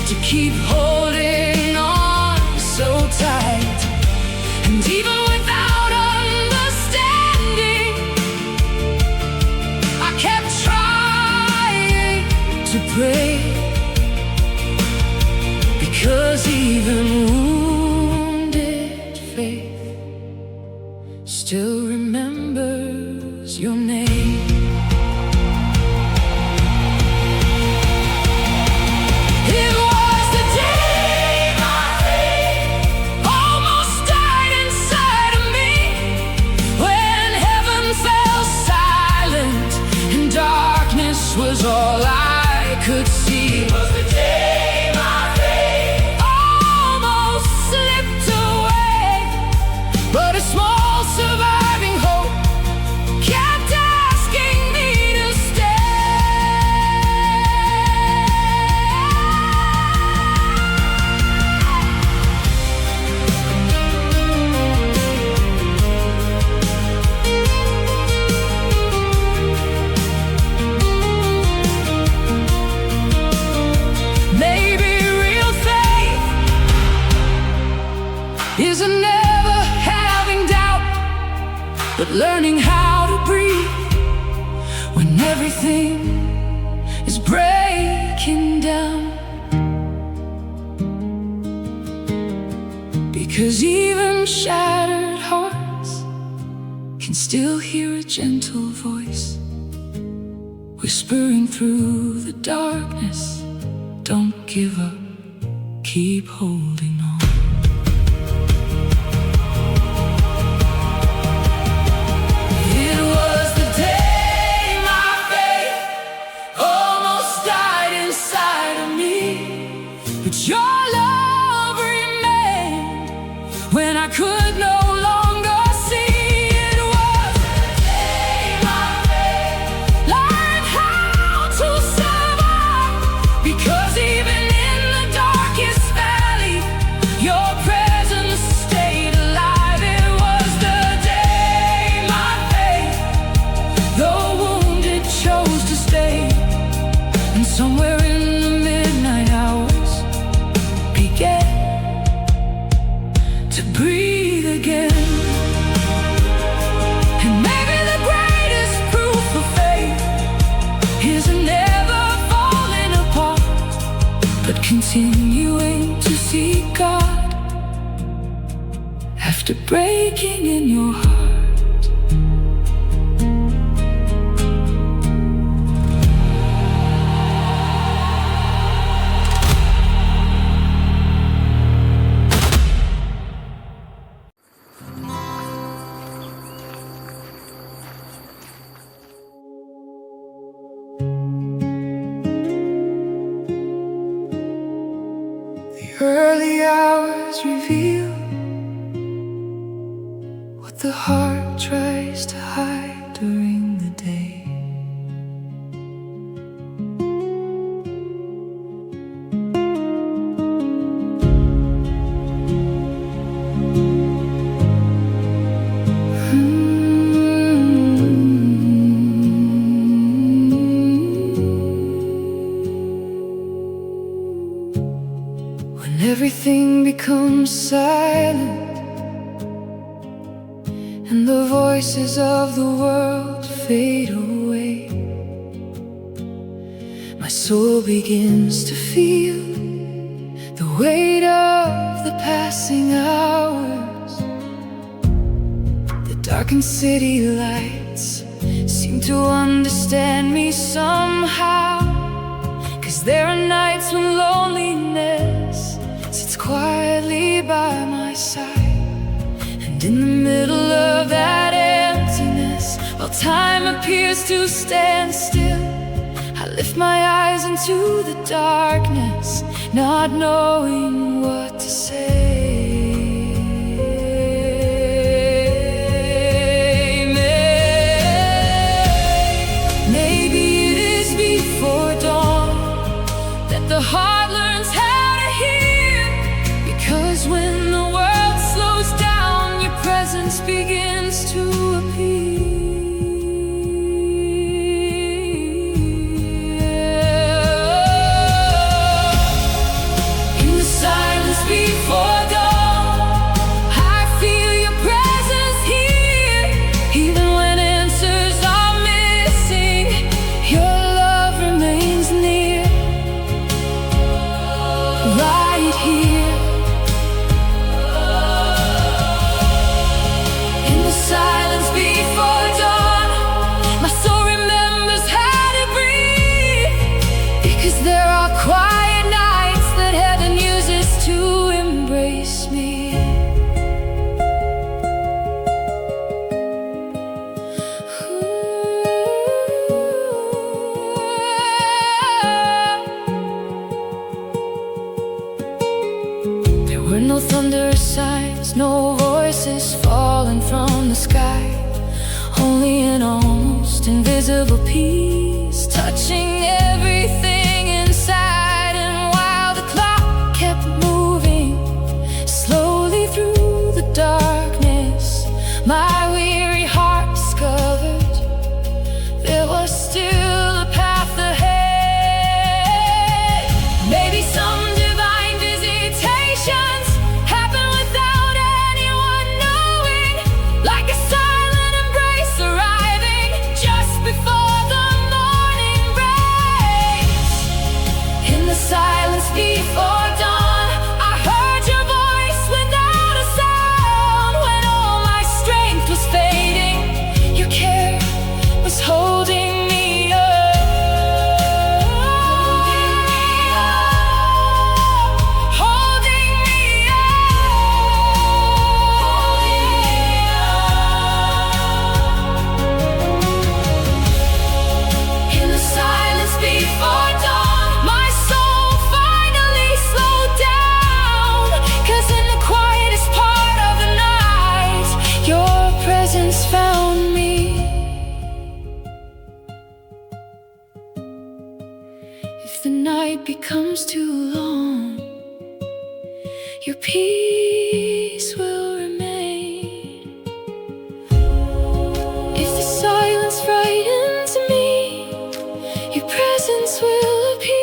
to keep holding on so tight. And even without understanding, I kept trying to pray, because even wounded faith still remembers your name. It was the day my faith almost died inside of me, when heaven fell silent and darkness was all I could see. It was the day my faith almost slipped away, but a small surviving hope kept asking me to stay. Maybe real faith isn't never having doubt, but learning how to breathe when everything is breaking down. Because even shattered hearts can still hear a gentle voice whispering through the darkness. Don't give up, keep holding on. It was the day my faith almost died inside of me, but your love remained when I could no longer see. It was the day my faith learned how to survive, because even in the darkest valley, your presence stayed alive. It was the day my faith, though wounded, chose to stay, and somewhere in the midnight hours began to breathe again. And maybe the greatest proof of faith is never falling apart, but continuing to seek God after breaking in your heart. Early hours reveal what the heart tries to hide during the day. When everything becomes silent and the voices of the world fade away, my soul begins to feel the weight of the passing hours. The darkened city lights seem to understand me somehow, 'cause there are nights when loneliness sits quietly by my side, and in the middle of that emptiness, while time appears to stand still, I lift my eyes into the darkness, not knowing what to say. Maybe it is before dawn that the heart learns how to hear, because when the world slows down, your presence begins to appear. In the silence before dawn, I feel your presence here. Even when answers are missing, your love remains near. Right here, in the silence before dawn, my soul remembers how to breathe, because there are quiet nights that heaven uses to embrace me. There were no thunder signs, no voices falling from the sky, only an almost invisible peace touching everything inside. And while the clock kept moving slowly through the darkness, my weary heart discovered there was still a path ahead. Maybe some divine visitations happen without anyone knowing, like a silent embrace arriving just before the morning break. If the night becomes too long, your peace will remain. If the silence frightens me, your presence will appear.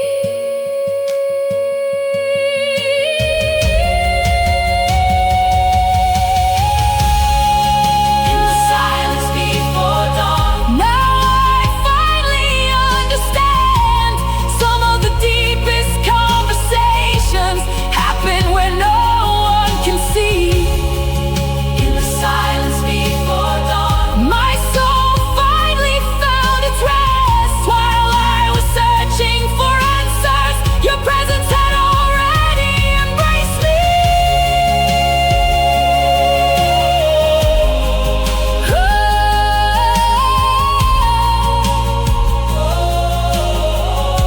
In the silence before dawn, now I finally understand. Some of the deepest conversations happen where no one can see. In the silence before dawn, my soul finally found its rest. While I was searching for answers, your presence had already embraced me.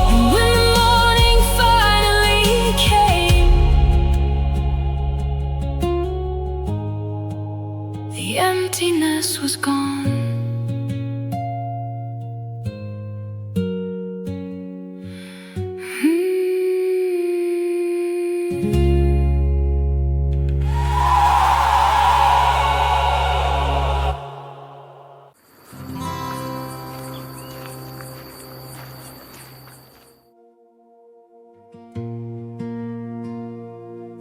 And when the morning finally came, the emptiness was gone.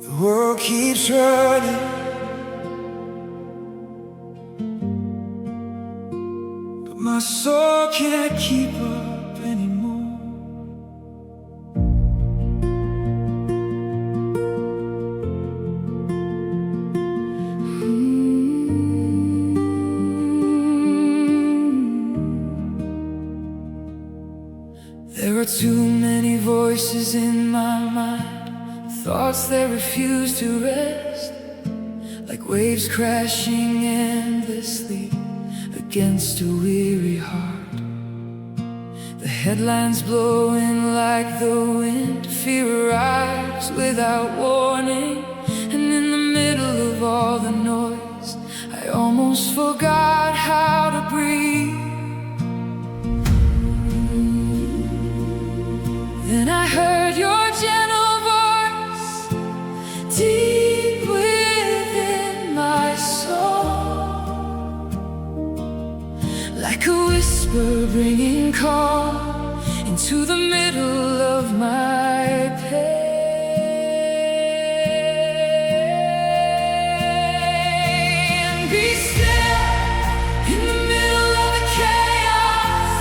The world keeps running, but my soul can't keep up anymore. There are too many voices in my mind, thoughts that refuse to rest, like waves crashing endlessly against a weary heart. The headlines blowing like the wind, fear arrives without warning, and in the middle of all the noise, I almost forgot how to breathe. Then I heard your gentle voice deep within my soul, like a whisper bringing calm into the middle of my pain. Be still in the middle of the chaos.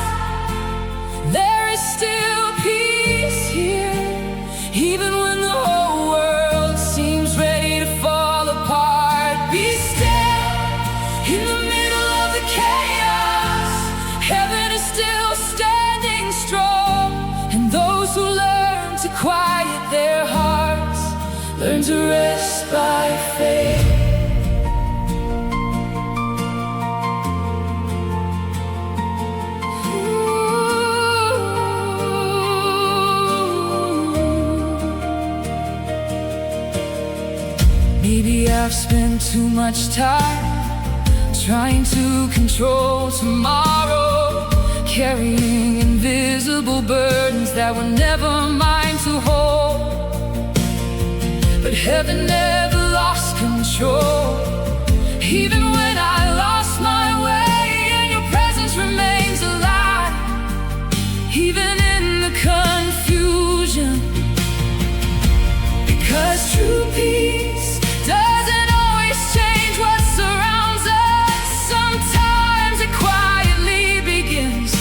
There is still peace here, even when the whole world seems ready to fall apart. Be still in the middle of the chaos. Heaven is still standing strong, and those who learn to quiet their hearts learn to rest by faith. Maybe I've spent too much time trying to control tomorrow, carrying invisible burdens that were never mine to hold. But heaven never lost control, even when I lost my way, and your presence remains alive, even in the confusion. Because true peace doesn't always change what surrounds us. Sometimes it quietly begins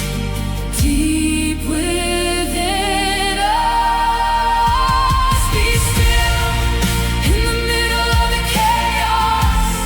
deep within us. Be still in the middle of the chaos.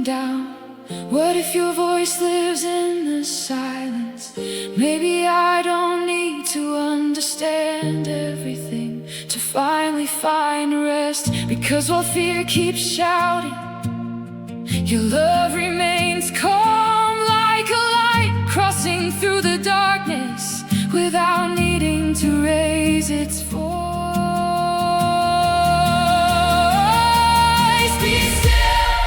breaking down. What if your voice lives in the silence? Maybe I don't need to understand everything to finally find rest. Because while fear keeps shouting, your love remains calm, like a light crossing through the darkness without needing to raise its voice. Be still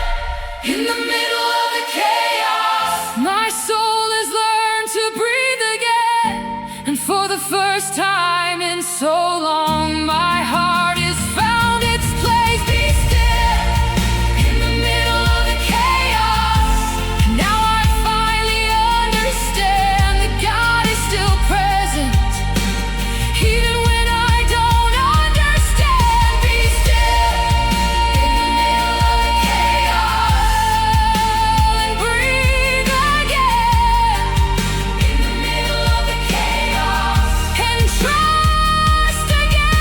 in the middle of the chaos. My soul has learned to breathe again, and for the first time in so long, my heart has found its place. Be still in the middle of the chaos. Now I finally understand that God is still present, even when I don't understand. Be still in the middle of the chaos and breathe again. In the middle of the chaos and trust again.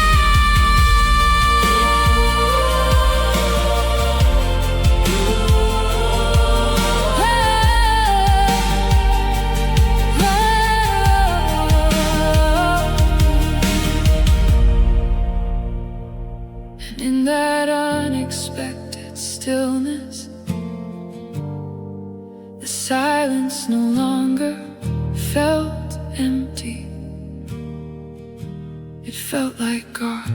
And in that unexpected stillness, the silence no longer felt empty. It felt like God